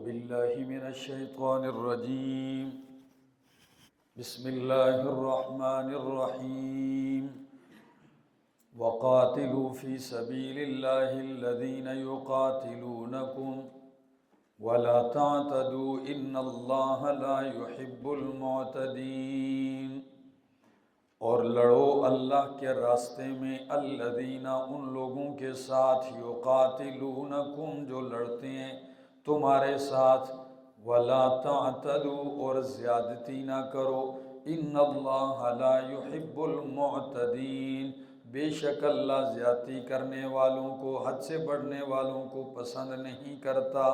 باللہ من الشیطان الرجیم بسم اللہ الرحمن الرحیم وقاتلوا فی سبیل اللہ الذین یقاتلونکم ولا تعتدوا ان اللہ لا يحب المعتدین، اور لڑو اللہ کے راستے میں الذین، ان لوگوں کے ساتھ، یقاتلونکم، جو لڑتے ہیں تمہارے ساتھ، ولا تعتدوا، اور زیادتی نہ کرو، ان اللہ لا يحب المعتدین، بے شک اللہ زیادتی کرنے والوں کو، حد سے بڑھنے والوں کو پسند نہیں کرتا۔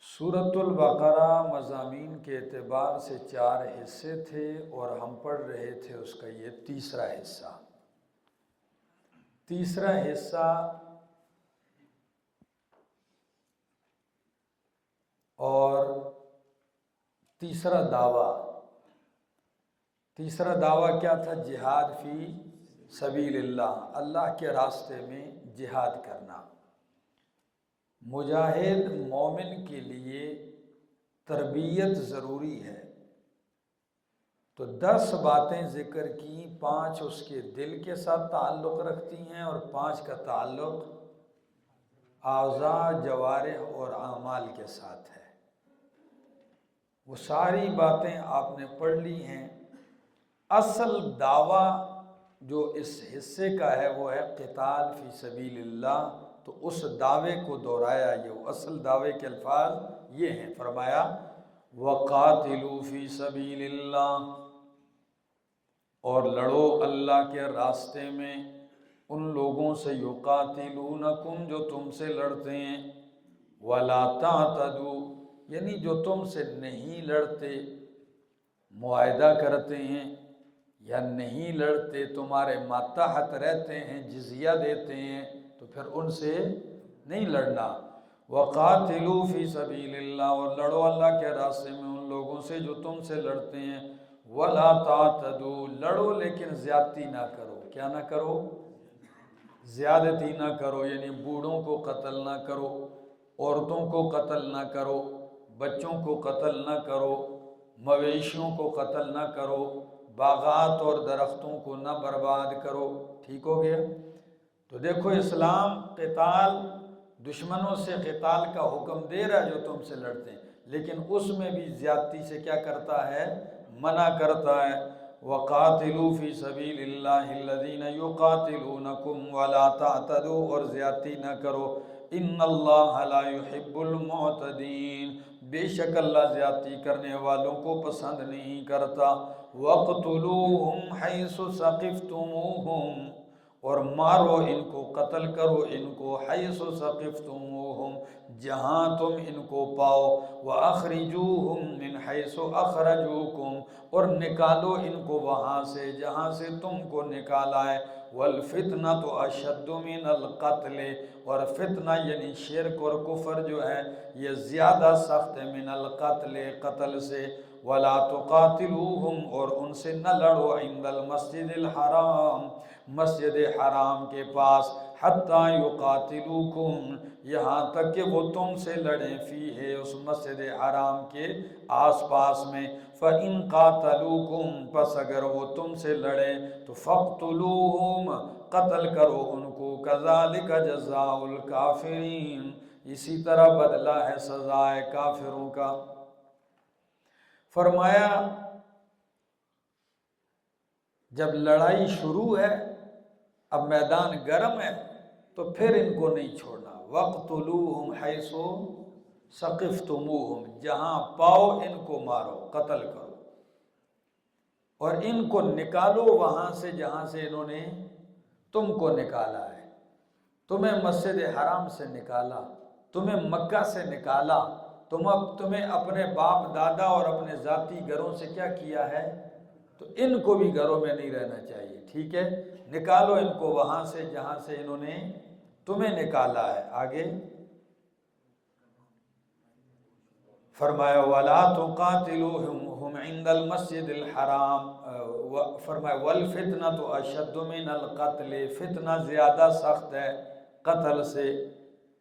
سورۃ البقرہ مضامین کے اعتبار سے 4 حصے تھے اور ہم پڑھ رہے تھے اس کا یہ تیسرا حصہ۔ تیسرا حصہ اور تیسرا دعویٰ کیا تھا؟ جہاد فی سبیل اللہ، اللہ کے راستے میں جہاد کرنا۔ مجاہد مومن کے لیے تربیت ضروری ہے، تو 10 باتیں ذکر کی، 5 اس کے دل کے ساتھ تعلق رکھتی ہیں اور 5 کا تعلق اعضاء، جوارح اور اعمال کے ساتھ ہے۔ وہ ساری باتیں آپ نے پڑھ لی ہیں۔ اصل دعویٰ جو اس حصے کا ہے وہ ہے قتال فی سبیل اللہ، تو اس دعوے کو دہرایا۔ یہ اصل دعوے کے الفاظ یہ ہیں، فرمایا وَقَاتِلُوا فِي سَبِيلِ اللَّهِ، اور لڑو اللہ کے راستے میں ان لوگوں سے، یقاتلونکم، جو تم سے لڑتے ہیں، وَلَا تَعْتَدُوا، یعنی جو تم سے نہیں لڑتے، معاہدہ کرتے ہیں یا نہیں لڑتے، تمہارے ماتحت رہتے ہیں، جزیہ دیتے ہیں، تو پھر ان سے نہیں لڑنا۔ وَقَاتِلُوا فِي سَبِيلِ اللَّهِ، اور لڑو اللہ کے راستے میں ان لوگوں سے جو تم سے لڑتے ہیں، وَلَا تَعْتَدُوا، لڑو لیکن زیادتی نہ کرو۔ کیا نہ کرو؟ زیادتی نہ کرو، یعنی بوڑھوں کو قتل نہ کرو، عورتوں کو قتل نہ کرو، بچوں کو قتل نہ کرو، مویشیوں کو قتل نہ کرو، باغات اور درختوں کو نہ برباد کرو۔ ٹھیک ہو گیا؟ تو دیکھو اسلام قتال، دشمنوں سے قتال کا حکم دے رہا ہے جو تم سے لڑتے ہیں، لیکن اس میں بھی زیادتی سے کیا کرتا ہے؟ منع کرتا ہے۔ وَقَاتِلُوا فِي سَبِيلِ اللَّهِ الَّذِينَ يُقَاتِلُونَكُمْ وَلَا تَعْتَدُوا، اور زیادتی نہ کرو، إِنَّ اللَّهَ لَا يُحِبُّ الْمُعْتَدِينَ، بے شک اللہ زیادتی کرنے والوں کو پسند نہیں کرتا۔ وَاقْتُلُوهُمْ حَيْثُ ثَقِفْتُمُوهُمْ، اور مارو ان کو، قتل کرو ان کو، حیث ثقفتموہم، جہاں تم ان کو پاؤ، وَأَخْرِجُوهُمْ مِنْ حَيْثُ أَخْرَجُوكُمْ، اور نکالو ان کو وہاں سے جہاں سے تم کو نکالا ہے۔ وَالْفِتْنَةُ أَشَدُّ مِنَ الْقَتْلِ، اور فتنہ یعنی شرک اور کفر جو ہے یہ زیادہ سخت ہے، من القتل، قتل سے۔ وَلَا تُقَاتِلُوهُمْ، اور ان سے نہ لڑو، عند المسجد الحرام، مسجد حرام کے پاس، حتیٰ یقاتلوکم، یہاں تک کہ وہ تم سے لڑیں، فیہ، اس مسجد حرام کے آس پاس میں۔ فَإِن قَاتَلُوكُمْ، پس اگر وہ تم سے لڑیں تو فَاقْتُلُوهُمْ، قتل کرو ان کو، كَذَلِكَ جَزَاءُ الْكَافِرِينَ، اسی طرح بدلہ ہے سزائے کافروں کا۔ فرمایا جب لڑائی شروع ہے، اب میدان گرم ہے، تو پھر ان کو نہیں چھوڑنا۔ وَاقْتُلُوهُمْ حَيْثُ ثَقِفْتُمُوهُمْ، جہاں پاؤ ان کو مارو، قتل کرو، اور ان کو نکالو وہاں سے جہاں سے انہوں نے تم کو نکالا ہے۔ تمہیں مسجد حرام سے نکالا، تمہیں مکہ سے نکالا، تمہیں اپنے باپ دادا اور اپنے ذاتی گھروں سے کیا کیا ہے، تو ان کو بھی گھروں میں نہیں رہنا چاہیے۔ ٹھیک ہے؟ نکالو ان کو وہاں سے جہاں سے انہوں نے تمہیں نکالا ہے۔ آگے فرمایا وَلَا تُقَاتِلُوهُمْ عِنْدَ الْمَسْجِدِ الْحَرَامِ، فرمایا وَالْفِتْنَةُ أَشَدُّ مِنَ الْقَتْلِ، فتنہ زیادہ سخت ہے قتل سے۔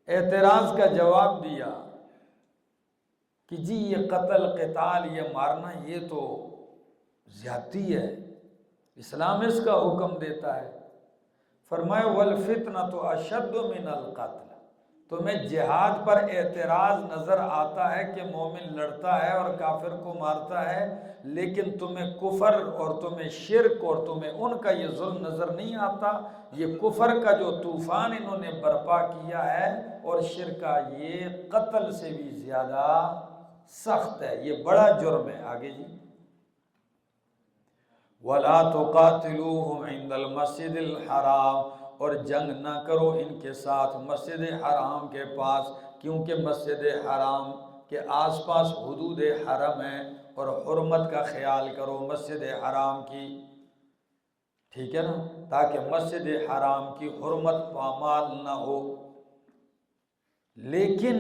اعتراض کا جواب دیا کہ جی یہ قتل قتال یہ مارنا یہ تو زیادتی ہے، اسلام اس کا حکم دیتا ہے۔ فرمایا والفتنۃ اشد من القتل، تمہیں جہاد پر اعتراض نظر آتا ہے کہ مومن لڑتا ہے اور کافر کو مارتا ہے، لیکن تمہیں کفر اور تمہیں شرک اور تمہیں ان کا یہ ظلم نظر نہیں آتا؟ یہ کفر کا جو طوفان انہوں نے برپا کیا ہے اور شرک کا یہ قتل سے بھی زیادہ سخت ہے، یہ بڑا جرم ہے۔ آگے جی وَلَا تُقَاتِلُوهُمْ عِنْدَ الْمَسْجِدِ الْحَرَامِ، اور جنگ نہ کرو ان کے ساتھ مسجد حرام کے پاس، کیونکہ مسجد حرام کے آس پاس حدود حرم ہیں اور حرمت کا خیال کرو مسجد حرام کی، ٹھیک ہے نا، تاکہ مسجد حرام کی حرمت پامال نہ ہو۔ لیکن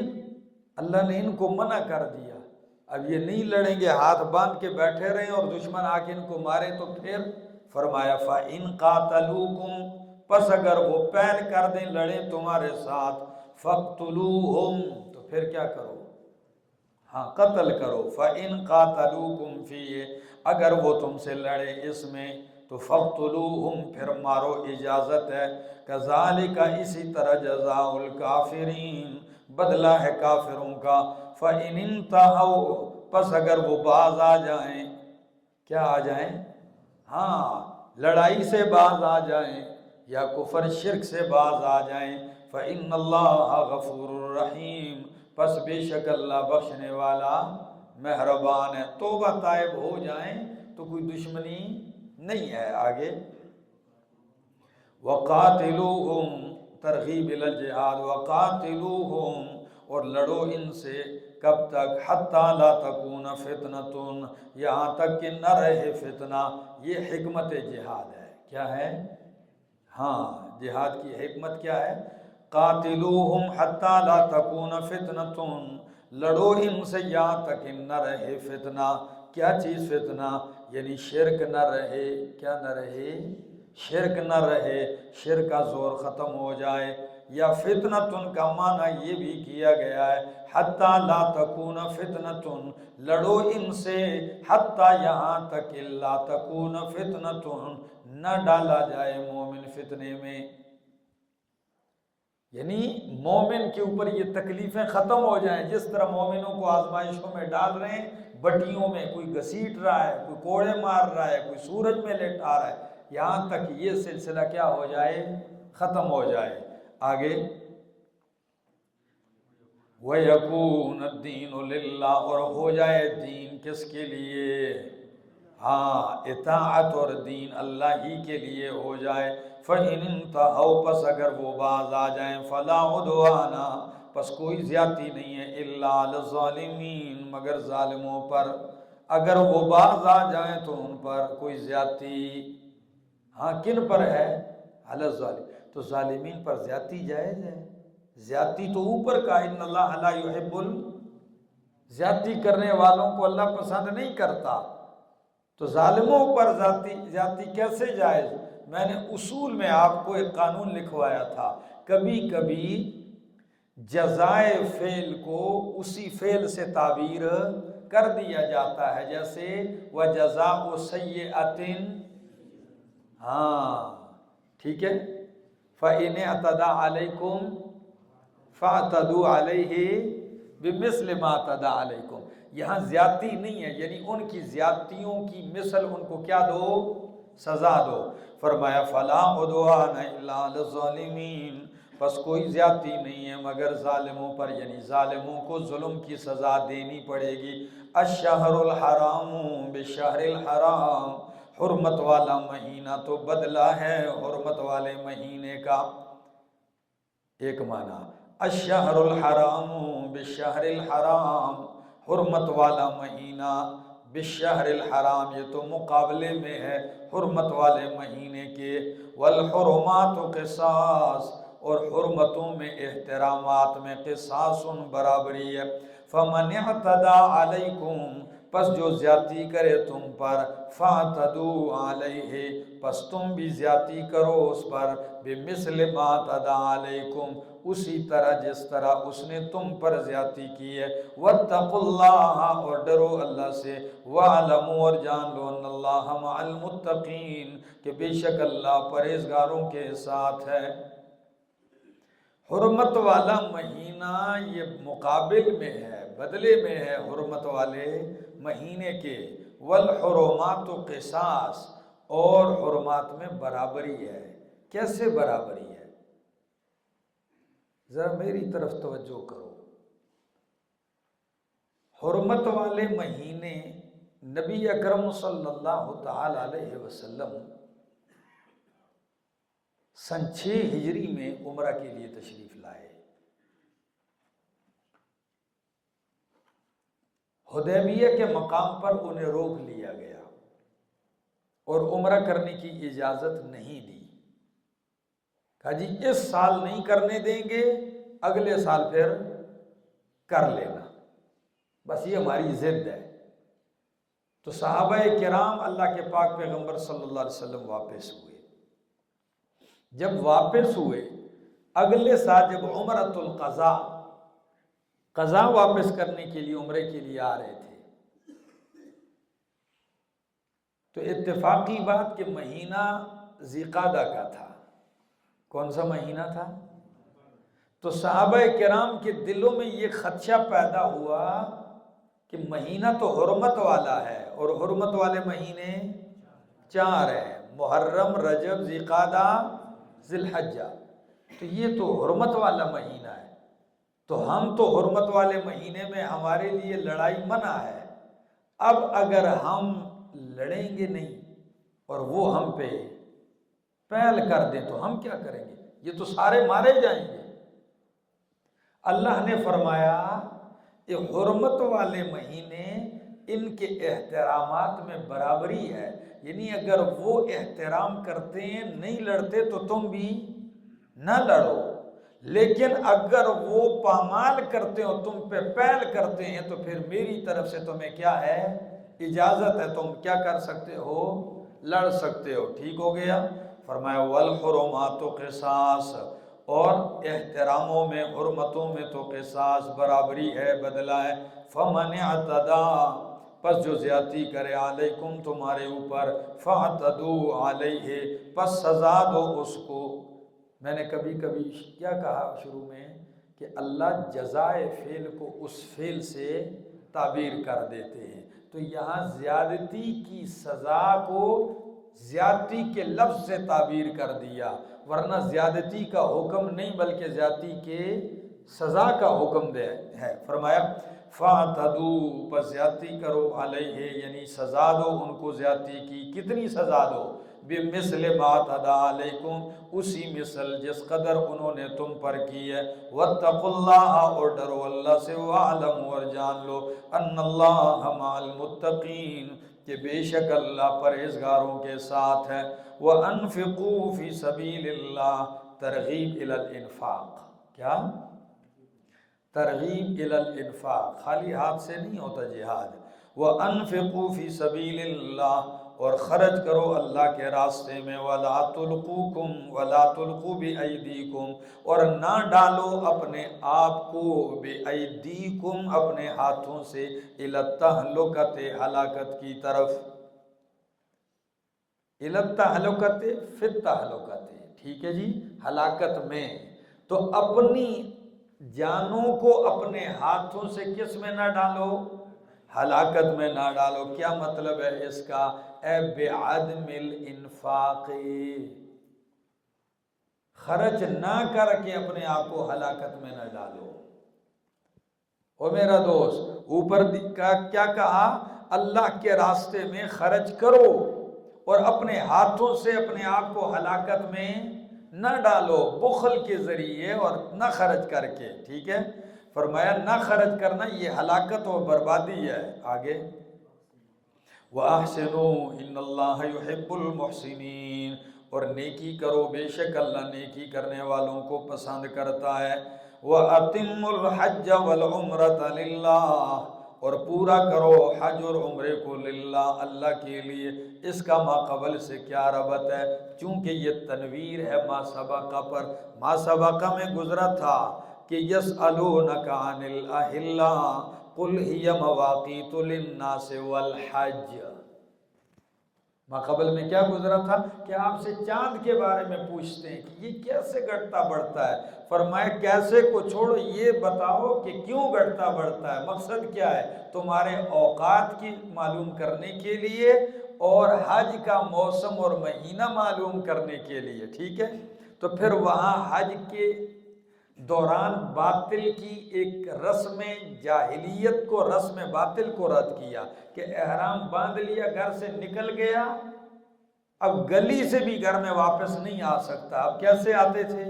اللہ نے ان کو منع کر دیا، اب یہ نہیں لڑیں گے، ہاتھ باندھ کے بیٹھے رہیں اور دشمن آ کے ان کو مارے تو پھر فرمایا فَإِن قَاتَلُوكُمْ، پس اگر وہ پہل کر دیں لڑیں تمہارے ساتھ، فَاقْتُلُوهُمْ، تو پھر کیا کرو؟ ہاں قتل کرو۔ فَإِن قَاتَلُوكُمْ فِيهِ، اگر وہ تم سے لڑے اس میں تو فَاقْتُلُوهُمْ، پھر مارو، اجازت ہے۔ كَذَلِكَ، اسی طرح جزاء الکافرین، بدلہ ہے کافروں کا۔ فَإِنِ انْتَهَوْا، پس اگر وہ باز آ جائیں، کیا آ جائیں؟ ہاں لڑائی سے باز آ جائیں یا کفر شرک سے باز آ جائیں، فَإِنَّ اللَّهَ غَفُورٌ رَحِيمٌ، پس بے شک اللہ بخشنے والا مہربان ہے۔ توبہ طائب ہو جائیں تو کوئی دشمنی نہیں ہے۔ آگے وَقَاتِلُوهُمْ، ترغیب الی الجہاد، وَقَاتِلُوهُمْ، اور لڑو ان سے، کب تک؟ حَتَّى لَا تَكُونَ فِتْنَةٌ، یہاں تک کہ نہ رہے فتنہ۔ یہ حکمت جہاد ہے۔ کیا ہے؟ ہاں جہاد کی حکمت کیا ہے؟ قَاتِلُوهُمْ حَتَّى لَا تَكُونَ فِتْنَةٌ، لڑو ان سے یہاں تک کہ نہ رہے فتنہ۔ کیا چیز فتنہ؟ یعنی شرک نہ رہے، کیا نہ رہے؟ شرک نہ رہے، شرک کا زور ختم ہو جائے۔ یا فتنۃ کا معنی یہ بھی کیا گیا ہے حتیٰ لا تکون فتنۃ، لڑو ان سے حتیٰ یہاں تک کہ لا تکون فتنۃ، نہ ڈالا جائے مومن فتنے میں، یعنی مومن کے اوپر یہ تکلیفیں ختم ہو جائیں۔ جس طرح مومنوں کو آزمائشوں میں ڈال رہے ہیں، بٹیوں میں کوئی گھسیٹ رہا ہے، کوئی کوڑے مار رہا ہے، کوئی سورج میں لٹا رہا ہے، یہاں تک یہ سلسلہ کیا ہو جائے؟ ختم ہو جائے۔ آگے وَيَكُونَ الدِّينُ لِلَّهِ، اور ہو جائے دین کس کے لیے؟ ہاں اطاعت اور دین اللہ ہی کے لیے ہو جائے۔ فَإِنِ انْتَهَوْا، پس اگر وہ باز آ جائیں، فَلَا عُدْوَانَ، پس کوئی زیادتی نہیں ہے، إِلَّا عَلَى الظَّالِمِينَ، مگر ظالموں پر۔ اگر وہ باز آ جائیں تو ان پر کوئی زیادتی، ہاں کن پر ہے؟ علی الظالم، تو ظالمین پر زیادتی جائز ہے؟ زیادتی تو اوپر کا، ان اللہ لا یحب زیادتی کرنے والوں کو اللہ پسند نہیں کرتا، تو ظالموں پر زیادتی کیسے جائز؟ میں نے اصول میں آپ کو ایک قانون لکھوایا تھا، کبھی کبھی جزائے فعل کو اسی فعل سے تعبیر کر دیا جاتا ہے، جیسے وَجَزَاءُ سَیِّئَةٍ، ہاں ٹھیک ہے، فَإِنِ اعْتَدَىٰ عَلَيْكُمْ فَاعْتَدُوا عَلَيْهِ بِمِثْلِ مَا اعْتَدَىٰ عَلَيْكُمْ، یہاں زیادتی نہیں ہے، یعنی ان کی زیادتیوں کی مثل ان کو کیا دو؟ سزا دو۔ فرمایا فَلَا عُدْوَانَ إِلَّا عَلَى الظَّالِمِينَ، پس کوئی زیادتی نہیں ہے مگر ظالموں پر، یعنی ظالموں کو ظلم کی سزا دینی پڑے گی۔ الشہر الحرام بالشہر الحرام، حرمت والا مہینہ تو بدلہ ہے حرمت والے مہینے کا۔ ایک معنی الشہر الحرام بالشہر الحرام، حرمت والا مہینہ، بالشہر الحرام یہ تو مقابلے میں ہے حرمت والے مہینے کے۔ والحرمات قصاص، اور حرمتوں میں احترامات میں قصاص برابری ہے۔ فمن اعتدى علیکم، پس جو زیادتی کرے تم پر فاعتدوا علیہ پس تم بھی زیادتی کرو اس پر بمثل ما اعتدی علیکم اسی طرح جس طرح اس نے تم پر زیادتی کی ہے واتقوا اللہ اور ڈرو اللہ سے وَاعْلَمُوا اور جان لو ان اللہ مع المتقین کہ بے شک اللہ پرہیزگاروں کے ساتھ ہے۔ حرمت والا مہینہ یہ مقابل میں ہے، بدلے میں ہے حرمت والے مہینے کے، والحرمات قصاص اور حرمات میں برابری ہے۔ کیسے برابری ہے؟ ذرا میری طرف توجہ کرو۔ حرمت والے مہینے نبی اکرم صلی اللہ تعالی علیہ وسلم سن 6 ہجری میں عمرہ کے لیے تشریف لائے۔ حدیبیہ کے مقام پر انہیں روک لیا گیا اور عمرہ کرنے کی اجازت نہیں دی۔ کہا جی اس سال نہیں کرنے دیں گے، اگلے سال پھر کر لینا، بس یہ ہماری ضد ہے۔ تو صحابہ کرام اللہ کے پاک پیغمبر صلی اللہ علیہ وسلم واپس ہوئے۔ جب واپس ہوئے اگلے سال جب عمرۃ القضاء قضاء واپس کرنے کے لیے عمرے کے لیے آ رہے تھے، تو اتفاقی بات کہ مہینہ ذی قعدہ کا تھا۔ کون سا مہینہ تھا؟ تو صحابہ کرام کے دلوں میں یہ خدشہ پیدا ہوا کہ مہینہ تو حرمت والا ہے اور حرمت والے مہینے 4 ہیں، محرم، رجب، ذی قعدہ، ذی الحجہ، تو یہ تو حرمت والا مہینہ ہے، تو ہم تو حرمت والے مہینے میں ہمارے لیے لڑائی منع ہے، اب اگر ہم لڑیں گے نہیں اور وہ ہم پہ پہل کر دیں تو ہم کیا کریں گے؟ یہ تو سارے مارے جائیں گے۔ اللہ نے فرمایا یہ حرمت والے مہینے ان کے احترامات میں برابری ہے، یعنی اگر وہ احترام کرتے ہیں نہیں لڑتے تو تم بھی نہ لڑو، لیکن اگر وہ پامال کرتے ہو تم پہ پہل کرتے ہیں تو پھر میری طرف سے تمہیں کیا ہے؟ اجازت ہے، تم کیا کر سکتے ہو؟ لڑ سکتے ہو۔ ٹھیک ہو گیا؟ فرمایا والحرمات قصاص، اور احتراموں میں حرمتوں میں تو قصاص برابری ہے، بدلہ ہے۔ فمن اعتدی پس جو زیادتی کرے علیکم تمہارے اوپر فاعتدوا علیہ پس سزا دو اس کو۔ میں نے کبھی کبھی کیا کہا شروع میں کہ اللہ جزائے فعل کو اس فعل سے تعبیر کر دیتے ہیں، تو یہاں زیادتی کی سزا کو زیادتی کے لفظ سے تعبیر کر دیا، ورنہ زیادتی کا حکم نہیں بلکہ زیادتی کے سزا کا حکم ہے۔ فرمایا فاعتدوا پس زیادتی کرو علیہ یعنی سزا دو ان کو زیادتی کی۔ کتنی سزا دو؟ بمثل ما اعتدی علیکم اسی مثل جس قدر انہوں نے تم پر کی ہے۔ واتقوا اللہ اور ڈرو اللہ سے، واعلموا اور جان لو ان اللہ مع المتقین کہ بے شک اللہ پرہیزگاروں کے ساتھ ہے۔ وَأَنفِقُوا فِي سَبِيلِ اللَّهِ ترغیب الی الانفاق۔ کیا؟ ترغیب الی الانفاق، خالی ہاتھ سے نہیں ہوتا جہاد۔ وَأَنفِقُوا فِي سَبِيلِ اللَّهِ اور خرچ کرو اللہ کے راستے میں، وَلَا تُلْقُوا بِأَيْدِيكُمْ اور نہ ڈالو اپنے آپ کو، بِأَيْدِيكُمْ اپنے ہاتھوں سے، إِلَى التَّهْلُكَةِ ہلاکت کی طرف، إِلَى التَّهْلُكَةِ فِي التَّهْلُكَةِ، ٹھیک ہے جی، ہلاکت میں۔ تو اپنی جانوں کو اپنے ہاتھوں سے کس میں نہ ڈالو؟ ہلاکت میں نہ ڈالو۔ کیا مطلب ہے اس کا؟ اے بعدم الانفاق، خرچ نہ کر کے اپنے آپ کو ہلاکت میں نہ ڈالو۔ او میرا دوست، اوپر کیا کہا؟ اللہ کے راستے میں خرچ کرو اور اپنے ہاتھوں سے اپنے آپ کو ہلاکت میں نہ ڈالو، بخل کے ذریعے اور نہ خرچ کر کے، ٹھیک ہے؟ فرمایا نہ خرچ کرنا یہ ہلاکت و بربادی ہے۔ آگے وَأَحْسِنُوا إِنَّ اللَّهَ يُحِبُّ الْمُحْسِنِينَ اور نیکی کرو بے شک اللہ نیکی کرنے والوں کو پسند کرتا ہے۔ وَأَتِمُّوا الْحَجَّ وَالْعُمْرَةَ لِلَّهِ اور پورا کرو حج اور عمرے کو للہ اللہ کے لیے۔ اس کا ما قبل سے کیا ربط ہے؟ چونکہ یہ تنویر ہے ما سبقہ پر۔ ما سبقہ میں گزرا تھا کہ یسألونک عن الأہلہ قل ہی مواقیت للناس والحج۔ ما قبل میں کیا گزرا تھا کہ آپ سے چاند کے بارے میں پوچھتے ہیں کہ یہ کیسے گھٹتا بڑھتا ہے۔ فرمایا کیسے کو چھوڑو، یہ بتاؤ کہ کیوں گھٹتا بڑھتا ہے، مقصد کیا ہے؟ تمہارے اوقات کی معلوم کرنے کے لیے اور حج کا موسم اور مہینہ معلوم کرنے کے لیے، ٹھیک ہے؟ تو پھر وہاں حج کے دوران باطل کی ایک رسم جاہلیت کو، رسم باطل کو رد کیا کہ احرام باندھ لیا، گھر سے نکل گیا، اب گلی سے بھی گھر میں واپس نہیں آ سکتا۔ اب کیسے آتے تھے؟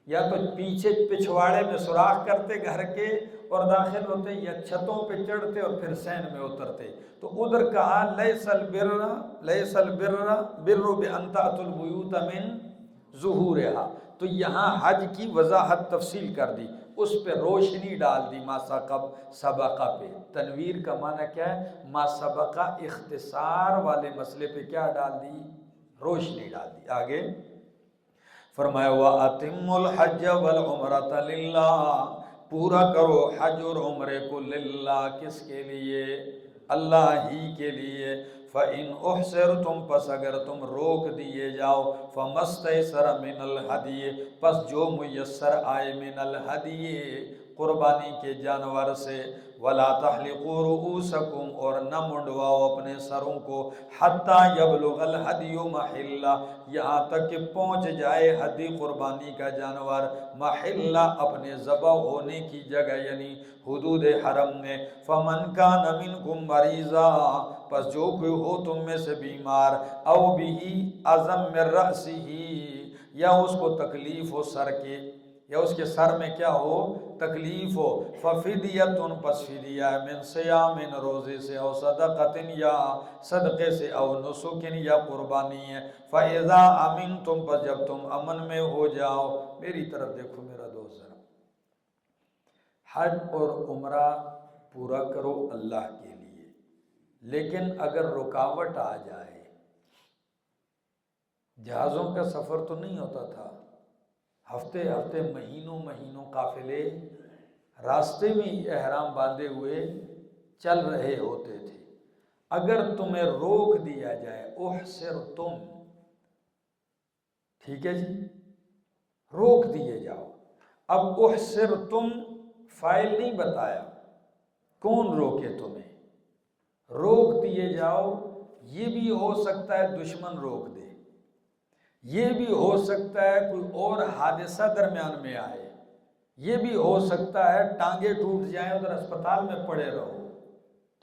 یا تو پیچھے پچھواڑے میں سوراخ کرتے گھر کے اور داخل ہوتے، یا چھتوں پہ چڑھتے اور پھر سین میں اترتے۔ تو ادھر کہا لیس البر بان تأتوا البیوت من ظہورہا، تو یہاں حج کی وضاحت تفصیل کر دی، اس پہ روشنی ڈال دی ما سبقہ پہ۔ تنویر کا معنی کیا ہے؟ ما سبقہ اختصار والے مسئلے پہ کیا ڈال دی؟ روشنی ڈال دی۔ آگے فرمایا وَأَتِمُّ الْحَجَّ وَالْعُمْرَةَ لِلَّهِ، پورا کرو حج اور عمرے کو للہ، کس کے لیے؟ اللہ ہی کے لیے۔ فَإِنْ أُحْصِرْتُمْ، پس اگر تم روک دیے جاؤ، فَمَا اسْتَيْسَرَ مِنَ الْهَدْيِ، پس جو میسر آئے من الہدی، قربانی کے جانور سے، وَلَا تَحْلِقُوا رُؤُوسَكُمْ، اور نہ منڈواؤ اپنے سروں کو، حَتَّى يَبْلُغَ الْهَدْيُ مَحِلَّهُ، یہاں تک کہ پہنچ جائے ہدی قربانی کا جانور محلہ، اپنے ذبح ہونے کی جگہ یعنی حدود حرم میں۔ فَمَنْ كَانَ مِنْكُمْ مَرِيضًا، پس جو کوئی ہو تم میں سے بیمار، او بِهِ اَذًى مِّن رَأْسِهِ، یا اس کو تکلیف ہو سر کے، یا اس کے سر میں کیا ہو؟ تکلیف ہو، فَفِدْيَةٌ، پس فدیہ من صیام، روزے سے، او صدقۃ، یا صدقے سے، او نسک، یا قربانی ہے۔ فَإِذَا أَمِنْتُمْ، پس جب تم امن میں ہو جاؤ، میری طرف دیکھو میرا دوست ذرا، حج اور عمرہ پورا کرو اللہ کے لیے، لیکن اگر رکاوٹ آ جائے، جہازوں کا سفر تو نہیں ہوتا تھا، ہفتے ہفتے مہینوں مہینوں قافلے راستے میں ہی احرام باندھے ہوئے چل رہے ہوتے تھے۔ اگر تمہیں روک دیا جائے، احصرتم، ٹھیک ہے جی، روک دیے جاؤ۔ اب احصرتم فاعل نہیں بتایا، کون روکے تمہیں؟ روک دیے جاؤ، یہ بھی ہو سکتا ہے دشمن روک دے، یہ بھی ہو سکتا ہے کوئی اور حادثہ درمیان میں آئے، یہ بھی ہو سکتا ہے ٹانگیں ٹوٹ جائیں ادھر اسپتال میں پڑے رہو،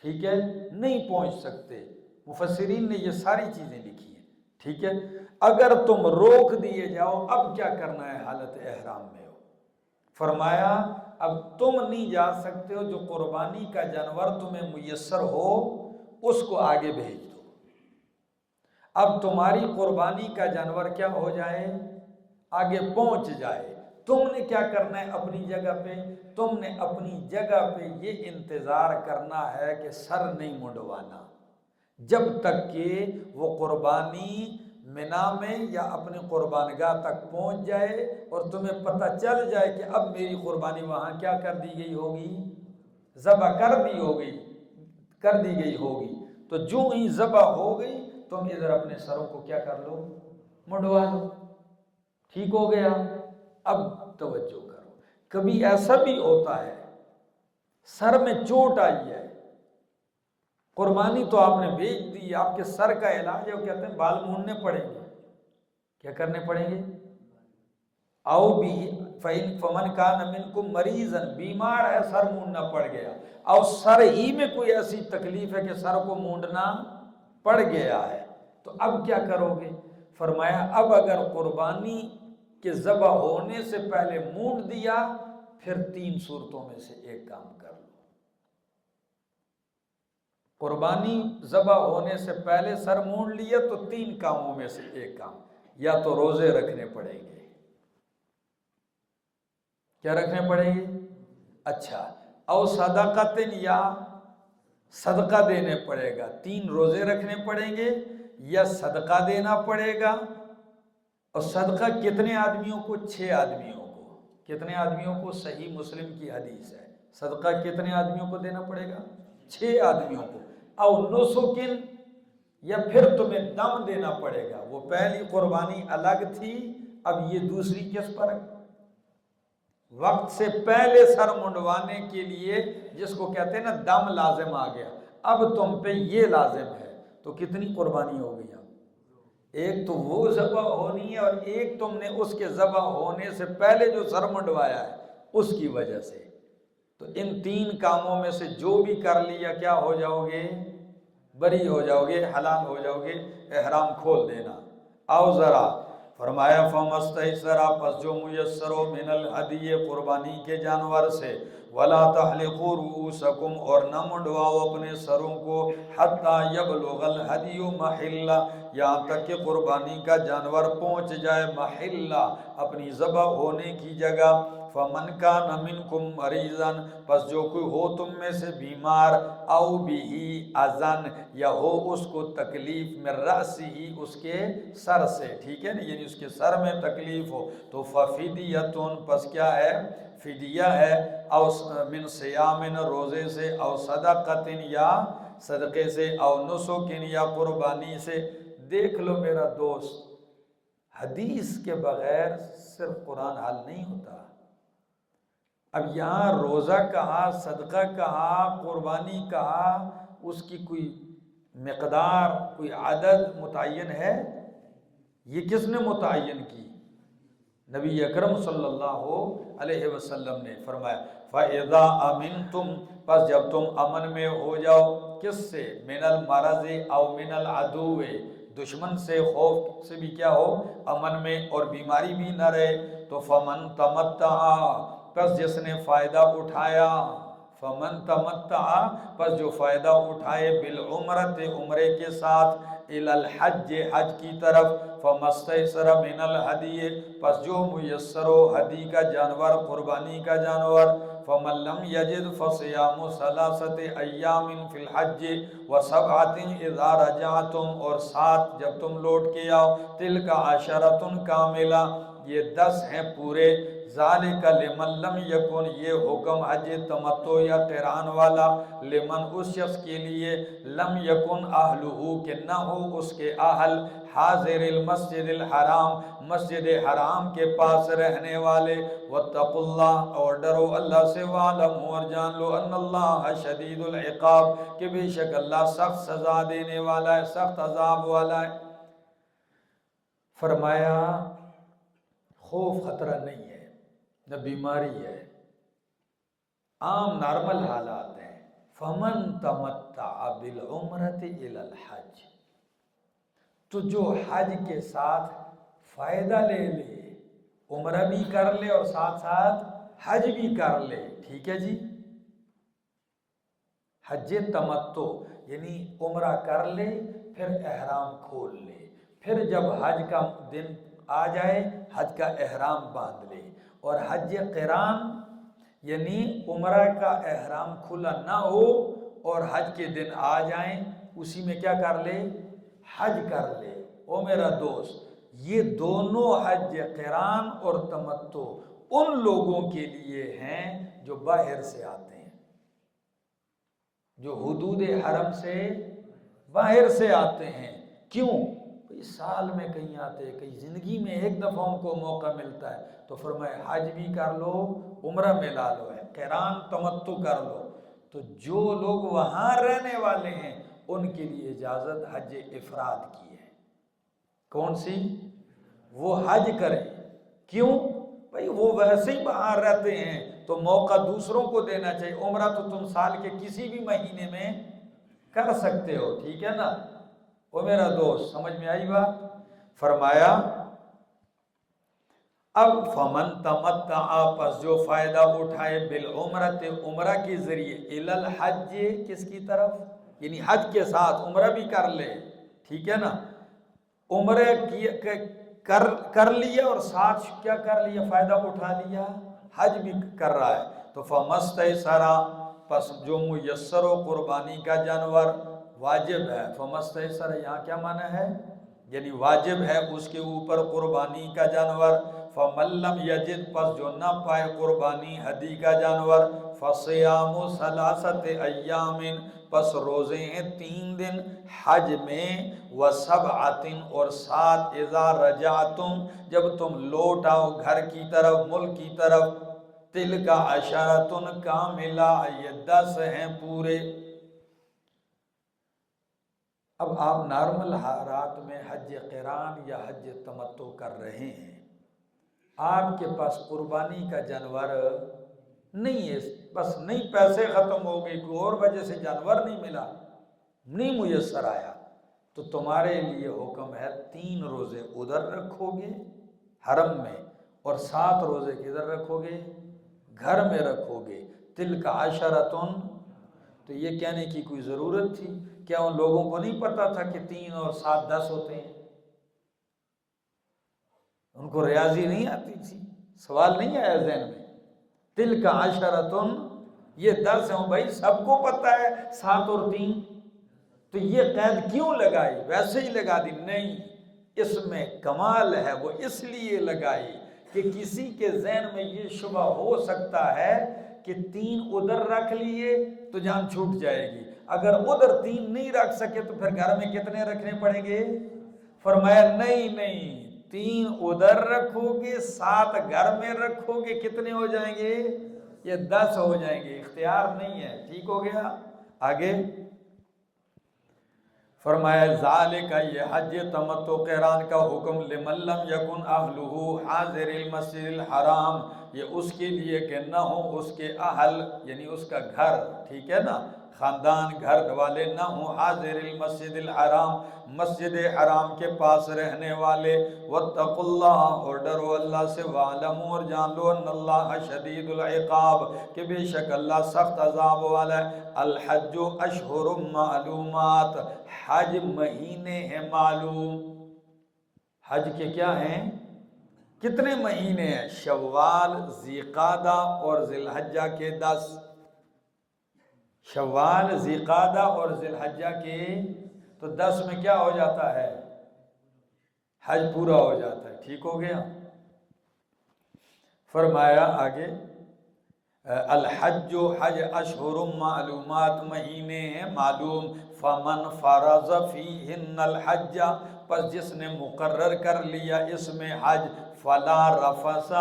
ٹھیک ہے، نہیں پہنچ سکتے۔ مفسرین نے یہ ساری چیزیں لکھی ہیں، ٹھیک ہے۔ اگر تم روک دیے جاؤ، اب کیا کرنا ہے حالت احرام میں ہو؟ فرمایا اب تم نہیں جا سکتے ہو، جو قربانی کا جانور تمہیں میسر ہو اس کو آگے بھیج دو۔ اب تمہاری قربانی کا جانور کیا ہو جائے؟ آگے پہنچ جائے۔ تم نے کیا کرنا ہے اپنی جگہ پہ؟ تم نے اپنی جگہ پہ یہ انتظار کرنا ہے کہ سر نہیں منڈوانا، جب تک کہ وہ قربانی منا میں یا اپنے قربان گاہ تک پہنچ جائے اور تمہیں پتہ چل جائے کہ اب میری قربانی وہاں کیا کر دی گئی ہوگی؟ ذبح کر دی گئی ہوگی۔ تو جو ہی ذبح ہو گئی تم ادھر اپنے سروں کو کیا کر لو؟ منڈوا لو، ٹھیک ہو گیا۔ اب توجہ کرو، کبھی ایسا بھی ہوتا ہے سر میں چوٹ آئی ہے، قربانی تو آپ نے بیچ دی، آپ کے سر کا علاج ہے، وہ کہتے ہیں بال مونڈنے پڑیں گے۔ کیا کرنے پڑیں گے؟ او بھی فمن کان منکم مریضا، بیمار ہے سر مونڈنا پڑ گیا، اور سر ہی میں کوئی ایسی تکلیف ہے کہ سر کو مونڈنا پڑ گیا ہے، تو اب کیا کرو گے؟ فرمایا اب اگر قربانی کے ذبح ہونے سے پہلے مونڈ دیا، پھر 3 صورتوں میں سے ایک کام کر لو۔ قربانی ذبح ہونے سے پہلے سر مونڈ لیا تو 3 کاموں میں سے ایک کام، یا تو روزے رکھنے پڑیں گے۔ کیا رکھنے پڑیں گے؟ اچھا، او صدقتن یا صدقہ دینے پڑے گا، 3 روزے رکھنے پڑیں گے یا صدقہ دینا پڑے گا۔ اور صدقہ کتنے آدمیوں کو؟ 6 آدمیوں کو۔ کتنے آدمیوں کو؟ صحیح مسلم کی حدیث ہے، صدقہ کتنے آدمیوں کو دینا پڑے گا؟ 6 آدمیوں کو۔ او نسکن، یا پھر تمہیں دم دینا پڑے گا۔ وہ پہلی قربانی الگ تھی، اب یہ دوسری کس پر؟ وقت سے پہلے سر منڈوانے کے لیے جس کو کہتے ہیں نا دم لازم آ گیا، اب تم پہ یہ لازم ہے۔ تو کتنی قربانی ہو گئی؟ اب ایک تو وہ ذبح ہونی ہے، اور ایک تم نے اس کے ذبح ہونے سے پہلے جو سر منڈوایا ہے اس کی وجہ سے۔ تو ان 3 کاموں میں سے جو بھی کر لیا کیا ہو جاؤ گے؟ بری ہو جاؤ گے، حلال ہو جاؤ گے، احرام کھول دینا۔ آؤ ذرا، فرمایا فمستیسرا، پس جو میسر ہو، من الہدی، قربانی کے جانور سے، ولا تحلقوا رؤوسکم، اور نہ منڈواؤ اپنے سروں کو، حتی یبلغ الہدی محلہ، یہاں تک کہ قربانی کا جانور پہنچ جائے محلہ، اپنی ذبح ہونے کی جگہ۔ فمن کان منکم مریضا، پس جو کوئی ہو تم میں سے بیمار، او بھی اذن، یا ہو اس کو تکلیف، من رأسہ، اس کے سر سے، ٹھیک ہے نا، یعنی اس کے سر میں تکلیف ہو، تو ففدیۃ، پس کیا ہے؟ فدیہ ہے، او من صیام، روزے سے، او صدقۃ، یا صدقے سے، او نسک، یا قربانی سے۔ دیکھ لو میرا دوست، حدیث کے بغیر صرف قرآن حل نہیں ہوتا۔ اب یہاں روزہ کہا، صدقہ کہا، قربانی کہا، اس کی کوئی مقدار، کوئی عدد متعین ہے؟ یہ کس نے متعین کی؟ نبی اکرم صلی اللہ علیہ وسلم نے فرمایا فَإِذَا أَمِنْتُمْ، پس جب تم امن میں ہو جاؤ، کس سے؟ من المرض او من العدو، دشمن سے، خوف سے بھی کیا ہو؟ امن میں، اور بیماری بھی نہ رہے، تو فمن تمتع، پس جس نے فائدہ اٹھایا، فمن تمتع، پس جو فائدہ اٹھائے، بالعمرۃ، عمرے کے ساتھ، الی الحج، حج کی طرف، فمستیسر من الہدی، پس جو میسر ہو ہدی کا جانور، قربانی کا جانور، فمن لم یجد فصیام 3 ایام فی الحج و7 اذا رجعتم، اور 7 جب تم لوٹ کے آؤ، تلک عشرۃ کاملہ، یہ 10 ہیں پورے، ذالک لمن لم یکن، یہ حکم حج تمتع یا قران والا، لمن، اس شخص کے لیے، لم یکن اہلہ، کہ نہ ہو اس کے اہل، حاضر المسجد الحرام، مسجد حرام کے پاس رہنے والے، واتقوا اللہ، اور ڈرو اللہ سے، وَاعْلَمُوا، اور جان لو، ان اللہ شدید العقاب، کہ بے شک اللہ سخت سزا دینے والا ہے، سخت عذاب والا ہے۔ فرمایا خوف خطرہ نہیں ہے، نہ بیماری ہے، عام نارمل حالات ہیں۔ فمن تمتع بالعمرۃ الی الحج، تو جو حج کے ساتھ فائدہ لے لے، عمرہ بھی کر لے اور ساتھ ساتھ حج بھی کر لے، ٹھیک ہے جی، حج تمتع یعنی عمرہ کر لے، پھر احرام کھول لے، پھر جب حج کا دن آ جائے حج کا احرام باندھ لے، اور حج قران یعنی عمرہ کا احرام کھلا نہ ہو اور حج کے دن آ جائیں، اسی میں کیا کر لے؟ حج کر لے۔ او میرا دوست، یہ دونوں حج قران اور تمتع ان لوگوں کے لیے ہیں جو باہر سے آتے ہیں، جو حدود حرم سے باہر سے آتے ہیں۔ کیوں؟ سال میں کہیں آتے، کہیں زندگی میں ایک دفعہ ان کو موقع ملتا ہے، تو فرمائے حج بھی کر لو، عمرہ ملا لو، ہے قران تمتع کر لو۔ تو جو لوگ وہاں رہنے والے ہیں ان کے لیے اجازت حج افراد کی ہے۔ کون سی؟ وہ حج کریں۔ کیوں؟ بھئی وہ ویسے ہی باہر رہتے ہیں تو موقع دوسروں کو دینا چاہیے۔ عمرہ تو تم سال کے کسی بھی مہینے میں کر سکتے ہو، ٹھیک ہے نا؟ وہ میرا دوست سمجھ میں آئی بات؟ فرمایا اب فمن تمتع، پس جو فائدہ اٹھائے، بالعمرۃ، عمرہ کے ذریعے، الی الحج، کس کی طرف؟ یعنی حج کے ساتھ عمرہ بھی کر لے، ٹھیک ہے نا؟ عمرہ کر لیا اور ساتھ کیا کر لیا؟ فائدہ اٹھا لیا، حج بھی کر رہا ہے، تو فمستیسرا، پس جو میسر و قربانی کا جانور واجب ہے، فمستیسرا یہاں کیا معنی ہے؟ یعنی واجب ہے اس کے اوپر قربانی کا جانور، فمن لم یجد، پس جو نہ پائے قربانی ہدی کا جانور، فصیام ثلاثت ایام، پس روزے ہیں 3 دن حج میں، وسبعۃ، اور 7 اذا رجعتم، جب تم لوٹ آؤ گھر کی طرف، ملک کی طرف، تلک عشرۃ کاملہ، یہ 10 ہیں پورے۔ اب آپ نارمل حالات میں حج قران یا حج تمتع کر رہے ہیں، آپ کے پاس قربانی کا جانور نہیں ہے، بس نہیں پیسے ختم ہو گئے، کوئی اور وجہ سے جانور نہیں ملا، نہیں میسر آیا، تو تمہارے لیے حکم ہے 3 روزے ادھر رکھو گے حرم میں، اور 7 روزے کدھر رکھو گے؟ گھر میں رکھو گے۔ تلک عشرۃ، تو یہ کہنے کی کوئی ضرورت تھی؟ کیا ان لوگوں کو نہیں پتا تھا کہ 3 اور 7 10 ہوتے ہیں؟ ان کو ریاضی نہیں آتی تھی؟ سوال نہیں آیا ذہن میں؟ تلک عشرۃ، یہ 10 ہیں بھائی، سب کو پتا ہے 7 اور 3، تو یہ قید کیوں لگائی؟ ویسے ہی لگا دی؟ نہیں، اس میں کمال ہے، وہ اس لیے لگائی کہ کسی کے ذہن میں یہ شبہ ہو سکتا ہے کہ 3 ادھر رکھ لیے تو جان چھوٹ جائے گی، اگر ادھر 3 نہیں رکھ سکے تو پھر گھر میں کتنے رکھنے پڑیں گے؟ فرمایا نہیں، 3 ادھر رکھو گے، 7 گھر میں رکھو گے، کتنے ہو جائیں گے؟ یہ 10 ہو جائیں گے، اختیار نہیں ہے۔ ٹھیک ہو گیا؟ آگے فرمایا ذالک، یہ حج تمتع قران کا حکم، لمن لم یکن اہلہ حاضر المسجد الحرام، یہ اس کے لیے کہ نہ ہو اس کے اہل، یعنی اس کا گھر، ٹھیک ہے نا، خاندان، گھر والے نہ ہوں حاضر المسجد الحرام، مسجد حرام کے پاس رہنے والے، واتقوا اللہ، اور ڈرو اللہ سے، وعلموا، اور جان لو، ان اللہ شدید العقاب، کہ بے شک اللہ سخت عذاب والا ہے۔ الحج اشہر معلومات، حج مہینے ہیں معلوم۔ حج کے کیا ہیں؟ کتنے مہینے ہیں؟ شوال، ذی-قعدہ اور ذی الحجہ کے 10، شوال، ذی-قعدہ اور ذی الحجہ کے، تو 10 میں کیا ہو جاتا ہے؟ حج پورا ہو جاتا ہے۔ ٹھیک ہو گیا؟ فرمایا آگے الحج، حج اشہر معلومات، مہینے ہیں معلوم، فمن فرض فیہن الحج، پس جس نے مقرر کر لیا اس میں حج، فلا رفث،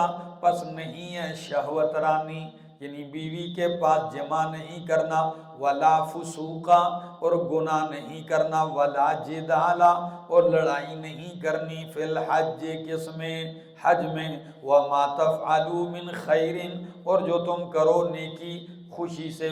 پس نہیں ہے شہوت رانی، یعنی بیوی کے پاس جمع نہیں کرنا، ولا فسوق، اور گناہ نہیں کرنا، ولا جدال، اور لڑائی نہیں کرنی، فی الحج، کس میں؟ حج میں، وما تفعلوا من خیر، اور جو تم کرو نیکی خوشی سے،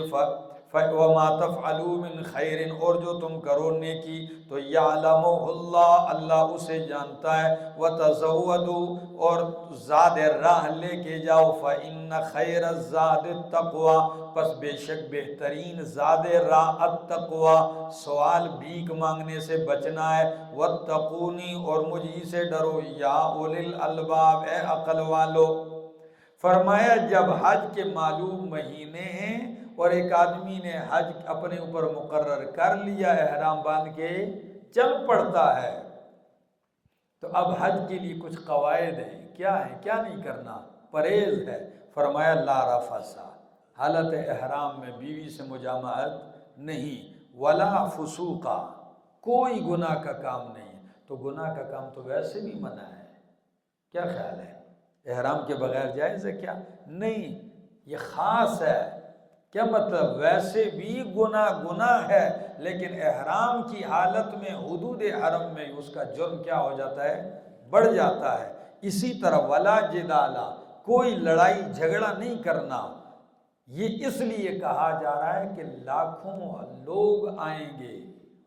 وما تفعلوا من خیر، اور جو تم کرو نیکی تو یعلمہ اللہ، اللہ اسے جانتا ہے، وتزودوا، اور زاد راہ لے کے جاؤ، فإن خیر الزاد التقوی، پس بے شک بہترین زاد راہ التقوی، سوال بھیک مانگنے سے بچنا ہے، واتقونی، اور مجھی سے ڈرو، یا اولی الالباب، اے عقل والو۔ فرمایا جب حج کے معلوم مہینے ہیں اور ایک آدمی نے حج اپنے اوپر مقرر کر لیا، احرام باندھ کے چل پڑتا ہے، تو اب حج کے لیے کچھ قواعد ہیں، کیا ہے، کیا نہیں کرنا، پرہیز ہے۔ فرمایا لا رفث، حالت احرام میں بیوی سے مجامعت نہیں، ولا فسوق، کوئی گناہ کا کام نہیں، تو گناہ کا کام تو ویسے بھی منع ہے، کیا خیال ہے؟ احرام کے بغیر جائز ہے کیا؟ نہیں، یہ خاص ہے۔ کیا مطلب؟ ویسے بھی گناہ ہے، لیکن احرام کی حالت میں حدود حرم میں اس کا جرم کیا ہو جاتا ہے؟ بڑھ جاتا ہے۔ اسی طرح ولا جدال، کوئی لڑائی جھگڑا نہیں کرنا، یہ اس لیے کہا جا رہا ہے کہ لاکھوں لوگ آئیں گے،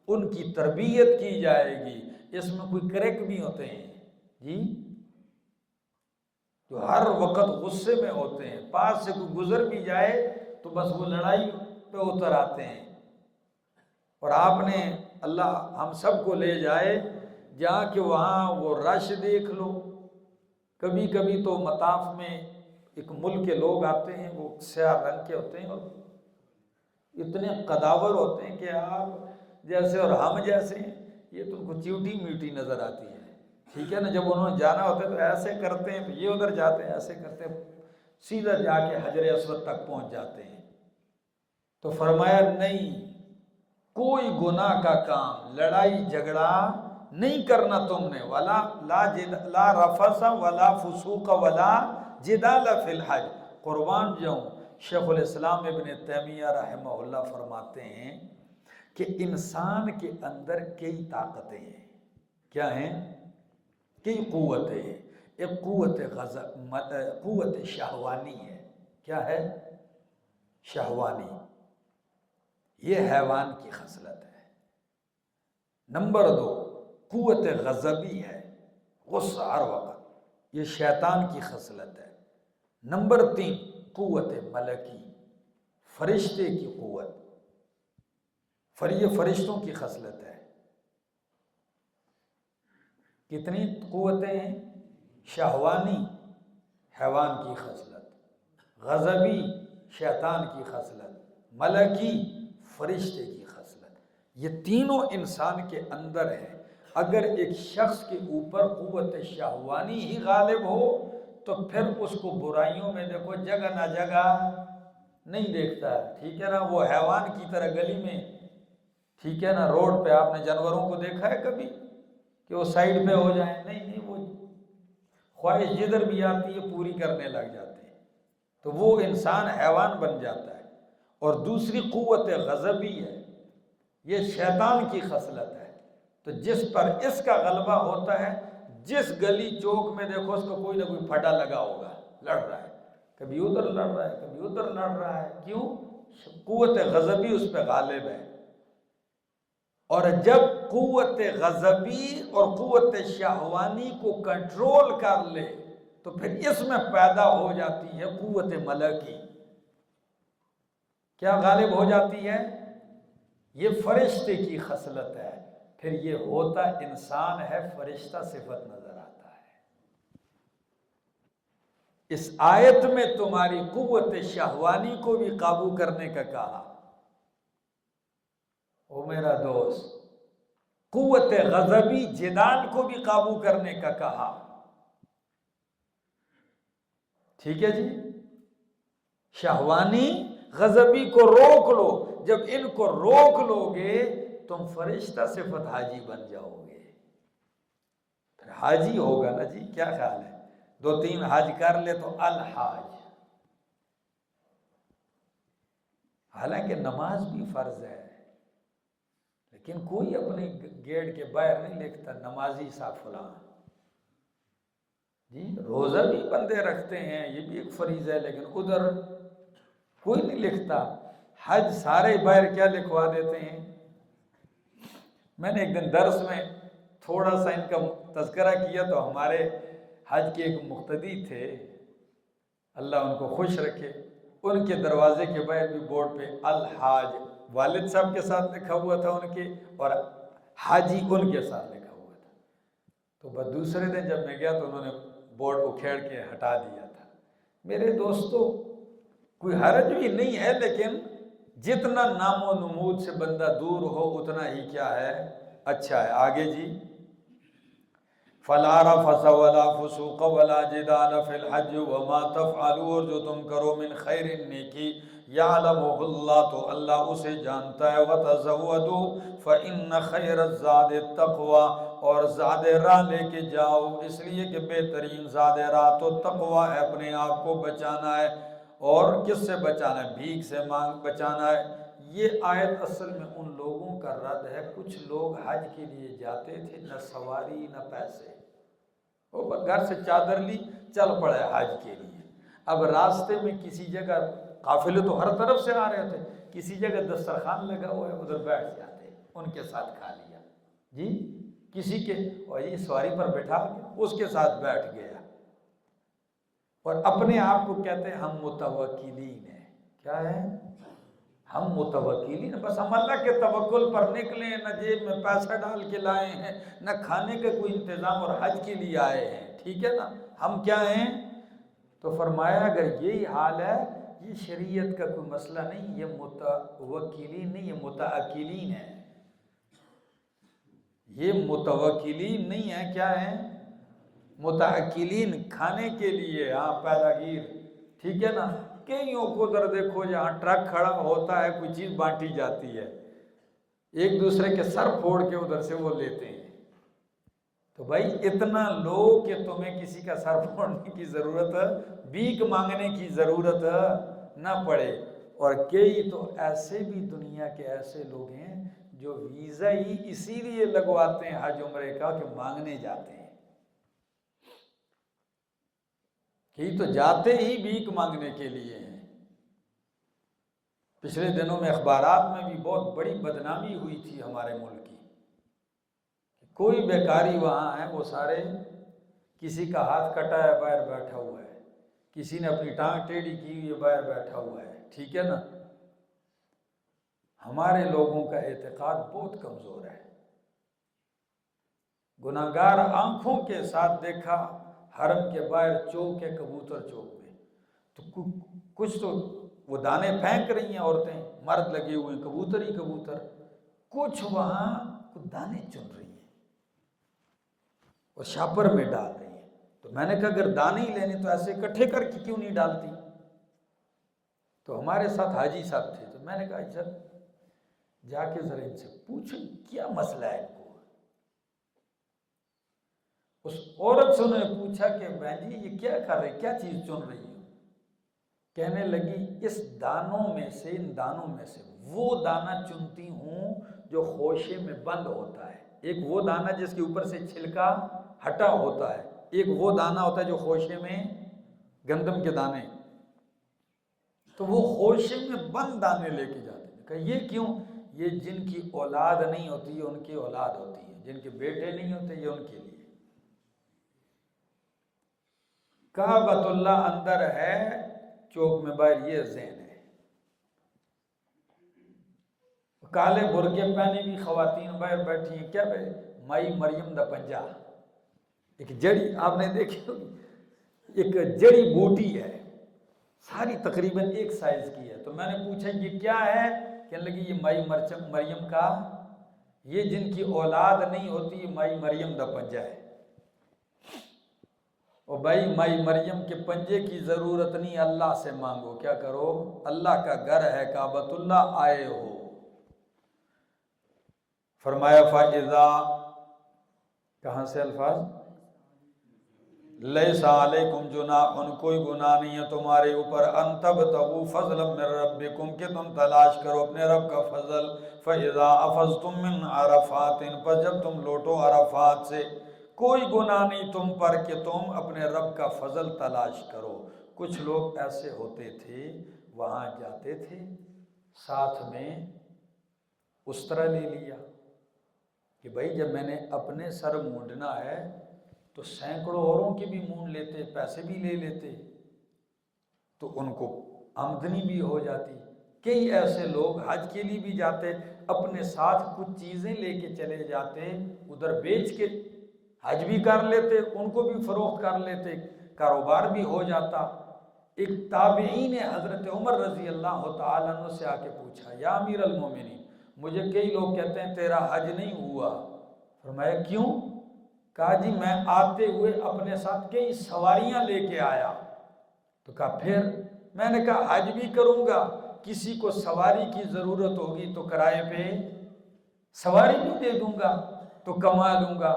ان کی تربیت کی جائے گی، اس میں کوئی کریک بھی ہوتے ہیں جی، جو ہر وقت غصے میں ہوتے ہیں، پاس سے کوئی گزر بھی جائے تو بس وہ لڑائی پہ اتر آتے ہیں، اور آپ نے اللہ ہم سب کو لے جائے جہاں کہ وہاں وہ رش دیکھ لو، کبھی کبھی تو مطاف میں ایک ملک کے لوگ آتے ہیں، وہ سیاہ رنگ کے ہوتے ہیں اور اتنے قداور ہوتے ہیں کہ آپ جیسے اور ہم جیسے ہیں، یہ تم کو چیوٹی میوٹی نظر آتی ہے، ٹھیک ہے نا۔ جب انہوں نے جانا ہوتا ہے تو ایسے کرتے ہیں، تو یہ ادھر جاتے ہیں ایسے کرتے ہیں، سیدھا جا کے حجر اسود تک پہنچ جاتے ہیں۔ تو فرمایا نہیں، کوئی گناہ کا کام، لڑائی جھگڑا نہیں کرنا تم نے، لا رفث ولا فسوق ولا جدال فی الحج۔ قربان جاؤں، شیخ الاسلام ابن تیمیہ رحمہ اللہ فرماتے ہیں کہ انسان کے اندر کئی طاقتیں ہیں۔ کیا ہیں؟ کئی قوتیں ہیں۔ ایک قوت شہوانی ہے۔ کیا ہے؟ شہوانی، یہ حیوان کی خصلت ہے۔ نمبر 2 قوت غضبی ہے، غصہ ہر وقت، یہ شیطان کی خصلت ہے۔ نمبر 3 قوت ملکی، فرشتے کی قوت، یہ فرشتوں کی خصلت ہے۔ کتنی قوتیں ہیں؟ شہوانی حیوان کی خصلت، غضبی شیطان کی خصلت، ملکی فرشتے کی خصلت، یہ تینوں انسان کے اندر ہے۔ اگر ایک شخص کے اوپر قوت شہوانی ہی غالب ہو تو پھر اس کو برائیوں میں دیکھو جگہ نہ جگہ نہیں دیکھتا ہے، ٹھیک ہے نا۔ وہ حیوان کی طرح گلی میں، ٹھیک ہے نا، روڈ پہ آپ نے جانوروں کو دیکھا ہے کبھی کہ وہ سائیڈ پہ ہو جائیں؟ نہیں، وہ خواہش جدھر بھی آتی ہے پوری کرنے لگ جاتے ہیں، تو وہ انسان حیوان بن جاتا ہے۔ اور دوسری قوت غضبی ہے، یہ شیطان کی خصلت ہے۔ تو جس پر اس کا غلبہ ہوتا ہے، جس گلی چوک میں دیکھو اس کو کوئی نہ کوئی پھٹا لگا ہوگا، لڑ رہا ہے، کبھی ادھر لڑ رہا ہے کبھی ادھر لڑ رہا ہے۔ کیوں؟ قوت غضبی اس پہ غالب ہے۔ اور جب قوت غضبی اور قوت شہوانی کو کنٹرول کر لے تو پھر اس میں پیدا ہو جاتی ہے قوت ملکی۔ کیا غالب ہو جاتی ہے؟ یہ فرشتے کی خصلت ہے۔ پھر یہ ہوتا انسان ہے، فرشتہ صفت نظر آتا ہے۔ اس آیت میں تمہاری قوت شہوانی کو بھی قابو کرنے کا کہا۔ او میرا دوست، قوت غضبی جدال کو بھی قابو کرنے کا کہا، ٹھیک ہے جی۔ شہوانی غضبی کو روک لو، جب ان کو روک لو گے تم فرشتہ صفت حاجی بن جاؤ گے، پھر حاجی ہوگا نا جی۔ کیا خیال ہے؟ 2-3 حج کر لے تو الحاج۔ حالانکہ نماز بھی فرض ہے، لیکن کوئی اپنے گیٹ کے باہر نہیں لکھتا نمازی صاحب فلاں جی۔ روزہ بھی بندے رکھتے ہیں، یہ بھی ایک فریضہ ہے، لیکن ادھر کوئی نہیں لکھتا۔ حج سارے باہر کیا لکھوا دیتے ہیں۔ میں نے ایک دن درس میں تھوڑا سا ان کا تذکرہ کیا تو ہمارے حج کے ایک مقتدی تھے، اللہ ان کو خوش رکھے، ان کے دروازے کے باہر بھی بورڈ پہ الحاج والد صاحب کے ساتھ لکھا ہوا تھا ان کے، اور حاجی ان کے ساتھ لکھا ہوا تھا۔ تو بس دوسرے دن جب میں گیا تو انہوں نے بورڈ اکھیڑ کے ہٹا دیا تھا۔ میرے دوستو، کوئی حرج بھی نہیں ہے، لیکن جتنا نام و نمود سے بندہ دور ہو اتنا ہی کیا ہے، اچھا ہے۔ آگے جی، فَلَا رَفَثَ وَلَا فُسُوقَ وَلَا جِدَالَ فِي الْحَجِّ وَمَا تَفْعَلُوا، اور جو تم کرو من خیر نیکی یعلمہ اللہ، تو اللہ اسے جانتا ہے۔ وَتَزَوَّدُوا فَإِنَّ خَيْرَ الزَّادِ التَّقْوَىٰ، اور زاد راہ لے کے جاؤ، اس لیے کہ بہترین زاد راہ تو تقویٰ ہے، اپنے آپ کو بچانا ہے۔ اور کس سے بچانا ہے؟ بھیک سے مانگ بچانا ہے۔ یہ آیت اصل میں ان لوگوں کا رد ہے، کچھ لوگ حج کے لیے جاتے تھے، نہ سواری نہ پیسے، وہ گھر سے چادر لی چل پڑے حج کے لیے۔ اب راستے میں کسی جگہ، قافلے تو ہر طرف سے آ رہے تھے، کسی جگہ دسترخوان لگا ہوا ہے ادھر بیٹھ جاتے، ان کے ساتھ کھا لیا جی۔ کسی کے وہی سواری پر بٹھا کے اس کے ساتھ بیٹھ گیا، اور اپنے آپ کو کہتے ہیں ہم متوکلین ہیں۔ کیا ہے؟ ہم متوکلین، بس ہم اللہ کے توکل پر نکلے، نہ جیب میں پیسہ ڈال کے لائے ہیں، نہ کھانے کا کوئی انتظام، اور حج کے لیے آئے ہیں، ٹھیک ہے نا۔ ہم کیا ہیں؟ تو فرمایا اگر یہی حال ہے، یہ شریعت کا کوئی مسئلہ نہیں، یہ متوکلین نہیں، یہ متعقلین ہے. یہ متوکلین نہیں ہے، کیا ہے؟ متعقلین، کھانے کے لیے، ہاں پیداگیر، ٹھیک ہے نا. کئیوں کو ادھر دیکھو جہاں ٹرک کھڑا ہوتا ہے کوئی چیز بانٹی جاتی ہے، ایک دوسرے کے سر پھوڑ کے ادھر سے وہ لیتے ہیں. تو بھائی اتنا لو کہ تمہیں کسی کا سر پھوڑنے کی ضرورت، بھیک مانگنے کی ضرورت نہ پڑے. اور کئی تو ایسے بھی دنیا کے ایسے لوگ ہیں جو ویزا ہی اسی لیے لگواتے ہیں حج عمرے کا کہ مانگنے جاتے ہیں. کئی تو جاتے ہی بھیک مانگنے کے لیے ہیں. پچھلے دنوں میں اخبارات میں بھی بہت بڑی بدنامی ہوئی تھی ہمارے ملک کی. کوئی بیکاری وہاں ہے، وہ سارے کسی کا ہاتھ کٹا ہے باہر بیٹھا ہوا ہے، کسی نے اپنی ٹانگ ٹیڑھی کی ہوئی ہے باہر بیٹھا ہوا ہے، ٹھیک ہے نا. ہمارے لوگوں کا اعتقاد بہت کمزور ہے. گناہگار آنکھوں کے ساتھ دیکھا حرم کے باہر چوک ہے، کبوتر چوک میں، تو کچھ تو وہ دانے پھینک رہی ہیں عورتیں، مرد لگے ہوئے کبوتر ہی کبوتر، کچھ وہاں دانے چن رہی ہیں اور شاپر میں ڈال رہی ہیں. تو میں نے کہا اگر دانے ہی لینے تو ایسے اکٹھے کر کے کیوں نہیں ڈالتی؟ تو ہمارے ساتھ حاجی صاحب تھے، تو میں نے کہا اچھا جا کے ذرا ان سے پوچھیں کیا مسئلہ ہے ان کو. اس عورت سے انہوں نے پوچھا کہ بہن جی یہ کیا کر رہی، کیا چیز چن رہی ہو؟ کہنے لگی اس دانوں میں سے، ان دانوں میں سے وہ دانہ چنتی ہوں جو خوشے میں بند ہوتا ہے. ایک وہ دانہ جس کے اوپر سے چھلکا ہٹا ہوتا ہے، ایک وہ دانہ ہوتا ہے جو خوشے میں، گندم کے دانے، تو وہ خوشے میں بند دانے لے کے جاتے ہیں. کہ یہ کیوں؟ یہ جن کی اولاد نہیں ہوتی ان کی اولاد ہوتی ہے، جن کے بیٹے نہیں ہوتے یہ ان کے لیے. کعبۃ اللہ اندر ہے چوک میں باہر، یہ ذہن ہے. کالے برقے پہنے بھی خواتین باہر بیٹھی ہیں، کیا بھائی؟ مائی مریم دا پنجا، ایک جڑی آپ نے دیکھی ہوگی، ایک جڑی بوٹی ہے، ساری تقریباً ایک سائز کی ہے. تو میں نے پوچھا یہ کیا ہے؟ کہنے لگی یہ مائی مریم کا، یہ جن کی اولاد نہیں ہوتی یہ مائی مریم دا پنجا ہے. اور بھائی مائی مریم کے پنجے کی ضرورت نہیں، اللہ سے مانگو. کیا کرو؟ اللہ کا گھر ہے کعبۃ اللہ، آئے ہو. فرمایا فَإِذَا، کہاں سے الفاظ؟ لیس علیکم جناح، کوئی گناہ نہیں ہے تمہارے اوپر، ان تبتغوا فضلا من ربکم، کہ تم تلاش کرو اپنے رب کا فضل. فَإِذَا أَفَضْتُم مِّنْ عَرَفَاتٍ، پس جب تم لوٹو عرفات سے، کوئی گناہ نہیں تم پر کہ تم اپنے رب کا فضل تلاش کرو. کچھ لوگ ایسے ہوتے تھے وہاں جاتے تھے ساتھ میں استرا لے لیا کہ بھائی جب میں نے اپنے سر مونڈنا ہے تو سینکڑوں اوروں کی بھی مونڈ لیتے، پیسے بھی لے لیتے تو ان کو آمدنی بھی ہو جاتی. کئی ایسے لوگ حج کے لیے بھی جاتے، اپنے ساتھ کچھ چیزیں لے کے چلے جاتے، ادھر بیچ کے حج بھی کر لیتے، ان کو بھی فروخت کر لیتے، کاروبار بھی ہو جاتا. ایک تابعی نے حضرت عمر رضی اللہ تعالیٰ عنہ سے آ کے پوچھا یا امیر المومنین، مجھے کئی لوگ کہتے ہیں تیرا حج نہیں ہوا. فرمایا کیوں؟ کہا جی میں آتے ہوئے اپنے ساتھ کئی سواریاں لے کے آیا. تو کہا پھر؟ میں نے کہا حج بھی کروں گا، کسی کو سواری کی ضرورت ہوگی تو کرائے پہ سواری بھی دے دوں گا تو کما لوں گا.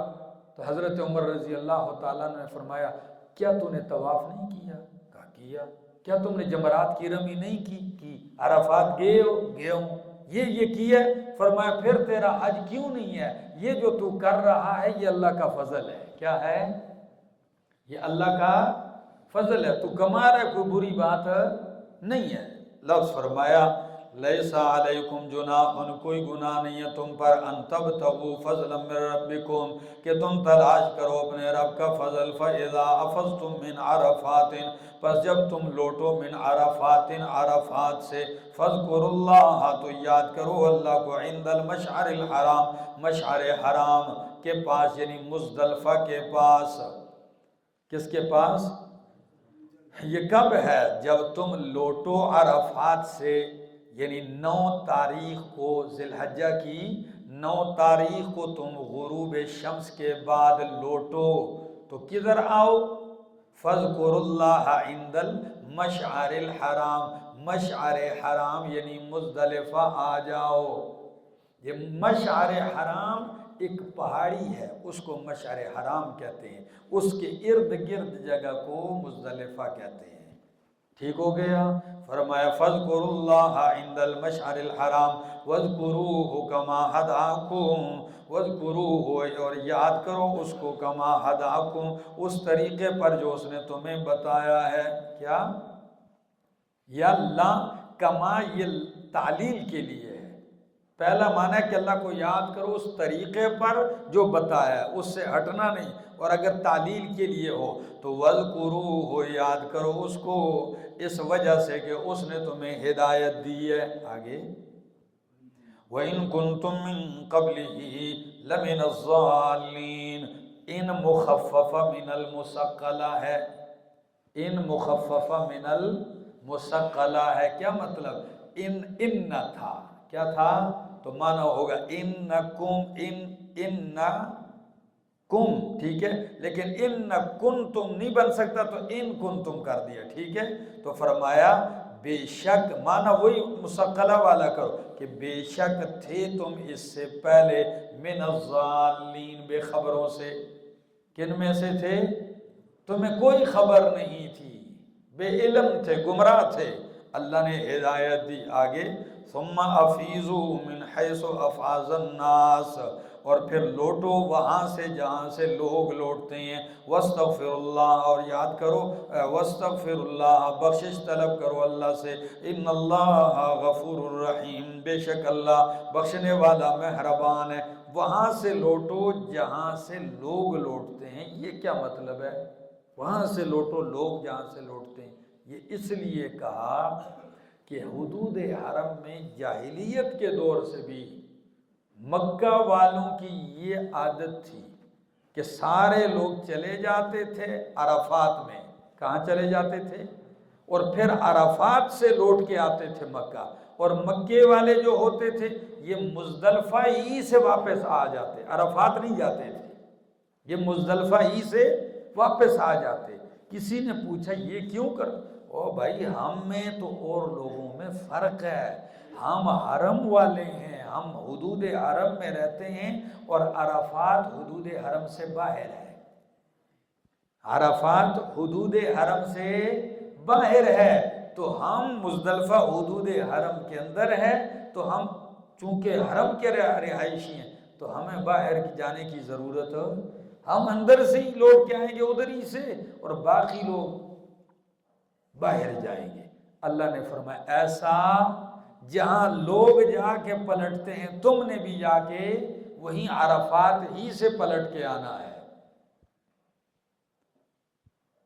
تو حضرت عمر رضی اللہ تعالیٰ نے فرمایا کیا تو نے طواف نہیں کیا؟ کہا کیا. کیا تم نے جمرات کی رمی نہیں کی؟ عرفات گئے ہو؟ گئے ہوں. یہ کیا؟ فرمایا پھر تیرا حج کیوں نہیں ہے؟ یہ جو تو کر رہا ہے یہ اللہ کا فضل ہے. کیا ہے؟ یہ اللہ کا فضل ہے، تو کما رہا ہے، کوئی بری بات نہیں ہے. لفظ فرمایا لیس علیکم جناح، کوئی گناہ نہیں ہے تم پر، ان تبتغوا فضلا من ربکم، کہ تم تلاش کرو اپنے رب کا فضل. فَإِذَا أَفَضْتُم مِّنْ عَرَفَاتٍ، پس جب تم لوٹو من عرفات، عرفات سے، فَاذْكُرُوا اللَّهَ، تو یاد کرو اللہ کو، عند المشعر الحرام، مشعر حرام کے پاس، یعنی مزدلفہ کے پاس. کس کے پاس؟ یہ کب ہے؟ جب تم لوٹو عرفات سے، یعنی 9 تاریخ کو، ذی الحجہ کی 9 تاریخ کو تم غروب شمس کے بعد لوٹو تو کدھر آؤ؟ فَاذْكُرُوا اللَّهَ عِنْدَ الْمَشْعَرِ الْحَرَامِ، مشعر حرام یعنی مزدلفہ آ جاؤ۔ یہ مشعر حرام ایک پہاڑی ہے، اس کو مشعر حرام کہتے ہیں، اس کے ارد گرد جگہ کو مزدلفہ کہتے ہیں۔ ٹھیک ہو گیا؟ فرمایا فَاذْكُرُوا اللَّهَ عِنْدَ الْمَشْعَرِ الْحَرَامِ وَاذْكُرُوهُ كَمَا هَدَاكُمْ، وَاذْكُرُوهُ، اور یاد کرو اس کو، كَمَا هَدَاكُمْ، اس طریقے پر جو اس نے تمہیں بتایا ہے۔ کیا؟ یا اللہ کما یہ تعلیل کے لیے ہے۔ پہلا معنی ہے کہ اللہ کو یاد کرو اس طریقے پر جو بتایا ہے، اس سے ہٹنا نہیں، اور اگر تعلیل کے لیے ہو تو وَاذْكُرُوهُ، یاد کرو اس کو، اس وجہ سے کہ اس نے تمہیں ہدایت دی ہے۔ آگے وَإِن كُنتُم مِّن قَبْلِهِ لَمِنَ الضَّالِّينَ، ان مخففہ من المثقلہ ہے، ان مخففہ من المثقلہ ہے۔ کیا مطلب؟ ان تھا، کیا تھا؟ تو معنی ہوگا انکم، انکم، ٹھیک ہے، لیکن ان کنتم نہیں بن سکتا تو ان کنتم کر دیا، ٹھیک ہے۔ تو فرمایا بے شک، معنی وہی مثقلہ والا کرو کہ بے شک تھے تم اس سے پہلے من الضالین، بے خبروں سے۔ کن میں سے تھے؟ تمہیں کوئی خبر نہیں تھی، بے علم تھے، گمراہ تھے، اللہ نے ہدایت دی۔ آگے ثم افیضوا من حیث افاض الناس، اور پھر لوٹو وہاں سے جہاں سے لوگ لوٹتے ہیں، واستغفر اللہ، اور یاد کرو واستغفر اللہ، بخشش طلب کرو اللہ سے، ان اللہ غفور الرحیم، بے شک اللہ بخشنے والا مہربان ہے۔ وہاں سے لوٹو جہاں سے لوگ لوٹتے ہیں، یہ کیا مطلب ہے؟ وہاں سے لوٹو لوگ جہاں سے لوٹتے ہیں، یہ اس لیے کہا کہ حدود حرم میں جاہلیت کے دور سے بھی مکہ والوں کی یہ عادت تھی کہ سارے لوگ چلے جاتے تھے عرفات میں، کہاں چلے جاتے تھے؟ اور پھر عرفات سے لوٹ کے آتے تھے مکہ، اور مکے والے جو ہوتے تھے یہ مزدلفہ ہی سے واپس آ جاتے، عرفات نہیں جاتے تھے، یہ مزدلفہ ہی سے واپس آ جاتے۔ کسی نے پوچھا یہ کیوں کر؟ او بھائی ہم میں تو اور لوگوں میں فرق ہے، ہم حرم والے ہیں، ہم حدود حرم میں رہتے ہیں، اور عرفات حدود حرم سے باہر ہے، عرفات حدود حرم سے باہر ہے، تو ہم مزدلفہ حدود حرم کے اندر ہے، تو ہم چونکہ حرم کے رہائشی ہیں تو ہمیں باہر جانے کی ضرورت ہو، ہم اندر سے ہی لوٹ کے آئیں گے ادھر ہی سے، اور باقی لوگ باہر جائیں گے۔ اللہ نے فرمایا ایسا جہاں لوگ جا کے پلٹتے ہیں تم نے بھی جا کے وہیں عرفات ہی سے پلٹ کے آنا ہے۔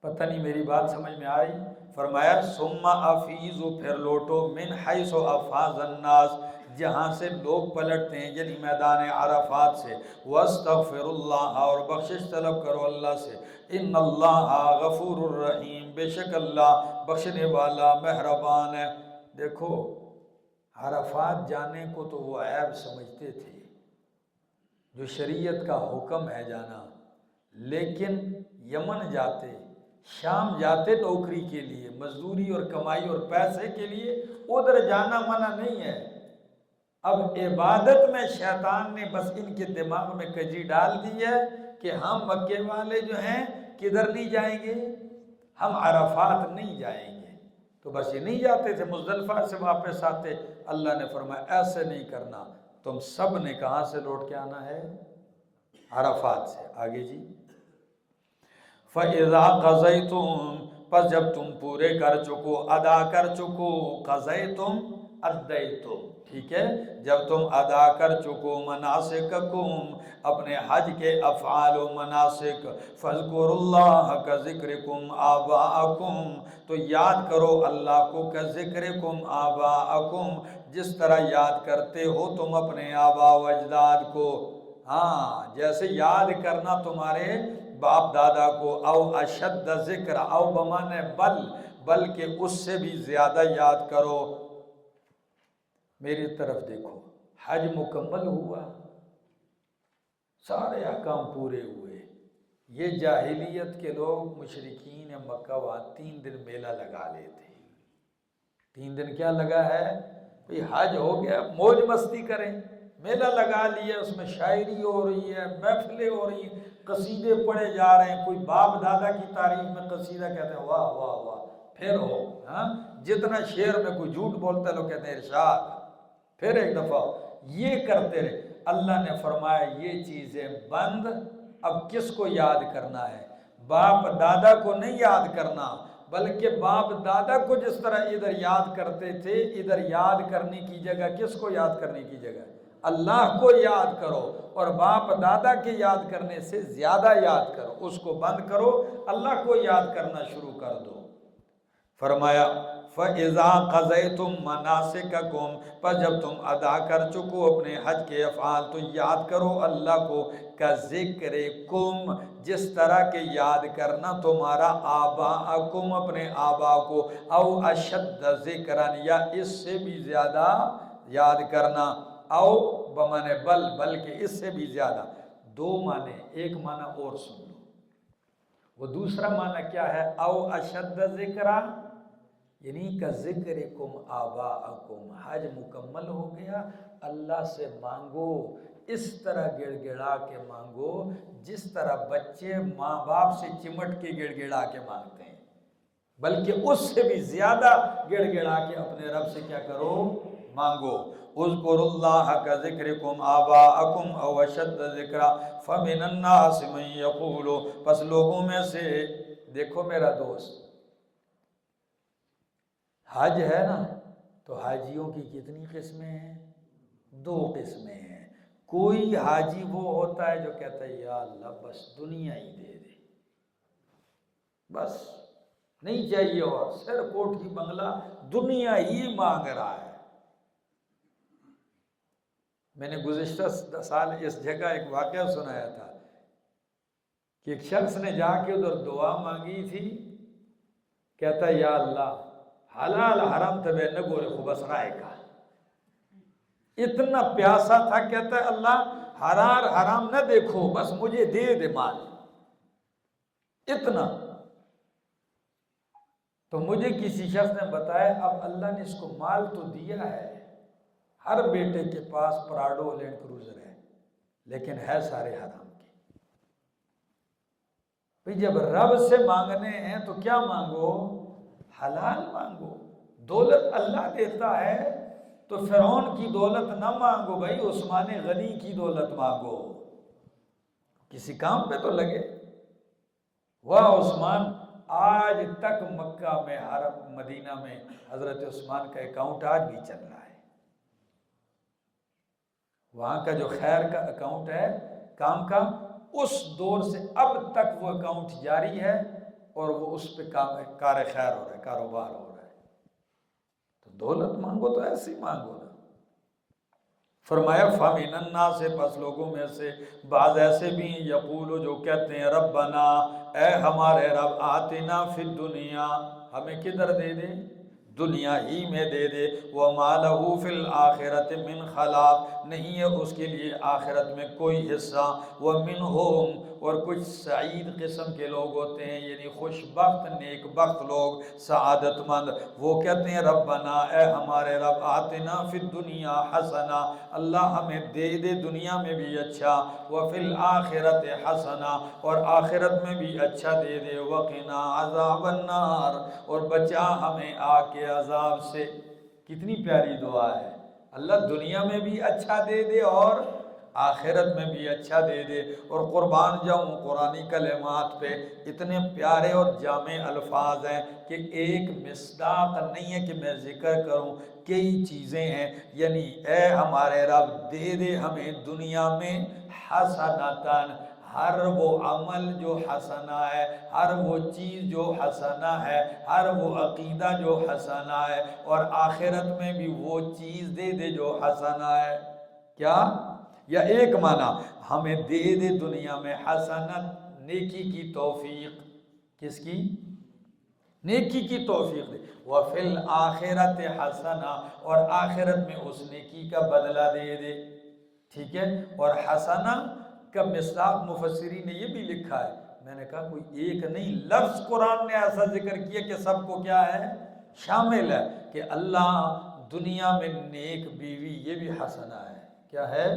پتہ نہیں میری بات سمجھ میں آئی؟ فرمایا ثم افیضوا، پھر لوٹو، من حیث افاض الناس، جہاں سے لوگ پلٹتے ہیں یعنی میدان عرفات سے، واستغفر اللہ، اور بخشش طلب کرو اللہ سے، ان اللہ غفور الرحیم، بے شک اللہ بخشنے والا مہربان ہے۔ دیکھو عرفات جانے کو تو وہ عیب سمجھتے تھے، جو شریعت کا حکم ہے جانا، لیکن یمن جاتے، شام جاتے نوکری کے لیے، مزدوری اور کمائی اور پیسے کے لیے، ادھر جانا منع نہیں ہے۔ اب عبادت میں شیطان نے بس ان کے دماغ میں کجی ڈال دی ہے کہ ہم مکے والے جو ہیں کدھر نہیں جائیں گے؟ ہم عرفات نہیں جائیں گے، تو بس یہ نہیں جاتے تھے، مزدلفہ سے واپس آتے۔ اللہ نے فرمایا ایسے نہیں کرنا، تم سب نے کہاں سے لوٹ کے آنا ہے؟ عرفات سے۔ آگے جی فَإِذَا قَضَيْتُمْ، پس جب تم پورے کر چکو، ادا کر چکو، قَضَيْتُمْ ادَّيْتُمْ، ٹھیک ہے، جب تم ادا کر چکو مناسککم، اپنے حج کے افعال و مناسک، فَاذْكُرُوا اللَّهَ كَذِكْرِكُمْ آبَاءَكُمْ، تو یاد کرو اللہ کو، كَذِكْرِكُمْ آبَاءَكُمْ، جس طرح یاد کرتے ہو تم اپنے آبا و اجداد کو۔ ہاں جیسے یاد کرنا تمہارے باپ دادا کو، او اشد ذکر، او بمانے بلکہ اس سے بھی زیادہ یاد کرو۔ میری طرف دیکھو، حج مکمل ہوا، سارے احکام پورے ہوئے۔ یہ جاہلیت کے لوگ مشرکین مکہ وہاں 3 دن میلہ لگا لیتے۔ 3 دن کیا لگا ہے؟ بھئی حج ہو گیا، موج مستی کریں، میلہ لگا لیا، اس میں شاعری ہو رہی ہے، محفلیں ہو رہی ہیں، قصیدے پڑھے جا رہے ہیں، کوئی باپ دادا کی تعریف میں قصیدہ کہتے ہیں، واہ واہ واہ، پھر ہو، ہاں جتنا شعر میں کوئی جھوٹ بولتا ہے لوگ کہتے ہیں ارشاد، پھر ایک دفعہ یہ کرتے رہے۔ اللہ نے فرمایا یہ چیزیں بند۔ اب کس کو یاد کرنا ہے؟ باپ دادا کو نہیں یاد کرنا، بلکہ باپ دادا کو جس طرح ادھر یاد کرتے تھے، ادھر یاد کرنے کی جگہ کس کو یاد کرنے کی جگہ؟ اللہ کو یاد کرو، اور باپ دادا کے یاد کرنے سے زیادہ یاد کرو، اس کو بند کرو، اللہ کو یاد کرنا شروع کر دو۔ فرمایا فَإِذَا قَضَيْتُم مَنَاسِكَكُمْ، پس جب تم ادا کر چکو اپنے حج کے افعال تو یاد کرو اللہ کو، کَذِکْرِکُم، جس طرح کہ یاد کرنا تمہارا آباءکم، اپنے آبا کو، او اشد ذکرن، یا اس سے بھی زیادہ یاد کرنا، او بمانے بلکہ اس سے بھی زیادہ۔ 2 معنی، ایک معنی اور سن لو، وہ دوسرا معنی کیا ہے؟ او اشد ذکرن یعنی کا ذکرکم آباءکم، حج مکمل ہو گیا، اللہ سے مانگو، اس طرح گڑ گڑا کے مانگو جس طرح بچے ماں باپ سے چمٹ کے گڑ گڑا کے مانگتے ہیں، بلکہ اس سے بھی زیادہ گڑ گڑا کے اپنے رب سے کیا کرو؟ مانگو۔ اذکروا اللہ کذکرکم آباءکم او اشد ذکرا فمن الناس من یقول، پس لوگوں میں سے، دیکھو میرا دوست، حج ہے نا، تو حاجیوں کی کتنی قسمیں ہیں؟ 2 قسمیں ہیں۔ کوئی حاجی وہ ہوتا ہے جو کہتا ہے یا اللہ بس دنیا ہی دے دے، بس نہیں چاہیے، اور سر کوٹھی بنگلہ دنیا ہی مانگ رہا ہے۔ میں نے گزشتہ سال اس جگہ ایک واقعہ سنایا تھا کہ ایک شخص نے جا کے ادھر دعا مانگی تھی، کہتا ہے یا اللہ حلال حرام تبے نگورے خو بس رائے کا، اتنا پیاسا تھا، کہتا ہے اللہ حلال حرام نہ دیکھو، بس مجھے دے دے مال، اتنا۔ تو مجھے کسی شخص نے بتایا اب اللہ نے اس کو مال تو دیا ہے، ہر بیٹے کے پاس پراڈو لینڈ کروزر ہے، لیکن ہے سارے حرام کے۔ بھئی جب رب سے مانگنے ہیں تو کیا مانگو؟ حلال مانگو۔ دولت اللہ دیتا ہے تو فرعون کی دولت نہ مانگو بھائی، عثمان غنی کی دولت مانگو، کسی کام پہ تو لگے۔ واہ عثمان، آج تک مکہ میں، حرم مدینہ میں حضرت عثمان کا اکاؤنٹ آج بھی چل رہا ہے، وہاں کا جو خیر کا اکاؤنٹ ہے کام کا، اس دور سے اب تک وہ اکاؤنٹ جاری ہے، اور وہ اس پہ کار خیر ہو رہا ہے، کاروبار ہو رہا ہے۔ تو دولت مانگو تو ایسی مانگو نا۔ فرمایا فَمِنَ النَّاسِ، پس لوگوں میں سے بعض ایسے بھی یقولو جو کہتے ہیں ربنا، اے ہمارے رب، آتنا فی الدنیا، ہمیں کدھر دے دے؟ دنیا ہی میں دے دے، وَمَا لَهُ فِي الْآخِرَةِ مِنْ خَلَاقٍ، نہیں ہے اس کے لیے آخرت میں کوئی حصہ، وَمِنْهُمْ، اور کچھ سعید قسم کے لوگ ہوتے ہیں، یعنی خوش بخت نیک بخت لوگ، سعادت مند، وہ کہتے ہیں ربنا، اے ہمارے رب، آتنا فی الدنیا حسنہ، اللہ ہمیں دے دے دنیا میں بھی اچھا، وفی الآخرت حسنہ، اور آخرت میں بھی اچھا دے دے، وقنا عذاب النار، اور بچا ہمیں آگ کے عذاب سے۔ کتنی پیاری دعا ہے، اللہ دنیا میں بھی اچھا دے دے اور آخرت میں بھی اچھا دے دے۔ اور قربان جاؤں قرآنی کلمات پہ، اتنے پیارے اور جامع الفاظ ہیں کہ ایک مصداق نہیں ہے کہ میں ذکر کروں، کئی چیزیں ہیں، یعنی اے ہمارے رب دے دے ہمیں دنیا میں حسنتاً، ہر وہ عمل جو حسنہ ہے، ہر وہ چیز جو حسنہ ہے، ہر وہ عقیدہ جو حسنہ ہے، اور آخرت میں بھی وہ چیز دے دے جو حسنہ ہے۔ کیا؟ یا ایک معنی ہمیں دے دے دنیا میں حسنت نیکی کی توفیق، کس کی؟ نیکی کی توفیق دے، وَفِي الْآخِرَةِ حَسَنَہ، اور آخرت میں اس نیکی کا بدلہ دے دے، ٹھیک ہے؟ اور حسنہ کا مصداق مفسرین نے یہ بھی لکھا ہے، میں نے کہا کوئی ایک نہیں، لفظ قرآن نے ایسا ذکر کیا کہ سب کو کیا ہے؟ شامل ہے، کہ اللہ دنیا میں نیک بیوی یہ بھی حسنہ ہے، کیا ہے؟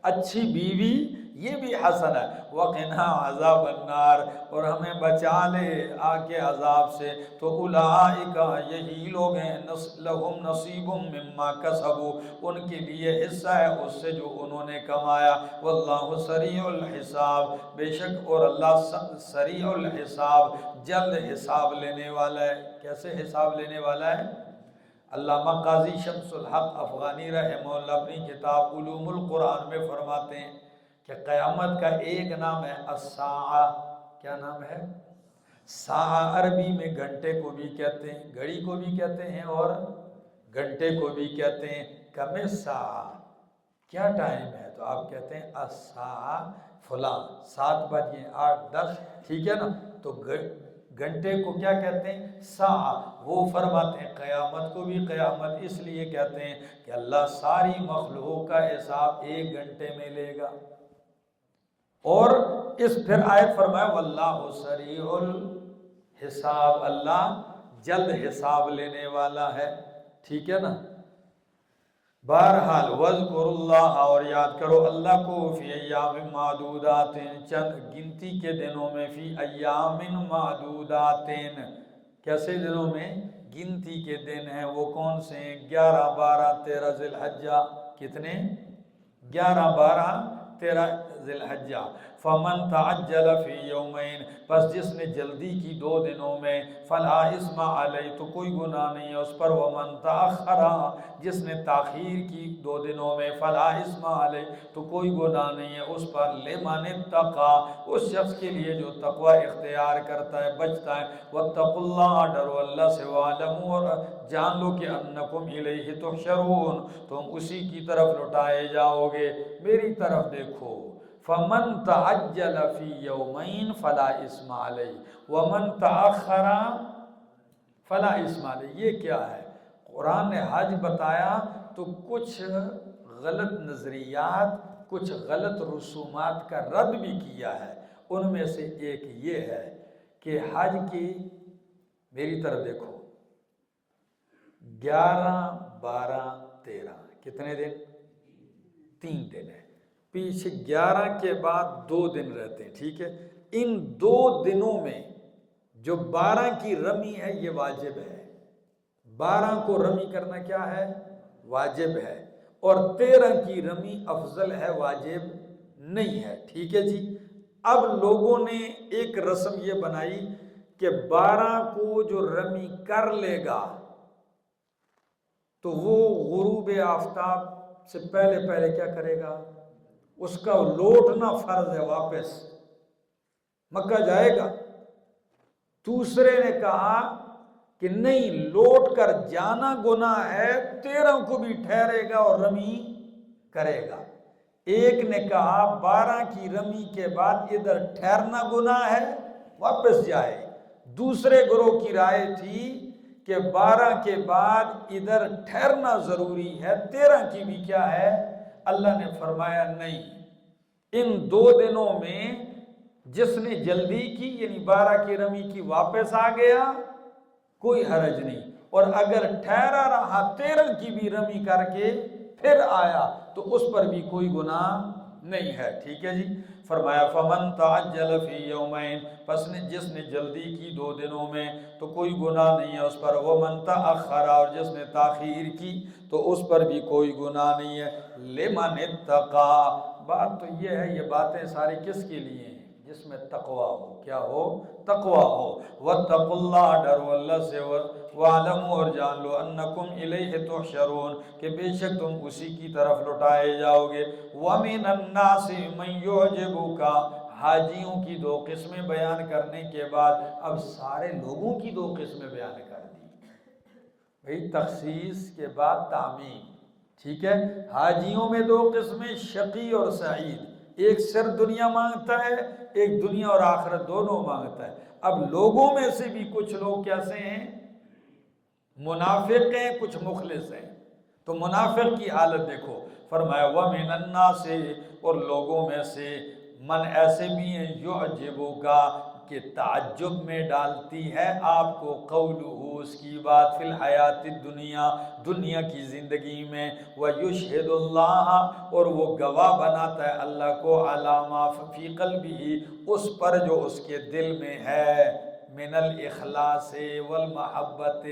اچھی بیوی یہ بھی حسن ہے، وَقِنَا عَذَابَ النَّارِ، اور ہمیں بچا لے آگ کے عذاب سے، تو اولئک یہی لوگ ہیں، لَهُمْ نَصِيبٌ مِّمَّا كَسَبُوا، ان کے لیے حصہ ہے اس سے جو انہوں نے کمایا، وَاللَّهُ سَرِيعُ الْحِسَاب، بے شک اور اللہ سریع الحساب، جلد حساب لینے والا ہے۔ کیسے حساب لینے والا ہے؟ علامہ قاضی شمس الحق افغانی رحمہ اللہ اپنی کتاب علوم القرآن میں فرماتے ہیں کہ قیامت کا ایک نام ہے الساعہ، کیا نام ہے؟ ساعہ عربی میں گھنٹے کو بھی کہتے ہیں، گھڑی کو بھی کہتے ہیں اور گھنٹے کو بھی کہتے ہیں۔ کم ساعہ، کیا ٹائم ہے؟ تو آپ کہتے ہیں الساعہ فلاں، 7 بجے 8 10، ٹھیک ہے نا؟ تو گھنٹے کو کیا کہتے ہیں؟ ساعہ۔ وہ فرماتے ہیں قیامت کو بھی قیامت اس لیے کہتے ہیں کہ اللہ ساری مخلوق کا حساب 1 گھنٹے میں لے گا، اور اس پھر آیت فرمایا واللہ سریع الحساب، اللہ جلد حساب لینے والا ہے، ٹھیک ہے نا؟ بہرحال وَاذْكُرُوا اللَّهَ، اور یاد کرو اللہ کو، فی ایام معدودات، چند گنتی کے دنوں میں، فی ایام معدودات، کیسے دنوں میں؟ گنتی کے دن ہیں، وہ کون سے ہیں؟ 11 12 13 ذی الحجہ، کتنے؟ 11 12 13 ذی الحجہ۔ فَمَن تَعَجَّلَ فِي يَوْمَيْنِ، پس جس نے جلدی کی 2 دنوں میں، فَلَا إِثْمَ عَلَيْهِ، تو کوئی گناہ نہیں ہے اس پر، وَمَن تَأَخَّرَ، جس نے تاخیر کی 2 دنوں میں، فَلَا إِثْمَ عَلَيْهِ، تو کوئی گناہ نہیں ہے اس پر، لِمَنِ اتَّقَى، اس شخص کے لیے جو تقوی اختیار کرتا ہے، بچتا ہے، وَاتَّقُوا اللَّهَ، ڈرو اللہ سے، وَاعْلَمُوا، اور جان لو کہ أَنَّكُمْ إِلَيْهِ تُحْشَرُونَ، تم اسی کی طرف لوٹائے جاؤ گے، میری طرف دیکھو۔ فَمَن تَعَجَّلَ فِي يَوْمَيْنِ فَلَا إِثْمَ عَلَيْهِ وَمَن تَأَخَّرَ فَلَا إِثْمَ عَلَيْهِ۔ یہ کیا ہے؟ قرآن نے حج بتایا تو کچھ غلط نظریات، کچھ غلط رسومات کا رد بھی کیا ہے، ان میں سے ایک یہ ہے کہ حج کی، میری طرف دیکھو، 11 12 13 کتنے دن؟ 3 دن ہے، پیچھے 11 کے بعد 2 دن رہتے ہیں، ٹھیک ہے؟ ان 2 دنوں میں جو 12 کی رمی ہے یہ واجب ہے، 12 کو رمی کرنا کیا ہے؟ واجب ہے، اور 13 کی رمی افضل ہے، واجب نہیں ہے، ٹھیک ہے جی؟ اب لوگوں نے ایک رسم یہ بنائی کہ 12 کو جو رمی کر لے گا تو وہ غروب آفتاب سے پہلے پہلے کیا کرے گا؟ اس کا لوٹنا فرض ہے، واپس مکہ جائے گا۔ دوسرے نے کہا کہ نہیں، لوٹ کر جانا گناہ ہے، 13 کو بھی ٹھہرے گا اور رمی کرے گا۔ ایک نے کہا 12 کی رمی کے بعد ادھر ٹھہرنا گناہ ہے، واپس جائے۔ دوسرے گروہ کی رائے تھی کہ 12 کے بعد ادھر ٹھہرنا ضروری ہے، 13 کی بھی کیا ہے؟ اللہ نے فرمایا نہیں، ان 2 دنوں میں جس نے جلدی کی یعنی 12 کی رمی کی واپس آ گیا کوئی حرج نہیں، اور اگر ٹھہرا رہا 13 کی بھی رمی کر کے پھر آیا تو اس پر بھی کوئی گناہ نہیں ہے، ٹھیک ہے جی؟ فرمایا فَمَن تَعَجَّلَ فِي يَوْمَيْنِ، پس جس نے جلدی کی 2 دنوں میں تو کوئی گناہ نہیں ہے اس پر، وَمَن تَأَخَّرَ، اور جس نے تاخیر کی تو اس پر بھی کوئی گناہ نہیں ہے، لِمَنِ اتَّقَى۔ بات تو یہ ہے، یہ باتیں ساری کس کے لیے ہیں؟ جس میں تقوی ہو، کیا ہو؟ تقوی ہو۔ وَاتَّقُوا اللَّهَ، ڈرو اللہ سے، وَاعْلَمُوا، اور جان لو، أَنَّكُمْ إِلَيْهِ تُحْشَرُونَ، کہ بے شک تم اسی کی طرف لوٹائے جاؤ گے۔ وَمِنَ النَّاسِ مَن يُعْجِبُكَ، حاجیوں کی 2 قسمیں بیان کرنے کے بعد اب سارے لوگوں کی 2 قسمیں بیان کر دی، بھئی تخصیص کے بعد تعمیم، ٹھیک ہے؟ حاجیوں میں 2 قسمیں، شقی اور سعید، ایک سر دنیا مانگتا ہے، ایک دنیا اور آخرت دونوں مانگتا ہے۔ اب لوگوں میں سے بھی کچھ لوگ کیسے ہیں؟ منافق ہیں، کچھ مخلص ہیں۔ تو منافق کی حالت دیکھو، فرمایا وَمِنَ النَّاسِ، اور لوگوں میں سے من ایسے بھی ہیں یعجبک کہ تعجب میں ڈالتی ہے آپ کو قولہ اس کی بات فی الحیات الدنیا دنیا کی زندگی میں، وَيُشْهِدُ اللَّهَ اور وہ گواہ بناتا ہے اللہ کو عَلَى مَا فِي قَلْبِهِ اس پر جو اس کے دل میں ہے، من الاخلاص والمحبت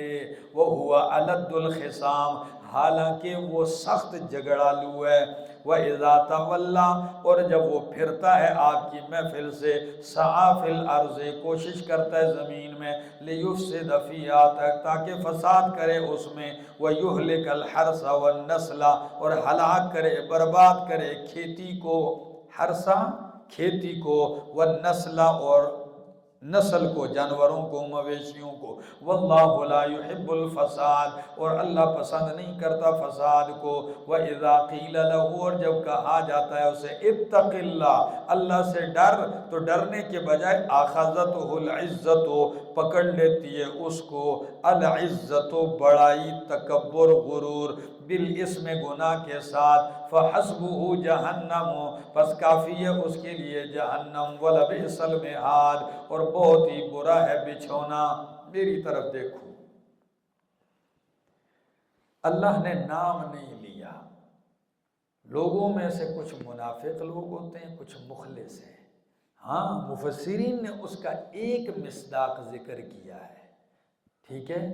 وَهُوَ أَلَدُّ الْخِصَامِ حالانکہ وہ سخت جھگڑالو ہے، وَإِذَا تَوَلَّى اور جب وہ پھرتا ہے آپ کی محفل سے، سعیٰ فی الارض کوشش کرتا ہے زمین میں، لیفسد فیہا تاکہ فساد کرے اس میں، ویہلک الحرث والنسل اور ہلاک کرے برباد کرے کھیتی کو، حرث کھیتی کو، والنسل اور نسل کو جانوروں کو مویشیوں کو، واللہ لا يحب الفساد اور اللہ پسند نہیں کرتا فساد کو، وَإِذَا قِيلَ لَهُ اور جب کہا جاتا ہے اسے اتق اللہ اللہ سے ڈر، تو ڈرنے کے بجائے آخذتہ العزت پکڑ لیتی ہے اس کو العزت بڑائی تکبر غرور بالاسم گناہ کے ساتھ، فحسبہ جہنم پس کافی ہے اس کے لیے جہنم، ولبئس المہاد اور بہت ہی برا ہے بچھونا۔ میری طرف دیکھو، اللہ نے نام نہیں لیا، لوگوں میں سے کچھ منافق لوگ ہوتے ہیں، کچھ مخلص ہیں۔ ہاں مفسرین نے اس کا ایک مصداق ذکر کیا ہے، ٹھیک ہے،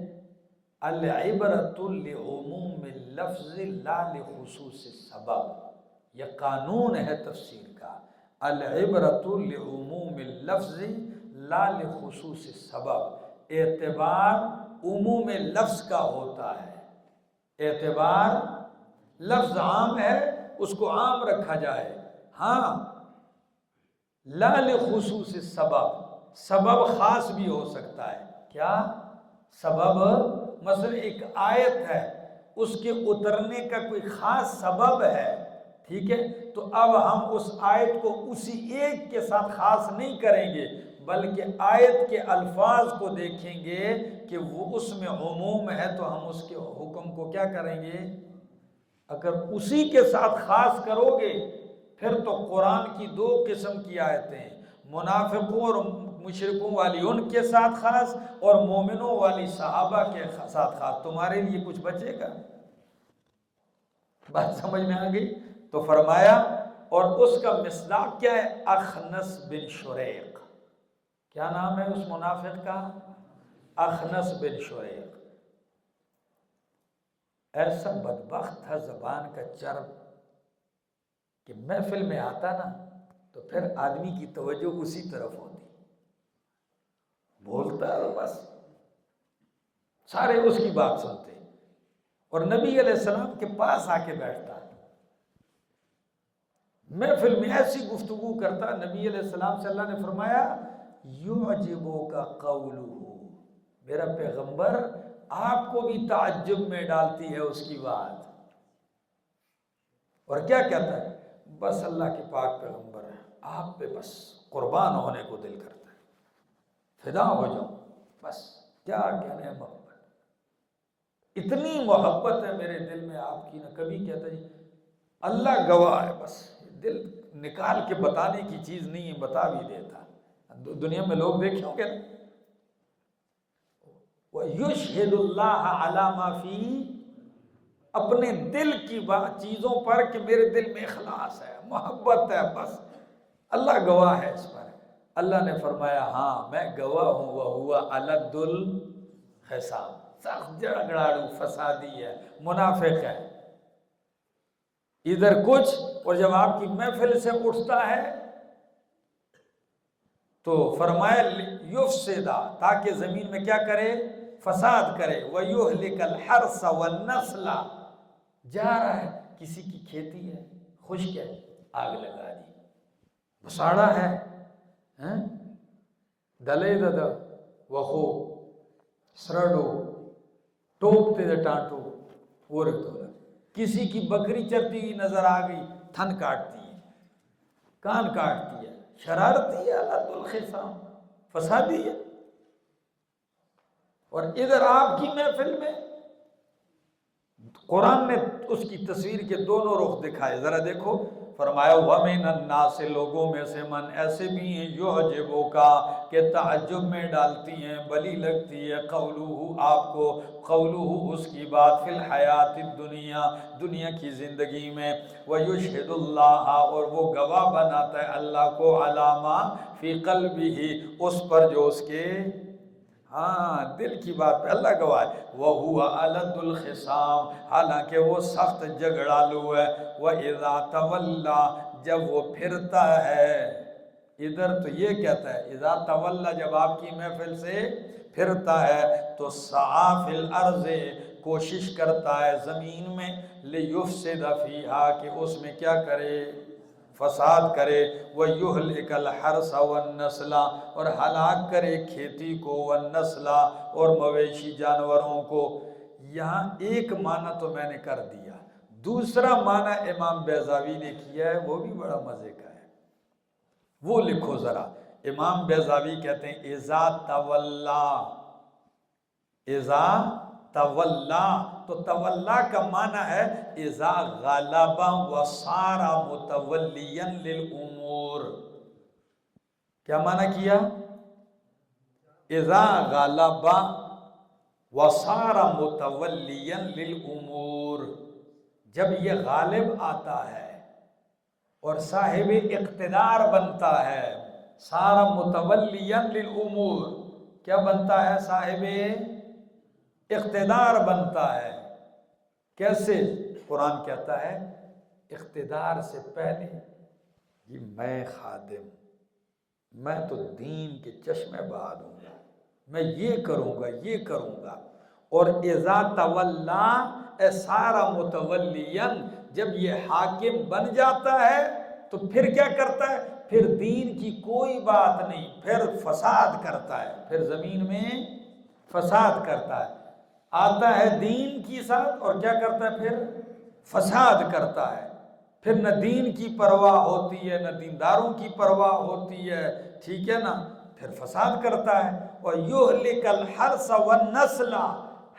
العبرۃ لعموم اللفظ لا لخصوص السبب، یہ قانون ہے تفسیر کا، العبرۃ لعموم اللفظ لا لخصوص السبب، اعتبار عموم لفظ کا ہوتا ہے، اعتبار لفظ عام ہے اس کو عام رکھا جائے، ہاں لا لخصوص السبب، سبب خاص بھی ہو سکتا ہے، کیا سبب؟ مثلا ایک آیت ہے اس کے اترنے کا کوئی خاص سبب ہے، ٹھیک ہے، تو اب ہم اس آیت کو اسی ایک کے ساتھ خاص نہیں کریں گے، بلکہ آیت کے الفاظ کو دیکھیں گے کہ وہ اس میں عموم ہے تو ہم اس کے حکم کو کیا کریں گے؟ اگر اسی کے ساتھ خاص کرو گے پھر تو قرآن کی دو قسم کی آیتیں ہیں، منافقوں اور مشرکوں والی ان کے ساتھ خاص اور مومنوں والی صحابہ کے ساتھ خاص، تمہارے لیے کچھ بچے گا؟ بات سمجھ میں آ گئی؟ تو فرمایا اور اس کا مصداق کیا ہے؟ اخنس بن شریق، کیا نام ہے اس منافق کا؟ اخنس بن شریق، ایسا بدبخت تھا زبان کا چرب کہ محفل میں آتا نا تو پھر آدمی کی توجہ اسی طرف ہوتی، بولتا ہے بس سارے اس کی بات سنتے، اور نبی علیہ السلام کے پاس آ کے بیٹھتا، محفل میں ایسی گفتگو کرتا، نبی علیہ السلام سے اللہ نے فرمایا یعجبک قولہ، میرا پیغمبر آپ کو بھی تعجب میں ڈالتی ہے اس کی بات، اور کیا کہتا ہے؟ بس اللہ کے پاک پیغمبر ہے، آپ پہ بس قربان ہونے کو دل کرتا ہے، فدا ہو جاؤں، بس کیا کہنے محبت، اتنی محبت ہے میرے دل میں آپ کی، نہ کبھی کہتا جی اللہ گواہ ہے، بس دل نکال کے بتانے کی چیز نہیں ہے، بتا بھی دیتا، دنیا میں لوگ دیکھے ہوں گے نا، وَيُشْهِدُ اللَّهَ عَلَى مَا فِي، اپنے دل کی چیزوں پر کہ میرے دل میں اخلاص ہے، محبت ہے، بس اللہ گواہ ہے اس پر۔ اللہ نے فرمایا ہاں میں گواہ ہوں، وَهُوَ أَلَدُّ الْخِصَامِ، سخت جھگڑالو فسادی ہے، منافق ہے، ادھر کچھ، اور جب آپ کی محفل سے اٹھتا ہے تو فرمایا یفسد، تاکہ زمین میں کیا کرے؟ فساد کرے، وَيُهْلِكَ الْحَرْثَ وَالنَّسْلَ، جا رہا ہے کسی کی کھیتی ہے خشک ہے آگ لگا دی، بساڑا ہے دلے ددا وخو سرڈو ٹوپتے دے ٹانٹو وہ رہتا، کسی کی بکری چرتی ہوئی نظر آ گئی تھن کاٹتی ہے، کان کاٹتی ہے، شرارتی ہے، علد الخصام، فسادی ہے۔ اور ادھر آپ کی محفل میں قرآن نے اس کی تصویر کے دونوں رخ دکھائے، ذرا دیکھو، فرمایا وَمِنَ النَّاسِ، لوگوں میں سے من ایسے بھی ہیں يُعْجِبُكَ کہ تعجب میں ڈالتی ہیں، بلی لگتی ہے، قولُهُ آپ کو، قولُهُ اس کی بات، فی الحیات الدنیا، دنیا کی زندگی میں، وَيُشْهِدُ اللَّهَ اور وہ گواہ بناتا ہے اللہ کو، عَلَامَ فی قلبِهِ اس پر جو اس کے ہاں دل کی بات پہ اللہ گواہ ہے، وَهُوَ أَلَدُّ الْخِصَامِ حالانکہ وہ سخت جھگڑالو ہے، وَإِذَا تَوَلَّى جب وہ پھرتا ہے، ادھر تو یہ کہتا ہے اذا تولى جب آپ کی محفل سے پھرتا ہے تو سعى فی الارض کوشش کرتا ہے زمین میں، لِيُفْسِدَ فِيهَا کہ اس میں کیا کرے، فساد کرے، وَيُهْلِكَ الْحَرْثَ وَالنَّسْلَ اور ہلاک کرے کھیتی کو، وَالنَّسْلَ اور مویشی جانوروں کو۔ یہاں ایک معنی تو میں نے کر دیا، دوسرا معنی امام بیضاوی نے کیا ہے، وہ بھی بڑا مزے کا ہے، وہ لکھو ذرا۔ امام بیضاوی کہتے ہیں اذا تولا، اذا تولا، تو تولا کا معنی ہے اذا غلب وصار متولیا للامور۔ کیا معنی کیا؟ اذا غلب وصار متولیا للامور، جب یہ غالب آتا ہے اور صاحب اقتدار بنتا ہے، صار متولیا للامور، کیا بنتا ہے؟ صاحب اقتدار بنتا ہے۔ کیسے؟ قرآن کہتا ہے اقتدار سے پہلے یہ میں خادم، میں تو دین کے چشمے بہا دوں گا، میں یہ کروں گا، یہ کروں گا۔ اور اذا تولا صار متولیا، جب یہ حاکم بن جاتا ہے تو پھر کیا کرتا ہے؟ پھر دین کی کوئی بات نہیں، پھر فساد کرتا ہے، پھر زمین میں فساد کرتا ہے، آتا ہے دین کی ساتھ اور کیا کرتا ہے؟ پھر فساد کرتا ہے، پھر نہ دین کی پرواہ ہوتی ہے، نہ دینداروں کی پرواہ ہوتی ہے، ٹھیک ہے نا، پھر فساد کرتا ہے۔ وَيُهْلِكَ الْحَرْثَ وَالنَّسْلَ،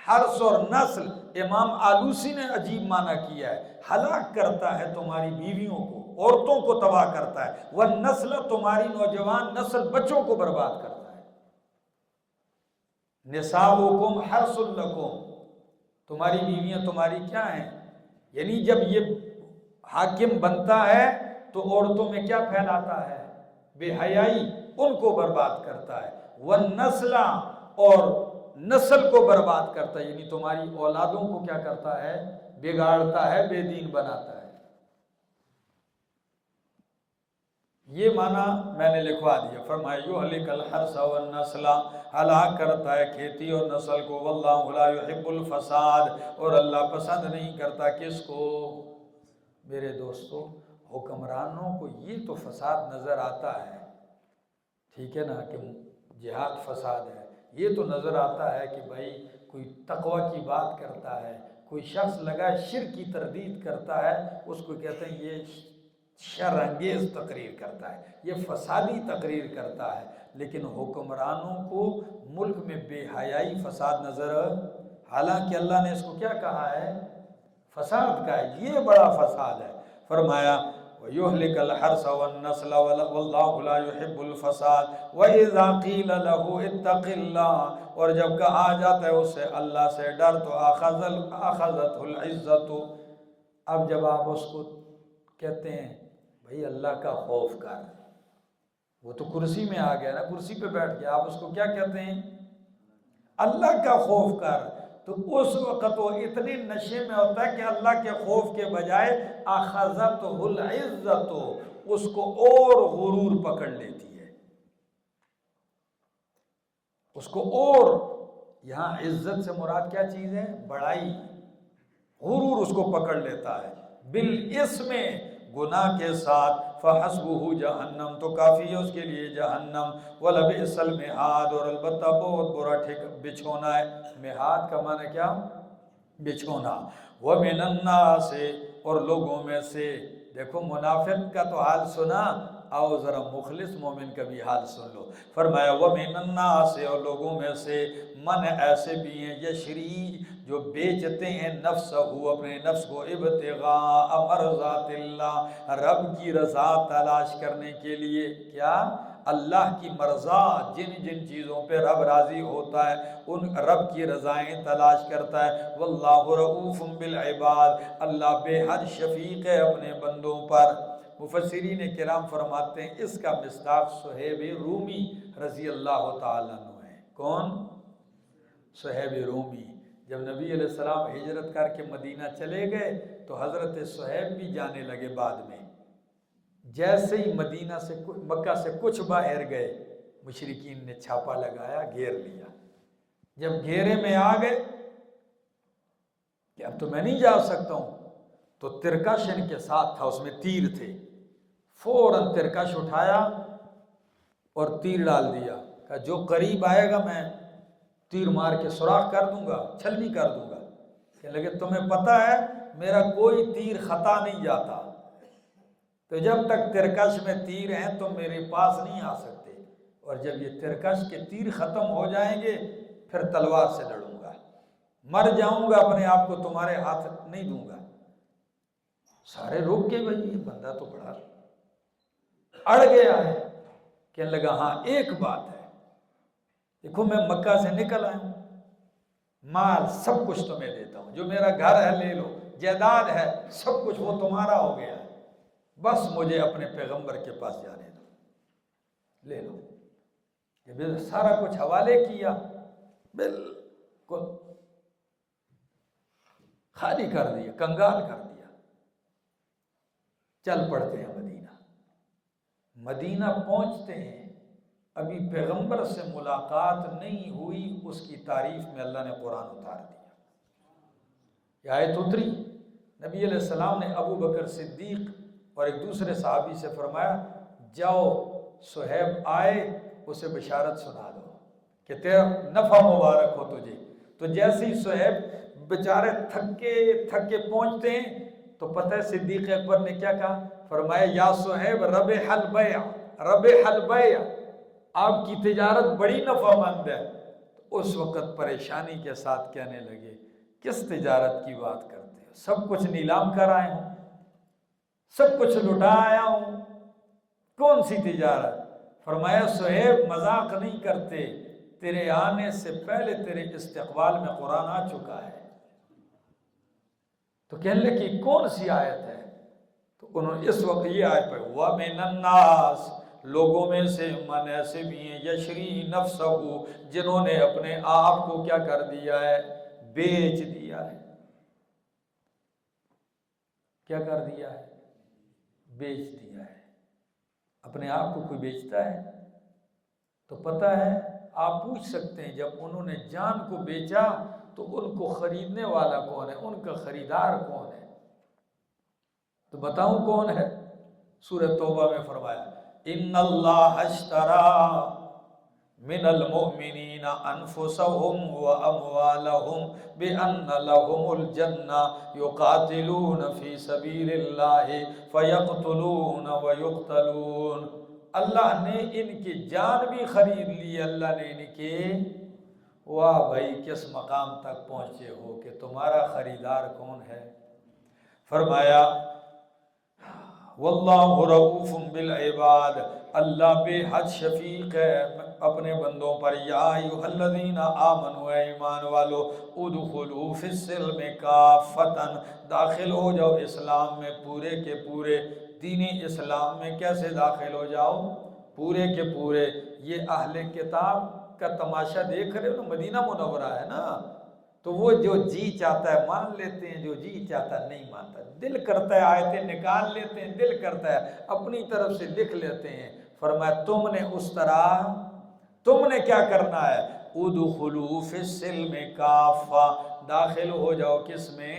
حرث اور نسل، امام آلوسی نے عجیب معنی کیا ہے، ہلاک کرتا ہے تمہاری بیویوں کو، عورتوں کو تباہ کرتا ہے، وَالنَّسْلَ تمہاری نوجوان نسل، بچوں کو برباد کرتا ہے۔ نساؤکم حرث لکم، تمہاری بیویاں تمہاری کیا ہیں؟ یعنی جب یہ حاکم بنتا ہے تو عورتوں میں کیا پھیلاتا ہے؟ بے حیائی، ان کو برباد کرتا ہے، والنسل اور نسل کو برباد کرتا ہے، یعنی تمہاری اولادوں کو کیا کرتا ہے؟ بگاڑتا ہے، بے دین بناتا ہے۔ یہ معنی میں نے لکھوا دیا، فرمایا یُہْلِكَ الْحَرْثَ وَالنَّسْلَ، ہلاک کرتا ہے کھیتی اور نسل کو، وَاللَّهُ لَا يُحِبُّ الْفَسَادِ اور اللہ پسند نہیں کرتا کس کو؟ میرے دوستو، حکمرانوں کو یہ تو فساد نظر آتا ہے، ٹھیک ہے نا، کہ جہاد فساد ہے، یہ تو نظر آتا ہے کہ بھائی کوئی تقوی کی بات کرتا ہے، کوئی شخص لگا شرک کی تردید کرتا ہے، اس کو کہتے ہیں یہ شر انگیز تقریر کرتا ہے، یہ فسادی تقریر کرتا ہے۔ لیکن حکمرانوں کو ملک میں بے حیائی فساد نظر، حالانکہ اللہ نے اس کو کیا کہا ہے؟ فساد کا ہے، یہ بڑا فساد ہے۔ فرمایا وَيُهْلِكَ الْحَرْثَ وَالنَّسْلَ وَاللَّهُ لَا يُحِبُّ الْفَسَادَ وَإِذَا قِيلَ لَهُ اتَّقِ اللَّهَ اور جب کہا جاتا ہے اسے اللہ سے ڈر تو أَخَذَتْهُ الْعِزَّةُ، اب جب آپ اس کو کہتے ہیں بھئی اللہ کا خوف کر، وہ تو کرسی میں آ گیا نا، کرسی پہ بیٹھ گیا، آپ اس کو کیا کہتے ہیں؟ اللہ کا خوف کر، تو اس وقت وہ اتنے نشے میں ہوتا ہے کہ اللہ کے خوف کے بجائے أَخَذَتْهُ الْعِزَّةُ، اس کو اور غرور پکڑ لیتی ہے، اس کو اور، یہاں عزت سے مراد کیا چیز ہے؟ بڑائی، غرور اس کو پکڑ لیتا ہے، بالاسم، گناہ کے ساتھ، فحسبہ جہنم، تو کافی ہے اس کے لیے جہنم، ولبئس المہاد اور البتہ بہت برا بچھونا ہے۔ مہاد کا معنی کیا؟ بچھونا۔ ومن الناس اور لوگوں میں سے، دیکھو منافق کا تو حال سنا، آؤ ذرا مخلص مومن کا بھی حال سن لو۔ فرمایا وَمِنَ النَّاسِ، اور لوگوں میں سے من ایسے بھی ہیں یشری جو بیچتے ہیں نفسہ، اپنے نفس کو، ابتغاء مرضات اللہ، رب کی رضا تلاش کرنے کے لیے۔ کیا؟ اللہ کی مرضات، جن جن چیزوں پہ رب راضی ہوتا ہے ان رب کی رضائیں تلاش کرتا ہے۔ واللہ رؤوف بالعباد، اللہ بے حد شفیق ہے اپنے بندوں پر۔ مفسرین کرام فرماتے ہیں اس کا مصداق صہیب رومی رضی اللہ تعالیٰ عنہ ہے۔ کون؟ صہیب رومی۔ جب نبی علیہ السلام ہجرت کر کے مدینہ چلے گئے تو حضرت صہیب بھی جانے لگے بعد میں۔ جیسے ہی مدینہ سے مکہ سے کچھ باہر گئے، مشرکین نے چھاپا لگایا، گھیر لیا۔ جب گھیرے میں آ گئے کہ اب تو میں نہیں جا سکتا ہوں، تو ترکش ان کے ساتھ تھا، اس میں تیر تھے، فوراً ترکش اٹھایا اور تیر ڈال دیا، کہ جو قریب آئے گا میں تیر مار کے سوراخ کر دوں گا، چھلنی کر دوں گا۔ کہنے لگے تمہیں پتہ ہے میرا کوئی تیر خطا نہیں جاتا، تو جب تک ترکش میں تیر ہیں تم میرے پاس نہیں آ سکتے، اور جب یہ ترکش کے تیر ختم ہو جائیں گے پھر تلوار سے لڑوں گا، مر جاؤں گا اپنے آپ کو تمہارے ہاتھ نہیں دوں گا۔ سارے روک کے، بھائی یہ بندہ تو بڑا اڑ گیا ہے۔ کہنے لگا ہاں ایک بات ہے، دیکھو میں مکہ سے نکل آیا ہوں، مال سب کچھ تمہیں دیتا ہوں، جو میرا گھر ہے لے لو، جائیداد ہے سب کچھ وہ تمہارا ہو گیا ہے، بس مجھے اپنے پیغمبر کے پاس جانے دو، لے لو۔ جب سارا کچھ حوالے کیا، بالکل خالی کر دیا، کنگال کر دیا۔ چل پڑتے ہیں مدینہ۔ مدینہ پہنچتے ہیں، ابھی پیغمبر سے ملاقات نہیں ہوئی، اس کی تعریف میں اللہ نے قرآن اتار دیا۔ یہ آیت اتری، نبی علیہ السلام نے ابو بکر صدیق اور ایک دوسرے صحابی سے فرمایا جاؤ صہیب آئے اسے بشارت سنا دو کہ تیرا نفع مبارک ہو تجھے۔ تو جیسے ہی صہیب بیچارے تھکے تھکے پہنچتے ہیں تو پتہ ہے صدیق اکبر نے کیا کہا؟ فرمایا یا صہیب ربح البیع، ربح البیع، آپ کی تجارت بڑی نفع مند ہے۔ تو اس وقت پریشانی کے ساتھ کہنے لگے کس تجارت کی بات کرتے ہو؟ سب کچھ نیلام کر آئے ہوں، سب کچھ لٹا آیا ہوں، کون سی تجارت؟ فرمایا صہیب مذاق نہیں کرتے، تیرے آنے سے پہلے تیرے استقبال میں قرآن آ چکا ہے۔ تو کہنے لگے کہ کون سی آیت ہے؟ تو انہوں نے اس وقت یہ آیت پڑھی وَمِنَ النَّاسِ، لوگوں میں سے من ایسے بھی ہیں یشری نفسہ، جنہوں نے اپنے آپ کو کیا کر دیا ہے؟ بیچ دیا ہے۔ کیا کر دیا ہے؟ بیچ دیا ہے۔ اپنے آپ کو کوئی بیچتا ہے؟ تو پتہ ہے آپ پوچھ سکتے ہیں جب انہوں نے جان کو بیچا تو ان کو خریدنے والا کون ہے؟ ان کا خریدار کون ہے؟ تو بتاؤں کون ہے؟ سورہ توبہ میں فرمایا ان اللہ اشترى من المؤمنین انفسهم واموالهم بان لهم الجنہ یقاتلون فی سبیل اللہ فیقتلون ویقتلون۔ اللہ نے ان کی جان بھی خرید لی، اللہ نے ان کے، واہ بھائی کس مقام تک پہنچے ہو کہ تمہارا خریدار کون ہے؟ فرمایا واللہ رؤوف بالعباد، اللہ بے حد شفیق ہے اپنے بندوں پر۔ یا ایھا الذین آمنوا، اے ایمان والو، ادخلوا فی السلم کافۃ، داخل ہو جاؤ اسلام میں پورے کے پورے۔ دین اسلام میں کیسے داخل ہو جاؤ؟ پورے کے پورے۔ یہ اہل کتاب کا تماشا دیکھ رہے ہو نا، مدینہ منورہ ہے نا، تو وہ جو جی چاہتا ہے مان لیتے ہیں، جو جی چاہتا ہے نہیں مانتا، دل کرتا ہے آیتیں نکال لیتے ہیں، دل کرتا ہے اپنی طرف سے لکھ لیتے ہیں۔ فرمایا تم نے اس طرح، تم نے کیا کرنا ہے؟ ادخلوا فی السلم کافہ، داخل ہو جاؤ کس میں؟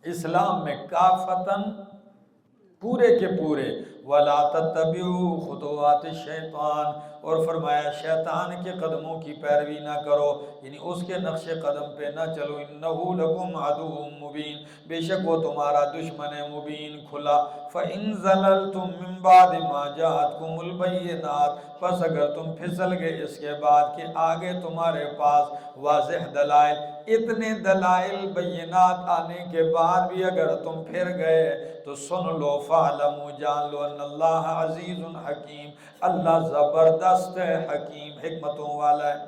اسلام میں، کافتن پورے کے پورے، وَلَا تَتَّبِعُوا خُطُوَاتِ الشَّيْطَانِ، اور فرمایا شیطان کے قدموں کی پیروی نہ کرو، یعنی اس کے نقش قدم پہ نہ چلو، إِنَّهُ لَكُمْ عَدُوٌّ مُبِينٌ، بے شک وہ تمہارا دشمن ہے مبین کھلا۔ فَإِن زَلَلْتُم مِّن بَعْدِ مَا جَاءَتْكُمُ الْبَيِّنَاتُ، پس اگر تم پھسل گئے اس کے بعد کہ آگے تمہارے پاس واضح دلائل، اتنے دلائل بینات آنے کے بعد بھی اگر تم پھر گئے تو سن لو، فَاعْلَمُوا، جان لو، ان اللہ عزیز حکیم، اللہ زبردست ہے، حکیم حکمتوں والا ہے۔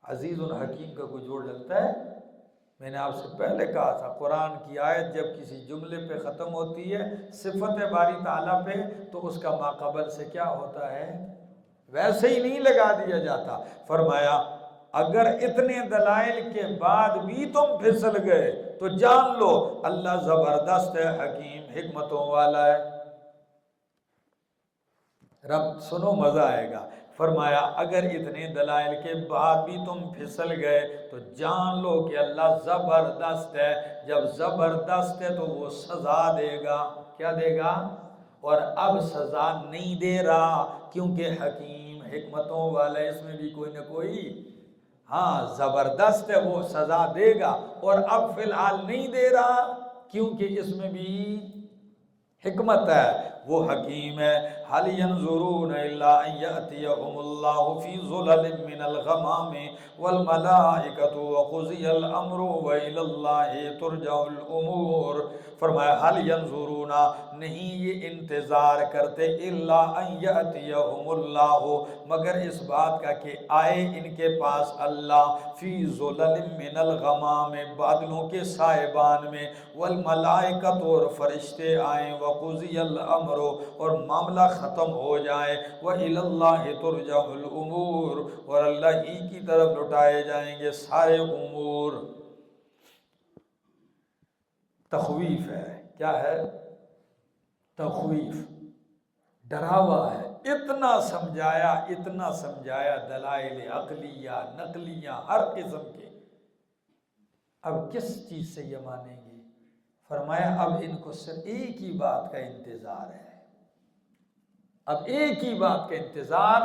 عزیز الحکیم کا کوئی جوڑ لگتا ہے؟ میں نے آپ سے پہلے کہا تھا قرآن کی آیت جب کسی جملے پہ ختم ہوتی ہے صفت باری تعالیٰ پہ تو اس کا ماقبل سے کیا ہوتا ہے؟ ویسے ہی نہیں لگا دیا جاتا۔ فرمایا اگر اتنے دلائل کے بعد بھی تم پھسل گئے تو جان لو اللہ زبردست ہے، حکیم حکمتوں والا ہے۔ رب سنو مزہ آئے گا، فرمایا اگر اتنے دلائل کے بعد بھی تم پھسل گئے تو جان لو کہ اللہ زبردست ہے۔ جب زبردست ہے تو وہ سزا دے گا، کیا دے گا؟ اور اب سزا نہیں دے رہا کیونکہ حکیم حکمتوں والا، اس میں بھی کوئی نہ کوئی، ہاں زبردست ہے وہ سزا دے گا، اور اب فی الحال نہیں دے رہا کیونکہ اس میں بھی حکمت ہے، وہ حکیم ہے۔ هل ينظرون الا ان ياتيهم الله في ظلل من الغمام والملائكة وقضي الامر والى الله ترجع الامور۔ فرمایا هل ينظرون، نہیں یہ انتظار کرتے، الا ان ياتيهم الله، مگر اس بات کا کہ آئے ان کے پاس اللہ، فی ظلل من الغمام، بادلوں کے سائبان میں، والملائکۃ، اور فرشتے آئیں، وقضی الامر، اور معاملہ ختم ہو جائے، وإلی اللہ ترجع الامور، اور اللہ ہی کی طرف لٹائے جائیں گے سارے امور۔ تخویف ہے، کیا ہے؟ تخویف، ڈراوا ہے۔ اتنا سمجھایا دلائل عقلیہ نقلیہ ہر قسم کے، اب کس چیز سے یہ مانیں گے؟ فرمایا اب ان کو صرف ایک ہی بات کا انتظار ہے، اب ایک ہی بات کا انتظار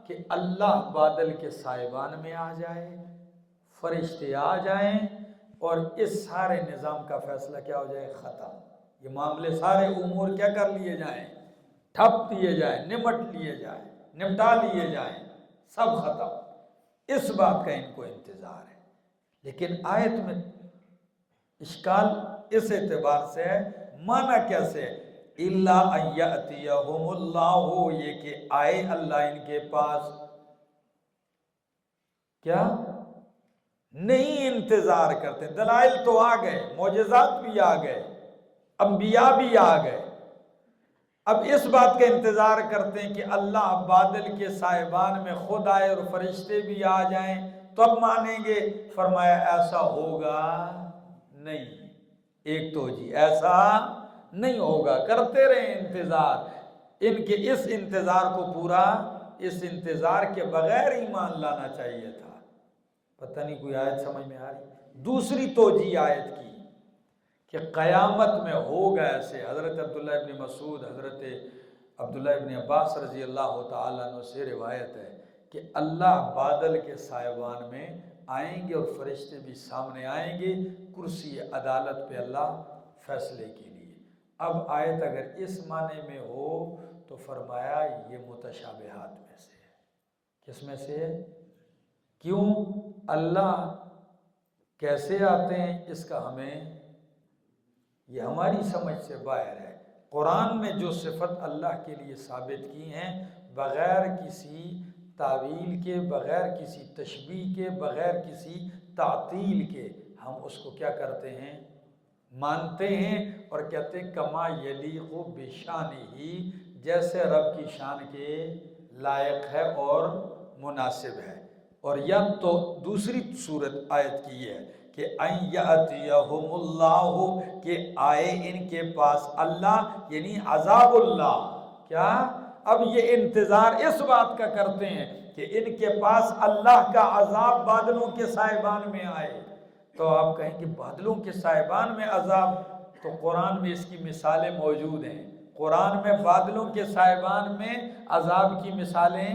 کہ اللہ بادل کے سائبان میں آ جائے، فرشتے آ جائیں، اور اس سارے نظام کا فیصلہ کیا ہو جائے؟ ختم۔ یہ معاملے سارے امور کیا کر لیے جائیں؟ ٹھپ دیے جائیں، نمٹ لیے جائیں، نمٹا لیے جائیں، سب ختم۔ اس بات کا ان کو انتظار ہے۔ لیکن آیت میں اشکال اس اعتبار سے ہے، معنی کیسے؟ الا ان یاتیہم اللہ، یہ کہ آئے اللہ ان کے پاس، کیا نہیں انتظار کرتے؟ دلائل تو آ گئے، معجزات بھی آ گئے، انبیاء بھی آ گئے، اب اس بات کا انتظار کرتے ہیں کہ اللہ بادل کے سائبان میں خود آئے اور فرشتے بھی آ جائیں تو اب مانیں گے۔ فرمایا ایسا ہوگا نہیں، ایک تو جی ایسا نہیں ہوگا، کرتے رہے انتظار۔ ان کے اس انتظار کو پورا، اس انتظار کے بغیر ایمان لانا چاہیے تھا۔ پتہ نہیں کوئی آیت سمجھ میں آ رہی؟ دوسری توجیہ آیت کی کہ قیامت میں ہوگا ایسے۔ حضرت عبداللہ ابن مسعود، حضرت عبداللہ ابن عباس رضی اللہ تعالیٰ عنہ سے روایت ہے کہ اللہ بادل کے سائبان میں آئیں گے اور فرشتے بھی سامنے آئیں گے کرسی عدالت پہ اللہ فیصلے کے لیے۔ اب آیت اگر اس معنی میں ہو تو فرمایا یہ متشابہات میں سے ہے۔ کس میں سے ہے؟ کیوں؟ اللہ کیسے آتے ہیں اس کا ہمیں، یہ ہماری سمجھ سے باہر ہے۔ قرآن میں جو صفت اللہ کے لیے ثابت کی ہیں بغیر کسی تعویل کے، بغیر کسی تشبیہ کے، بغیر کسی تعطیل کے، ہم اس کو کیا کرتے ہیں؟ مانتے ہیں، اور کہتے ہیں کما یلیق بشانہ، جیسے رب کی شان کے لائق ہے اور مناسب ہے۔ اور یا تو دوسری صورت آیت کی ہے کہ ان یاتیہم اللہ، کہ آئے ان کے پاس اللہ، یعنی عذاب اللہ۔ کیا؟ اب یہ انتظار اس بات کا کرتے ہیں کہ ان کے پاس اللہ کا عذاب بادلوں کے سائبان میں آئے۔ تو آپ کہیں کہ بادلوں کے سائبان میں عذاب، تو قرآن میں اس کی مثالیں موجود ہیں۔ قرآن میں بادلوں کے سائبان میں عذاب کی مثالیں،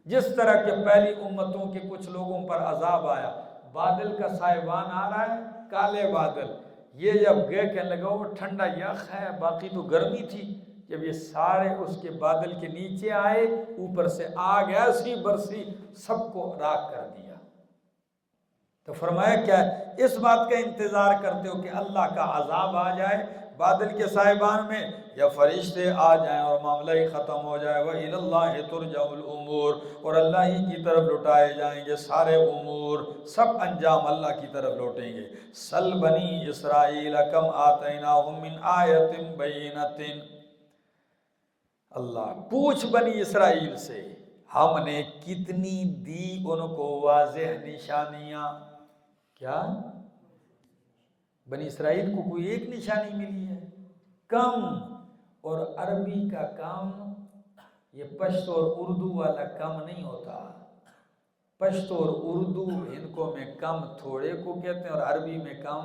جس طرح کہ پہلی امتوں کے کچھ لوگوں پر عذاب آیا، بادل کا سائبان آ رہا ہے، کالے بادل، یہ جب گئے کہنے لگا وہ ٹھنڈا یخ ہے، باقی تو گرمی تھی، جب یہ سارے اس کے بادل کے نیچے آئے، اوپر سے آگ ایسی برسی سب کو راکھ کر دیا۔ تو فرمایا کیا اس بات کا انتظار کرتے ہو کہ اللہ کا عذاب آ جائے بادل کے سائبان میں، یا فرشتے آ جائیں اور معاملہ ہی ختم ہو جائے؟ وَإِلَى اللَّهِ تُرْجَعُ الْأُمُورُ، اور اللہ ہی کی طرف لٹائے جائیں گے سارے امور، سب انجام اللہ کی طرف لوٹیں گے۔ سَلْ بَنِي إِسْرَائِيلَ كَمْ آتَيْنَاهُمْ مِنْ آیَةٍ بَيِّنَةٍ، اللہ پوچھ بنی اسرائیل سے ہم نے کتنی دی ان کو واضح نشانیاں۔ کیا بنی اسرائیل کو کوئی ایک نشانی ملی ہے؟ کم، اور عربی کا کم یہ پشتو اور اردو والا کم نہیں ہوتا۔ پشتو اور اردو ہندکوں میں کم تھوڑے کو کہتے ہیں اور عربی میں کم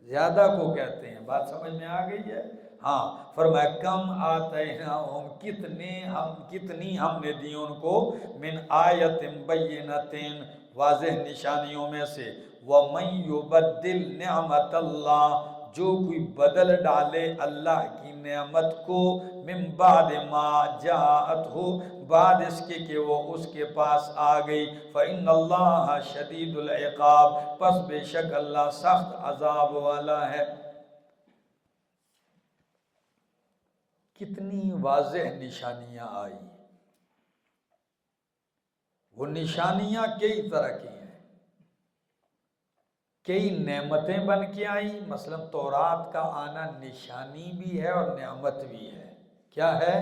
زیادہ کو کہتے ہیں۔ بات سمجھ میں آ گئی ہے؟ ہاں، فرمایا کم آتیناہم، کتنی ہم نے دی ان کو، من آیت بینۃ، واضح نشانیوں میں سے، وَمَن يُبَدِّلْ نِعْمَتَ اللَّهِ، جو کوئی بدل ڈالے اللہ کی نعمت کو، من بعد ما جاءتہ، بعد اس کے کہ وہ اس کے پاس آ گئی، فإن اللہ شدید العقاب، پس بے شک اللہ سخت عذاب والا ہے۔ کتنی واضح نشانیاں آئی، وہ نشانیاں کئی طرح کی ہیں، کئی نعمتیں بن کے آئی، مثلا تورات کا آنا نشانی بھی ہے اور نعمت بھی ہے۔ کیا ہے؟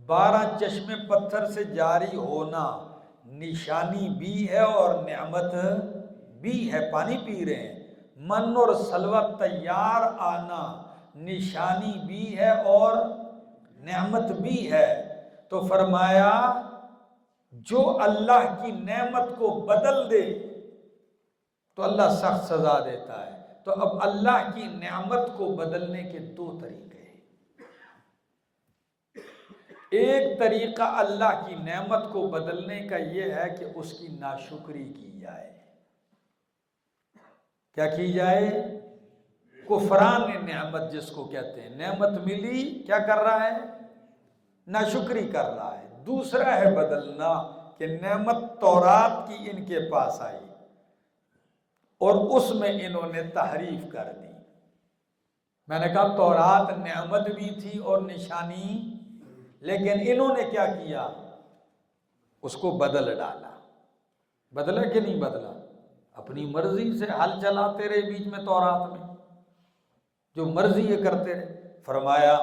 12 چشمے پتھر سے جاری ہونا نشانی بھی ہے اور نعمت بھی ہے، پانی پی رہے ہیں۔ من اور سلوہ تیار آنا نشانی بھی ہے اور نعمت بھی ہے۔ تو فرمایا جو اللہ کی نعمت کو بدل دے تو اللہ سخت سزا دیتا ہے۔ تو اب اللہ کی نعمت کو بدلنے کے 2 طریقے ہیں۔ ایک طریقہ اللہ کی نعمت کو بدلنے کا یہ ہے کہ اس کی ناشکری کی جائے۔ کیا کی جائے؟ کفران نعمت جس کو کہتے ہیں، نعمت ملی، کیا کر رہا ہے؟ ناشکری کر رہا ہے۔ دوسرا ہے بدلنا، کہ نعمت تورات کی ان کے پاس آئی اور اس میں انہوں نے تحریف کر دی۔ میں نے کہا تورات نعمت بھی تھی اور نشانی، لیکن انہوں نے کیا کیا؟ اس کو بدل ڈالا۔ بدلا کہ نہیں بدلا؟ اپنی مرضی سے حل چلاتے رہے بیچ میں تورات میں، جو مرضی یہ کرتے رہے۔ فرمایا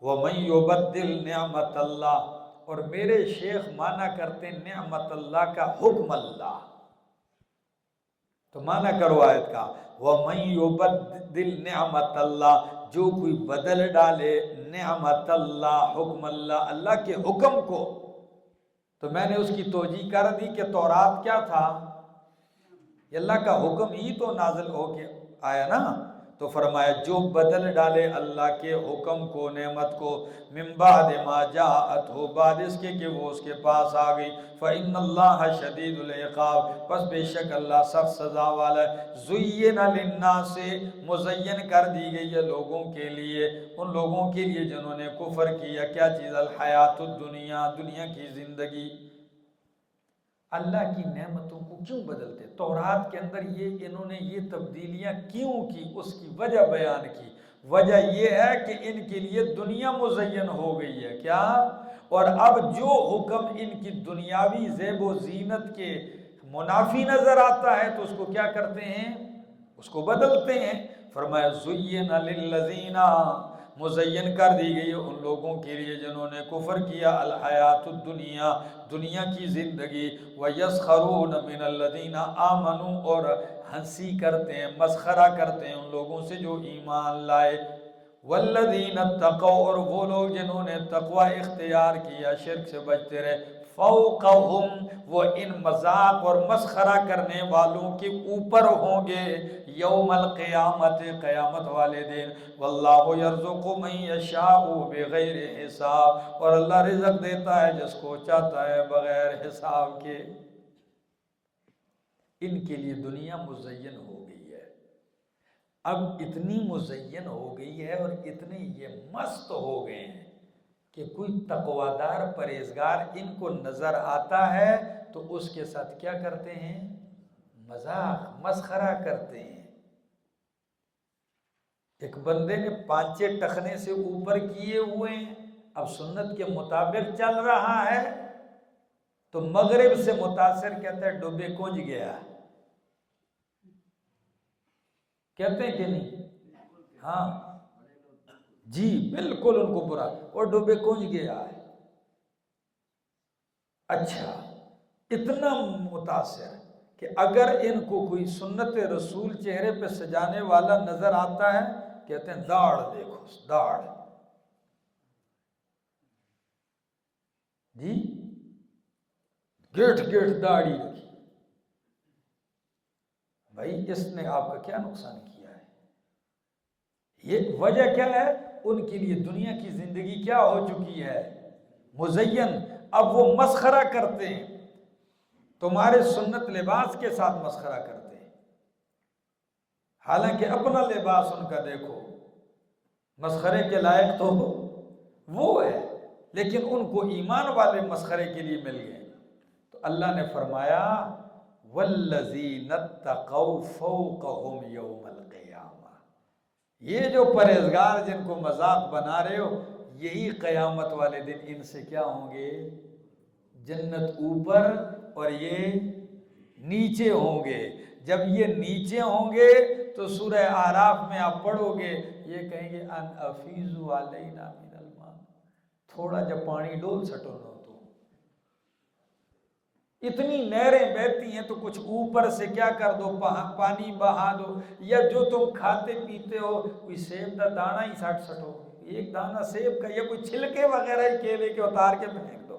وَمَن يُبَدِّلْ نِعْمَتَ اللَّهِ، اور میرے شیخ مانا کرتے ہیں نعمت اللہ کا حکم اللہ، تو مانا کرو آیت کا، وَمَن يُبَدِّلْ نِعْمَتَ اللَّهِ، جو کوئی بدل ڈالے نعمت اللہ، حکم اللہ، اللہ کے حکم کو۔ تو میں نے اس کی توجیہ کر دی کہ تورات کیا تھا؟ یہ اللہ کا حکم ہی تو نازل ہو کے آیا نا۔ تو فرمایا جو بدل ڈالے اللہ کے حکم کو، نعمت کو، من بعد ما جاءتہ، بعد اس کے کہ وہ اس کے پاس آ گئی، فإن اللہ شدید العقاب، پس بے شک اللہ سخت سزا والا ہے۔ زُیِّنَ لِلنَّاسِ، مزین کر دی گئی ہے لوگوں کے لیے، ان لوگوں کے لیے جنہوں نے کفر کیا، کیا چیز؟ الحیات الدنیا، دنیا کی زندگی۔ اللہ کی نعمتوں کو کیوں بدلتے؟ تورات کے اندر یہ انہوں نے یہ تبدیلیاں کیوں کی؟ اس کی وجہ بیان کی۔ وجہ یہ ہے کہ ان کے لیے دنیا مزین ہو گئی ہے، کیا؟ اور اب جو حکم ان کی دنیاوی زیب و زینت کے منافی نظر آتا ہے تو اس کو کیا کرتے ہیں؟ اس کو بدلتے ہیں۔ فرمایا زُیِّنَ لِلَّذِينَ، مزین کر دی گئی ان لوگوں کے لیے جنہوں نے کفر کیا، الحیات الدنیا، دنیا کی زندگی، وَيَسْخَرُونَ مِنَ الَّذِينَ آمَنُوا، اور ہنسی کرتے ہیں، مسخرہ کرتے ہیں ان لوگوں سے جو ایمان لائے، وَالَّذِينَ اتَّقَوْا، اور وہ لوگ جنہوں نے تقوی اختیار کیا، شرک سے بچتے رہے، فوقہم، وہ ان مذاق اور مسخرہ کرنے والوں کے اوپر ہوں گے یوم القیامت، قیامت والے دن۔ واللہ یرزق من یشاء بغیر حساب، اور اللہ رزق دیتا ہے جس کو چاہتا ہے بغیر حساب کے۔ ان کے لیے دنیا مزین ہو گئی ہے، اب اتنی مزین ہو گئی ہے اور اتنے یہ مست ہو گئے ہیں کہ کوئی تقویدار پرہیزگار ان کو نظر آتا ہے تو اس کے ساتھ کیا کرتے ہیں؟ مذاق مسخرہ کرتے ہیں۔ ایک بندے نے پانچے ٹخنے سے اوپر کیے ہوئے ہیں، اب سنت کے مطابق چل رہا ہے تو مغرب سے متاثر کہتا ہے ڈوبے کنج گیا، کہتے ہیں کہ نہیں؟ ہاں جی بالکل ان کو برا، اور ڈوبے کنج گیا ہے۔ اچھا، اتنا متاثر کہ اگر ان کو کوئی سنت رسول چہرے پہ سجانے والا نظر آتا ہے کہتے ہیں داڑھ دیکھو، داڑھ جی، گیٹ گیٹ داڑھی رکھی۔ بھائی اس نے آپ کا کیا نقصان کیا ہے؟ یہ وجہ کیا ہے؟ ان کے لیے دنیا کی زندگی کیا ہو چکی ہے؟ مزین۔ اب وہ مسخرہ کرتے ہیں، تمہارے سنت لباس کے ساتھ مسخرہ کرتے ہیں، حالانکہ اپنا لباس ان کا دیکھو مسخرے کے لائق تو وہ ہے، لیکن ان کو ایمان والے مسخرے کے لیے مل گئے۔ تو اللہ نے فرمایا وَالَّذِينَ اتَّقَوْا فَوْقَهُمْ يَوْمَ الْقِيَامَةِ، یہ جو پرہیزگار جن کو مذاق بنا رہے ہو، یہی قیامت والے دن ان سے کیا ہوں گے؟ جنت اوپر اور یہ نیچے ہوں گے۔ جب یہ نیچے ہوں گے تو سورہ اعراف میں آپ پڑھو گے، یہ کہیں گے ان افیزوا علینا من الماء، تھوڑا جب پانی ڈول سٹو نو، تو اتنی نہریں بہتی ہیں تو کچھ اوپر سے کیا کر دو، پانی بہا دو، یا جو تم کھاتے پیتے ہو کوئی سیب کا دانہ ہی سٹ سٹو، ایک دانہ سیب کا، یا کوئی چھلکے وغیرہ ہی کیلے کے اتار کے پھینک دو،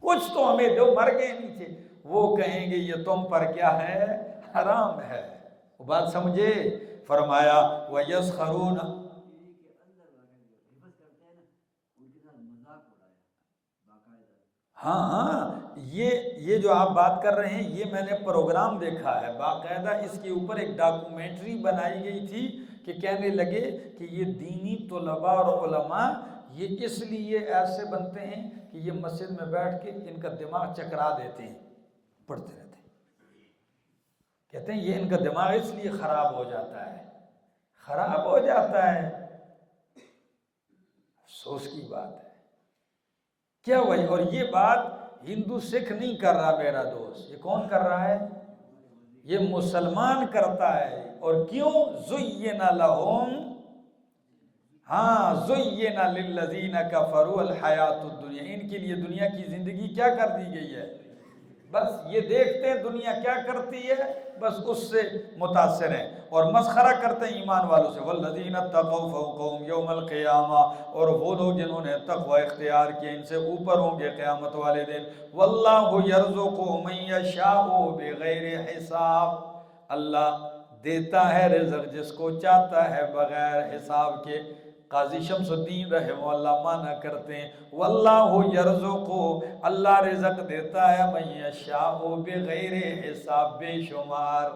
کچھ تو ہمیں دو، مر گئے نیچے۔ وہ کہیں گے یہ تم پر کیا ہے؟ حرام ہے۔ وہ بات سمجھے؟ فرمایا وَيَسْخَرُونَ، ہاں ہاں، یہ جو آپ بات کر رہے ہیں، یہ میں نے پروگرام دیکھا ہے باقاعدہ، اس کے اوپر ایک ڈاکومنٹری بنائی گئی تھی کہ کہنے لگے کہ یہ دینی طلباء اور علماء یہ اس لیے ایسے بنتے ہیں کہ یہ مسجد میں بیٹھ کے ان کا دماغ چکرا دیتے ہیں، پڑھتے رہتے ہیں، کہتے ہیں یہ ان کا دماغ اس لیے خراب ہو جاتا ہے، خراب ہو جاتا ہے۔ افسوس کی بات ہے کیا وہی، اور یہ بات ہندو سکھ نہیں کر رہا میرا دوست، یہ کون کر رہا ہے؟ یہ مسلمان کرتا ہے۔ اور کیوں؟ زُيِّنَ لَهُمْ، ہاں زُيِّنَ لِلَّذِينَ كَفَرُوا الْحَيَاةُ الدُّنْيَا، ان کے لیے دنیا کی زندگی کیا کر دی گئی ہے؟ بس یہ دیکھتے ہیں دنیا کیا کرتی ہے، بس اس سے متاثر ہیں اور مسخرہ کرتے ہیں ایمان والوں سے۔ وَالَّذِينَ اتَّقَوْا فَوْقَهُمْ يَوْمَ الْقِيَامَةِ، اور وہ لوگ جنہوں نے تقوی اختیار کیا ان سے اوپر ہوں گے قیامت والے دن۔ وَاللَّهُ يَرْزُقُ مَن يَشَاءُ بِغَيْرِ حِسَاب، اللہ دیتا ہے رزق جس کو چاہتا ہے بغیر حساب کے۔ قاضی شمس الدین رحمہ اللہ مانا کرتے ہیں واللہ یرزق، اللہ رزق دیتا ہے من یشاء بغیر حساب، بے شمار۔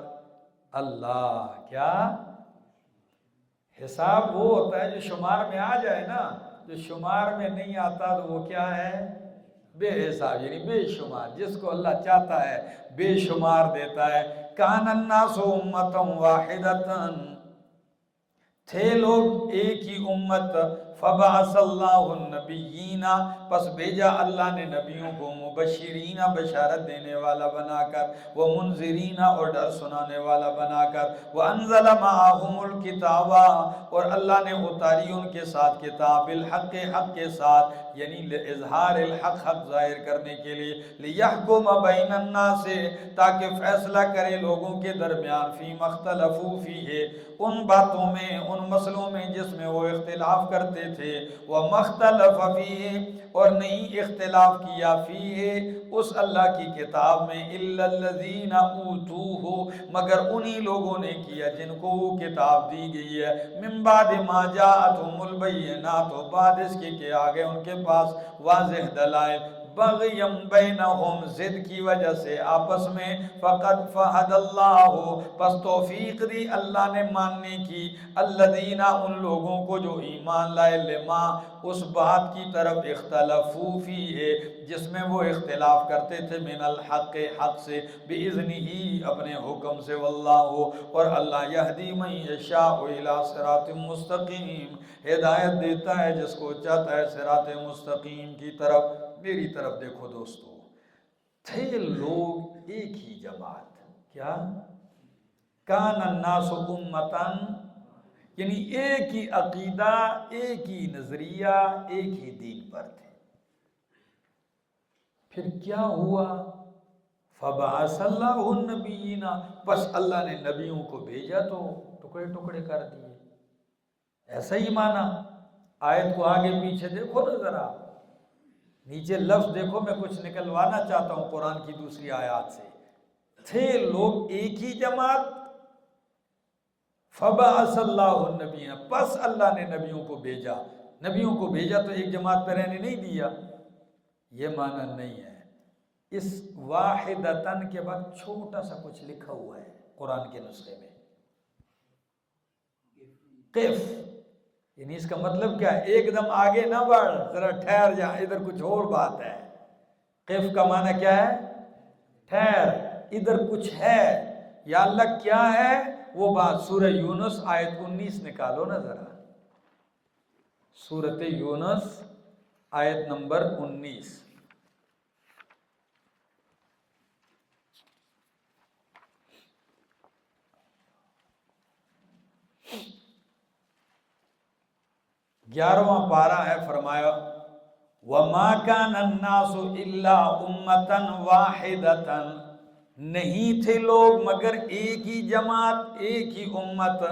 اللہ کیا حساب وہ ہوتا ہے جو شمار میں آ جائے نا، جو شمار میں نہیں آتا تو وہ کیا ہے؟ بے حساب، یعنی بے شمار۔ جس کو اللہ چاہتا ہے بے شمار دیتا ہے۔ کان الناس امتا واحدتا، تھے لوگ ایک ہی امت، فبعث اللہ النبیین، پس بھیجا اللہ نے نبیوں کو مبشرین، بشارت دینے والا بنا کر، ومنذرین، اور ڈر سنانے والا بنا کر، وانزل معہم الکتاب، اور اللہ نے اتاری ان کے ساتھ کتاب، بالحق، حق کے ساتھ، یعنی اظہار الحق، حق ظاہر کرنے کے لیے، لیحکم بین الناس، تاکہ فیصلہ کرے لوگوں کے درمیان، فیما اختلفوا فیہ، ان باتوں میں، ان مسئلوں میں جس میں وہ اختلاف کرتے تھے، وَمَخْتَلَفَ فِيهِ اور نہیں اختلاف کیا فیہ اس اللہ کی کتاب میں، إِلَّا الَّذِينَ أُوتُوهُ مگر انہی لوگوں نے کیا جن کو وہ کتاب دی گئی ہے، مِن بَعْدِ مَا جَاءَتْهُمُ الْبَيِّنَاتُ بعد اس کے کہ آگے ان کے پاس واضح دلائل، بغیم بینہم ضد کی وجہ سے آپس میں، فقد فہد اللہ پس توفیق دی اللہ نے ماننے کی، الذین ان لوگوں کو جو ایمان لائے، لما اس بات کی طرف اختلفو فیہ جس میں وہ اختلاف کرتے تھے، من الحق حق سے، بِإِذْنِهِ اپنے حکم سے، واللہ اور اللہ یہدی من یشاء الی صراط مستقیم ہدایت دیتا ہے جس کو چاہتا ہے صراط مستقیم کی طرف۔ میری طرف دیکھو دوستو، تھے لوگ ایک ہی جماعت، کیا؟ کان الناس امتاً یعنی ایک ہی عقیدہ، ایک ہی نظریہ، ایک ہی دین پر تھے۔ پھر کیا ہوا؟ فَبَعَثَ اللَّهُ النَّبِيِّينَ بس اللہ نے نبیوں کو بھیجا تو ٹکڑے ٹکڑے کر دیے، ایسا ہی مانا۔ آیت کو آگے پیچھے دیکھو نا ذرا، نیچے لفظ دیکھو، میں کچھ نکلوانا چاہتا ہوں قرآن کی دوسری آیات سے۔ تھے لوگ ایک ہی جماعت، فَبَعَثَ اللَّهُ النَّبِيِّينَ پس اللہ نے نبیوں کو بھیجا۔ نبیوں کو بھیجا تو ایک جماعت پہ رہنے نہیں دیا، یہ معنی نہیں ہے۔ اس واحدتاً کے بعد چھوٹا سا کچھ لکھا ہوا ہے قرآن کے نسخے میں، قف، یعنی اس کا مطلب کیا ہے؟ ایک دم آگے نہ بڑھ، ذرا ٹھہر جا، ادھر کچھ اور بات ہے۔ قف کا معنی کیا ہے؟ ٹھہر، ادھر کچھ ہے، یا اللہ کیا ہے وہ بات؟ سورہ یونس آیت 19 نکالو نا ذرا، سورۃ یونس آیت نمبر 19۔ گیارہواں پارہ ہے، فرمایا وَمَا كَانَ النَّاسُ إِلَّا أُمَّةً وَاحِدَةً نہیں تھے لوگ مگر ایک ہی جماعت، ایک ہی امت،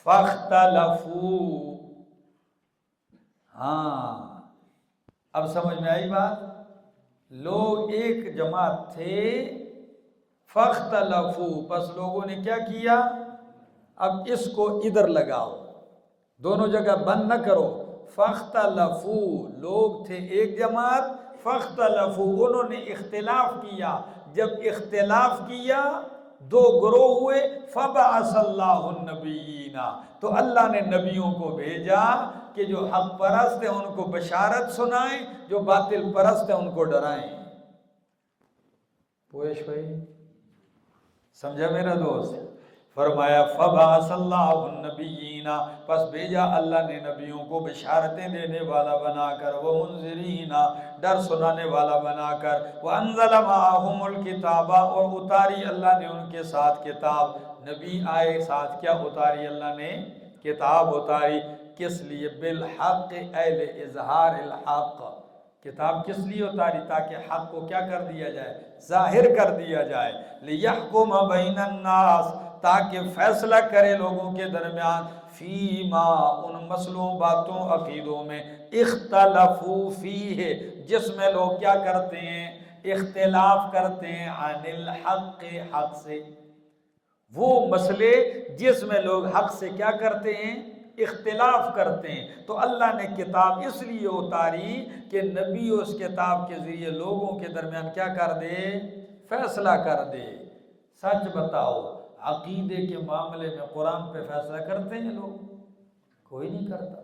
فَاخْتَلَفُوا ہاں اب سمجھ میں آئی بات؟ لوگ ایک جماعت تھے، فَاخْتَلَفُوا پس لوگوں نے کیا کیا؟ اب اس کو ادھر لگاؤ، دونوں جگہ بند نہ کرو۔ فَاخْتَلَفُوا لوگ تھے ایک جماعت، فَاخْتَلَفُوا انہوں نے اختلاف کیا، جب اختلاف کیا دو گروہ ہوئے، فَبَعَثَ اللَّهُ النَّبِيِّينَ تو اللہ نے نبیوں کو بھیجا کہ جو حق پرست ہیں ان کو بشارت سنائیں، جو باطل پرست ہیں ان کو ڈرائیں۔ پوش ہوئی؟ سمجھا میرا دوست؟ فرمایا فَبَعَثَ اللَّهُ النَّبِيِّينَ پس بھیجا اللہ نے نبیوں کو بشارتیں دینے والا بنا کر، وَمُنذِرِينَ ڈر سنانے والا بنا کر، وَأَنزَلَ مَعَهُمُ الْكِتَابَ اور اتاری اللہ نے ان کے ساتھ کتاب۔ نبی آئے، ساتھ کیا اتاری اللہ نے؟ کتاب اتاری۔ کس لیے؟ بالحق اہل اظہار الحق، کتاب کس لیے اتاری؟ تاکہ حق کو کیا کر دیا جائے؟ ظاہر کر دیا جائے۔ لِيَحْكُمَ بَيْنَ النَّاسِ تاکہ فیصلہ کرے لوگوں کے درمیان، فیما ان مسئلوں باتوں عقیدوں میں، اختلفوا فیہ جس میں لوگ کیا کرتے ہیں؟ اختلاف کرتے ہیں، عن الحق حق سے، وہ مسئلے جس میں لوگ حق سے کیا کرتے ہیں؟ اختلاف کرتے ہیں۔ تو اللہ نے کتاب اس لیے اتاری کہ نبی اس کتاب کے ذریعے لوگوں کے درمیان کیا کر دے؟ فیصلہ کر دے۔ سچ بتاؤ، عقیدے کے معاملے میں قرآن پہ فیصلہ کرتے ہیں لوگ؟ کوئی نہیں کرتا۔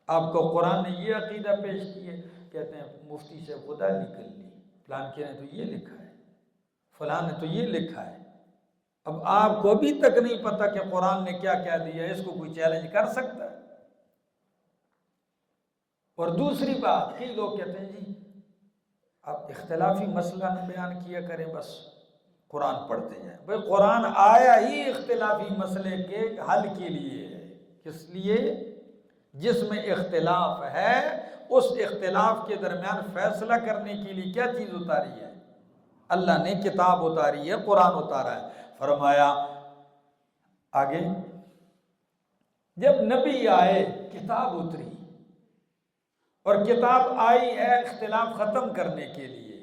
آپ کو قرآن نے یہ عقیدہ پیش کیے، کہتے ہیں مفتی سے خدا نکل لی، فلان کے نے تو یہ لکھا ہے، فلان نے تو یہ لکھا ہے۔ اب آپ کو ابھی تک نہیں پتا کہ قرآن نے کیا کیا دیا، اس کو کوئی چیلنج کر سکتا ہے؟ اور دوسری بات، کئی لوگ کہتے ہیں جی آپ اختلافی مسئلہ نہ بیان کیا کریں، بس قرآن پڑھتے ہیں۔ بھئی قرآن آیا ہی اختلافی مسئلے کے حل کے لیے ہے۔ کس لیے؟ جس میں اختلاف ہے اس اختلاف کے درمیان فیصلہ کرنے کے لیے کیا چیز اتاری ہے؟ اللہ نے کتاب اتاری ہے، قرآن اتارا ہے۔ فرمایا آگے، جب نبی آئے کتاب اتری اور کتاب آئی ہے اختلاف ختم کرنے کے لیے،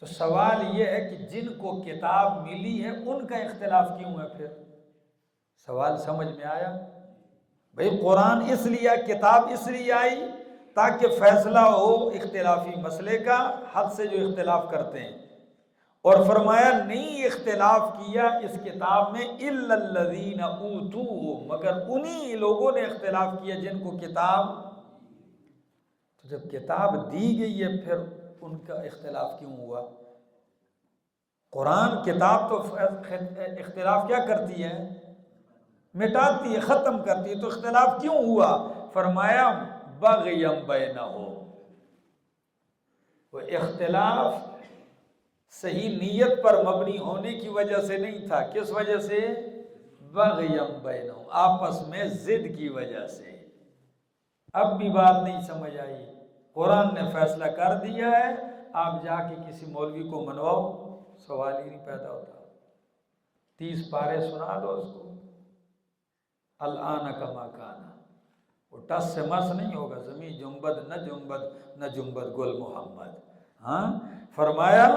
تو سوال یہ ہے کہ جن کو کتاب ملی ہے ان کا اختلاف کیوں ہے پھر؟ سوال سمجھ میں آیا؟ بھئی قرآن اس لیے، کتاب اس لیے آئی تاکہ فیصلہ ہو اختلافی مسئلے کا، حق سے جو اختلاف کرتے ہیں، اور فرمایا نہیں اختلاف کیا اس کتاب میں الا الذین اوتوہ، مگر انہی لوگوں نے اختلاف کیا جن کو کتاب، تو جب کتاب دی گئی ہے پھر ان کا اختلاف کیوں ہوا؟ قرآن کتاب تو اختلاف کیا کرتی ہے؟ مٹاتی ہے، ختم کرتی ہے، تو اختلاف کیوں ہوا؟ فرمایا بغیم بینہم، وہ اختلاف صحیح نیت پر مبنی ہونے کی وجہ سے نہیں تھا، کس وجہ سے؟ بغیم بینہم، آپس میں ضد کی وجہ سے۔ اب بھی بات نہیں سمجھ آئی؟ قرآن نے فیصلہ کر دیا ہے، آپ جا کے کسی مولوی کو منواؤ، سوال ہی نہیں پیدا ہوتا۔ 30 پارے سنا دو اس کو، الآن کما کان، وہ ٹس سے مس نہیں ہوگا، زمین جنبد نہ جنبد نہ جنبد گل محمد۔ ہاں فرمایا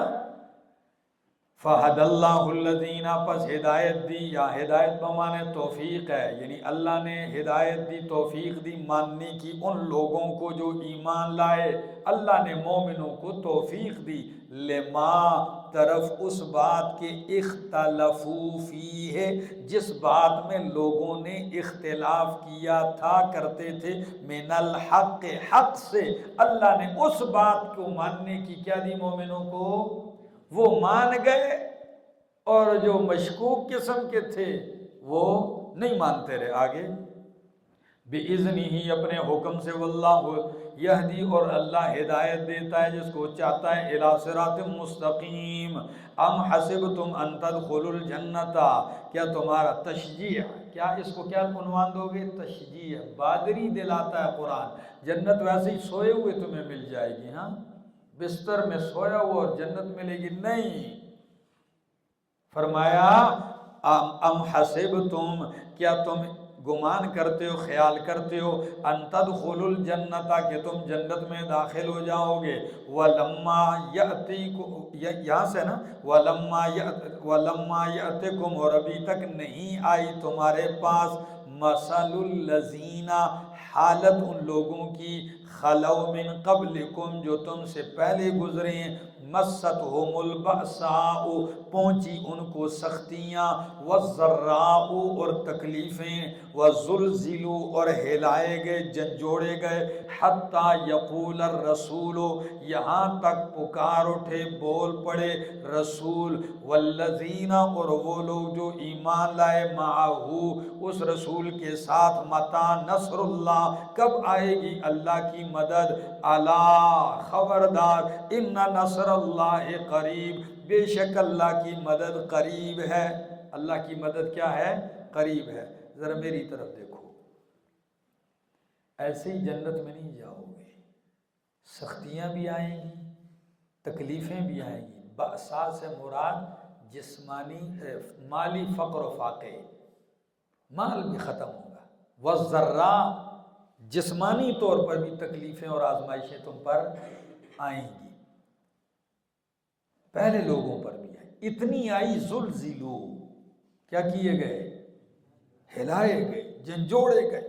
فہد اللہ الذین، پس ہدایت دی، یا ہدایت بمانے توفیق ہے، یعنی اللہ نے ہدایت دی، توفیق دی ماننے کی ان لوگوں کو جو ایمان لائے، اللہ نے مومنوں کو توفیق دی، لما، طرف اس بات کے اختلفوا فیہ، جس بات میں لوگوں نے اختلاف کیا تھا، کرتے تھے، من الحق، حق سے، اللہ نے اس بات کو ماننے کی کیا دی مومنوں کو؟ وہ مان گئے، اور جو مشکوک قسم کے تھے وہ نہیں مانتے رہے۔ آگے بِإِذْنِهِ، اپنے حکم سے، واللہ یہدی، اور اللہ ہدایت دیتا ہے جس کو چاہتا ہے، الی صراط مستقیم۔ ام حسبتم ان تدخلوا الجنت، کیا تمہارا تشجیع، کیا اس کو کیا عنوان دو گے؟ تشجیع، بادری دلاتا ہے قرآن، جنت ویسے ہی سوئے ہوئے تمہیں مل جائے گی، ہاں بستر میں سویا ہوا اور جنت ملے گی؟ نہیں، فرمایا ام حسبتم، کیا تم گمان کرتے ہو، خیال کرتے ہو، ان تدخلوا الجنت، کہ تم جنت میں داخل ہو جاؤ گے، ولما یأتیکم، یہاں سے نا، ولما یأتکم، اور ابھی تک نہیں آئی تمہارے پاس، مثل الذین، حالت ان لوگوں کی، خلو من قبلکم، جو تم سے پہلے گزرے ہیں، مستہم البأساء، پہنچی ان کو سختیاں، والضراء، اور تکلیفیں، وزلزلوا، اور ہلائے گئے، جھنجھوڑے گئے، حتی یقول الرسول، یہاں تک پکار اٹھے، بول پڑے رسول، والذین، اور وہ لوگ جو ایمان لائے، معہو، اس رسول کے ساتھ، متی نصر اللہ، کب آئے گی اللہ کی مدد، الا، خبردار، ان نصر اللہ قریب، بے شک اللہ کی مدد قریب ہے۔ اللہ کی مدد کیا ہے؟ قریب ہے۔ ذرا میری طرف دیکھو، ایسے ہی جنت میں نہیں جاؤ گے، سختیاں بھی آئیں گی، تکلیفیں بھی آئیں گی۔ بأسا سے مراد جسمانی، مالی فقر و فاقے، مال بھی ختم ہوگا، والضراء، جسمانی طور پر بھی تکلیفیں اور آزمائشیں تم پر آئیں گی، پہلے لوگوں پر بھی آئی، اتنی آئی، زلزلو، کیا کیے گئے؟ ہلائے گئے، جھنجھوڑے گئے،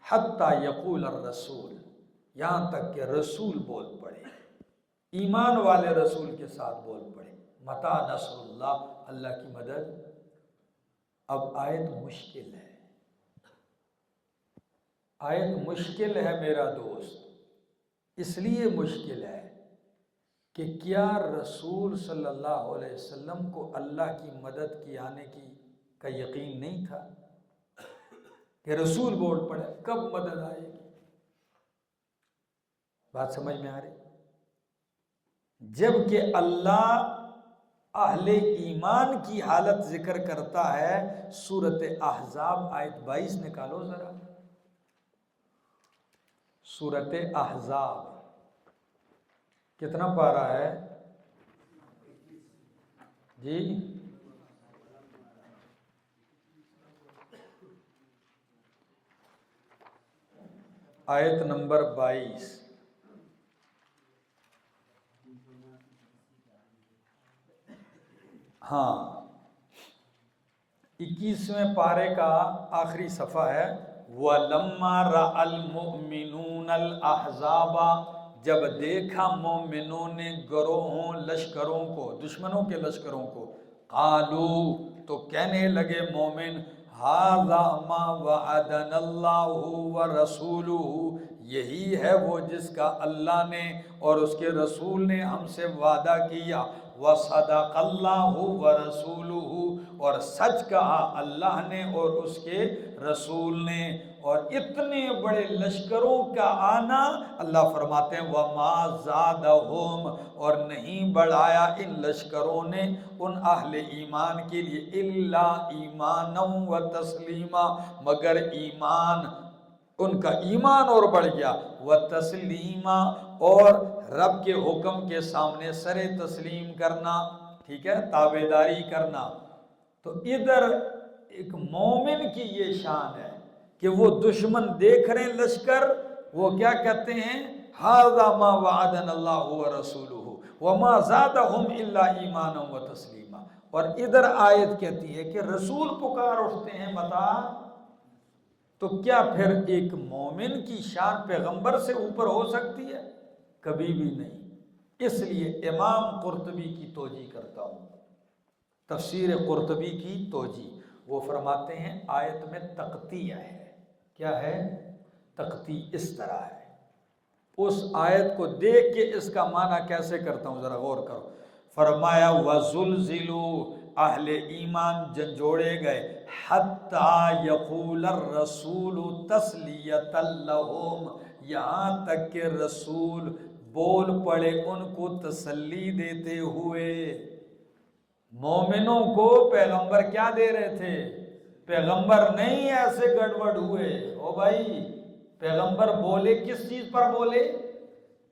حتی یقول الرسول، یہاں تک کہ رسول بول پڑے، ایمان والے رسول کے ساتھ بول پڑے، متی نصر اللہ، اللہ کی مدد۔ اب آیت مشکل ہے، آیت مشکل ہے میرا دوست، اس لیے مشکل ہے کہ کیا رسول صلی اللہ علیہ وسلم کو اللہ کی مدد کی آنے کی کا یقین نہیں تھا کہ رسول بول پڑے کب مدد آئے گی؟ بات سمجھ میں آ رہی؟ جب کہ اللہ اہل ایمان کی حالت ذکر کرتا ہے، سورۃ احزاب آیت 22 نکالو ذرا، سورۃ احزاب کتنا پارہ ہے جی؟ آیت نمبر 22۔ ہاں 21ویں پارے کا آخری صفحہ ہے۔ وَلَمَّا رَأَى الْمُؤْمِنُونَ الْأَحْزَابَ، جب دیکھا مومنوں نے گروہوں لشکروں کو، دشمنوں کے لشکروں کو، قالوا تو کہنے لگے مومن، ھذا ما وعدنا اللہ ورسولہ، یہی ہے وہ جس کا اللہ نے اور اس کے رسول نے ہم سے وعدہ کیا، وصدق اللہ ورسولہ، اور سچ کہا اللہ نے اور اس کے رسول نے۔ اور اتنے بڑے لشکروں کا آنا، اللہ فرماتے ہیں وما زادہم، اور نہیں بڑھایا ان لشکروں نے ان اہل ایمان کے لیے الا ایمانا و تسلیما، مگر ایمان، ان کا ایمان اور بڑھ گیا، و تسلیما، اور رب کے حکم کے سامنے سر تسلیم کرنا، ٹھیک ہے، تابعداری کرنا۔ تو ادھر ایک مومن کی یہ شان ہے کہ وہ دشمن دیکھ رہے ہیں لشکر، وہ کیا کہتے ہیں، ھذا ما وعدنا اللہ ورسولہ وما زادہم الا ایمانا و تسلیما۔ اور ادھر آیت کہتی ہے کہ رسول پکار اٹھتے ہیں بتا، تو کیا پھر ایک مومن کی شان پیغمبر سے اوپر ہو سکتی ہے؟ کبھی بھی نہیں۔ اس لیے امام قرطبی کی توجیہ کرتا ہوں، تفسیر قرطبی کی توجیہ، وہ فرماتے ہیں آیت میں تقطیع ہے۔ کیا ہے؟ تقطیع اس طرح ہے۔ اس آیت کو دیکھ کے اس کا معنی کیسے کرتا ہوں، ذرا غور کرو۔ فرمایا وَزُلْزِلُوا، اہل ایمان جھنجھوڑے گئے، حَتَّى يَقُولَ الرَّسُولُ تَسْلِيَةً لَهُمْ، یہاں تک کہ رسول بول پڑے ان کو تسلی دیتے ہوئے۔ مومنوں کو پیغمبر کیا دے رہے تھے؟ پیغمبر نہیں ایسے گڑبڑ ہوئے، او بھائی پیغمبر بولے کس چیز پر بولے؟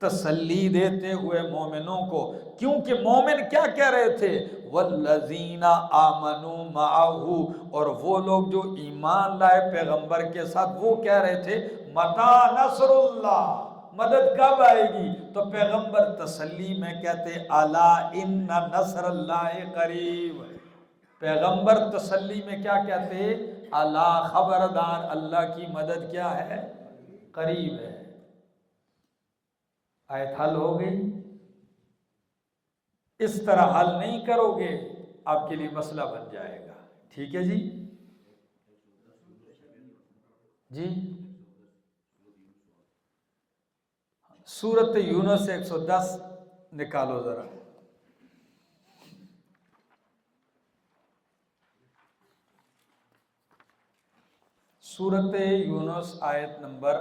تسلی دیتے ہوئے مومنوں کو، کیونکہ مومن کیا کہہ رہے تھے، والذین آمنوا معہ، اور وہ لوگ جو ایمان لائے پیغمبر کے ساتھ، وہ کہہ رہے تھے متی نصر اللہ، مدد کب آئے گی؟ تو پیغمبر تسلی میں کہتے الا ان نصر اللہ قریب، پیغمبر تسلی میں کیا کہتے، الا خبردار اللہ کی مدد کیا ہے، قریب ہے۔ آیت حل ہو گئی؟ اس طرح حل نہیں کرو گے آپ کے لیے مسئلہ بن جائے گا، ٹھیک ہے جی؟ جی سورۃ یونس 110 نکالو ذرا۔ سورۃ یونس آیت نمبر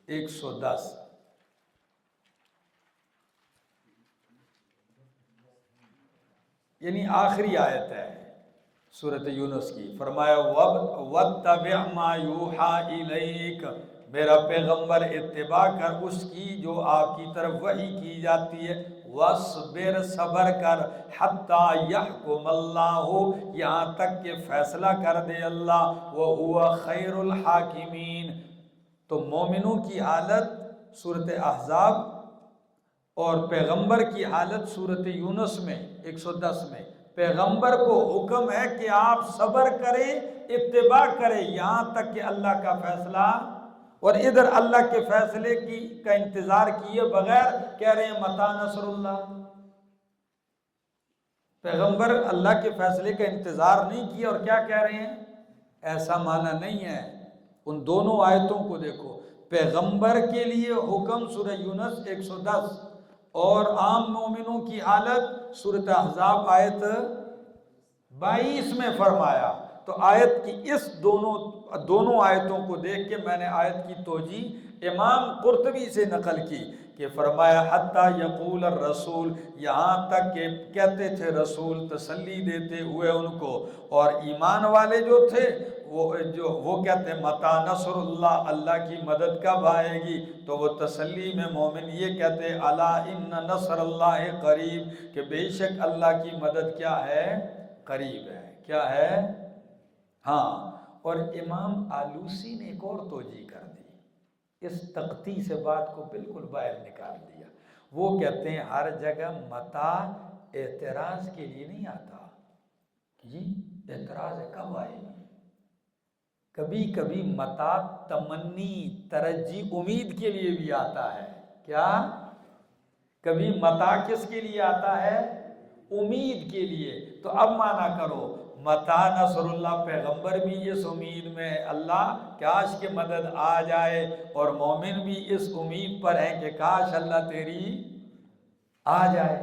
110، یعنی آخری آیت ہے سورۃ یونس کی۔ فرمایا وَاتَّبِعْ مَا يُوحَىٰ إِلَيْكَ، میرا پیغمبر اتباع کر اس کی جو آپ کی طرف وحی کی جاتی ہے، وَاصْبِرْ، صبر کر، حَتَّىٰ يَحْكُمَ اللَّهُ، یہاں تک کہ فیصلہ کر دے اللہ، وَهُوَ خَيْرُ الْحَاكِمِينَ۔ تو مومنوں کی حالت سورۃ احزاب اور پیغمبر کی حالت سورۃ یونس میں 110 میں، پیغمبر کو حکم ہے کہ آپ صبر کریں، اتباع کریں یہاں تک کہ اللہ کا فیصلہ، اور ادھر اللہ کے فیصلے کا انتظار کیے بغیر کہہ رہے ہیں متی نصر اللہ۔ پیغمبر اللہ کے فیصلے کا انتظار نہیں کیا اور کیا کہہ رہے ہیں، ایسا معنی نہیں ہے۔ ان دونوں آیتوں کو دیکھو، پیغمبر کے لیے حکم سورہ یونس 110، اور عام مومنوں کی حالت سورۃ احزاب آیت 22 میں فرمایا۔ تو آیت کی اس دونوں آیتوں کو دیکھ کے میں نے آیت کی توجیہ امام قرطبی سے نقل کی کہ فرمایا حتیٰ یقول الرسول، یہاں تک کہ کہتے تھے رسول تسلی دیتے ہوئے ان کو، اور ایمان والے جو تھے وہ کہتے متی نصر اللہ، اللہ کی مدد کب آئے گی؟ تو وہ تسلی میں مومن یہ کہتے الا ان نصر اللہ قریب، کہ بے شک اللہ کی مدد کیا ہے، قریب ہے۔ کیا ہے؟ ہاں، اور امام آلوسی نے ایک اور توجیہ کر دی، اس تختی سے بات کو بالکل باہر نکال دیا۔ وہ کہتے ہیں ہر جگہ متا اعتراض کے لیے نہیں آتا، جی اعتراض ہے کب آئے گی، کبھی کبھی متا تمنی ترجی امید کے لیے بھی آتا ہے۔ کیا؟ کبھی متا کس کے لیے آتا ہے؟ امید کے لیے۔ تو اب مانا کرو متا نصر اللہ، پیغمبر بھی اس امید میں اللہ کاش کہ مدد آ جائے، اور مومن بھی اس امید پر ہیں کہ کاش اللہ تیری آ جائے۔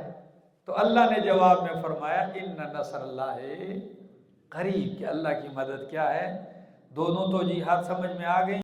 تو اللہ نے جواب میں فرمایا ان نصر اللہ قریب، کہ اللہ کی مدد کیا ہے؟ دونوں توجیہات سمجھ میں آ گئی۔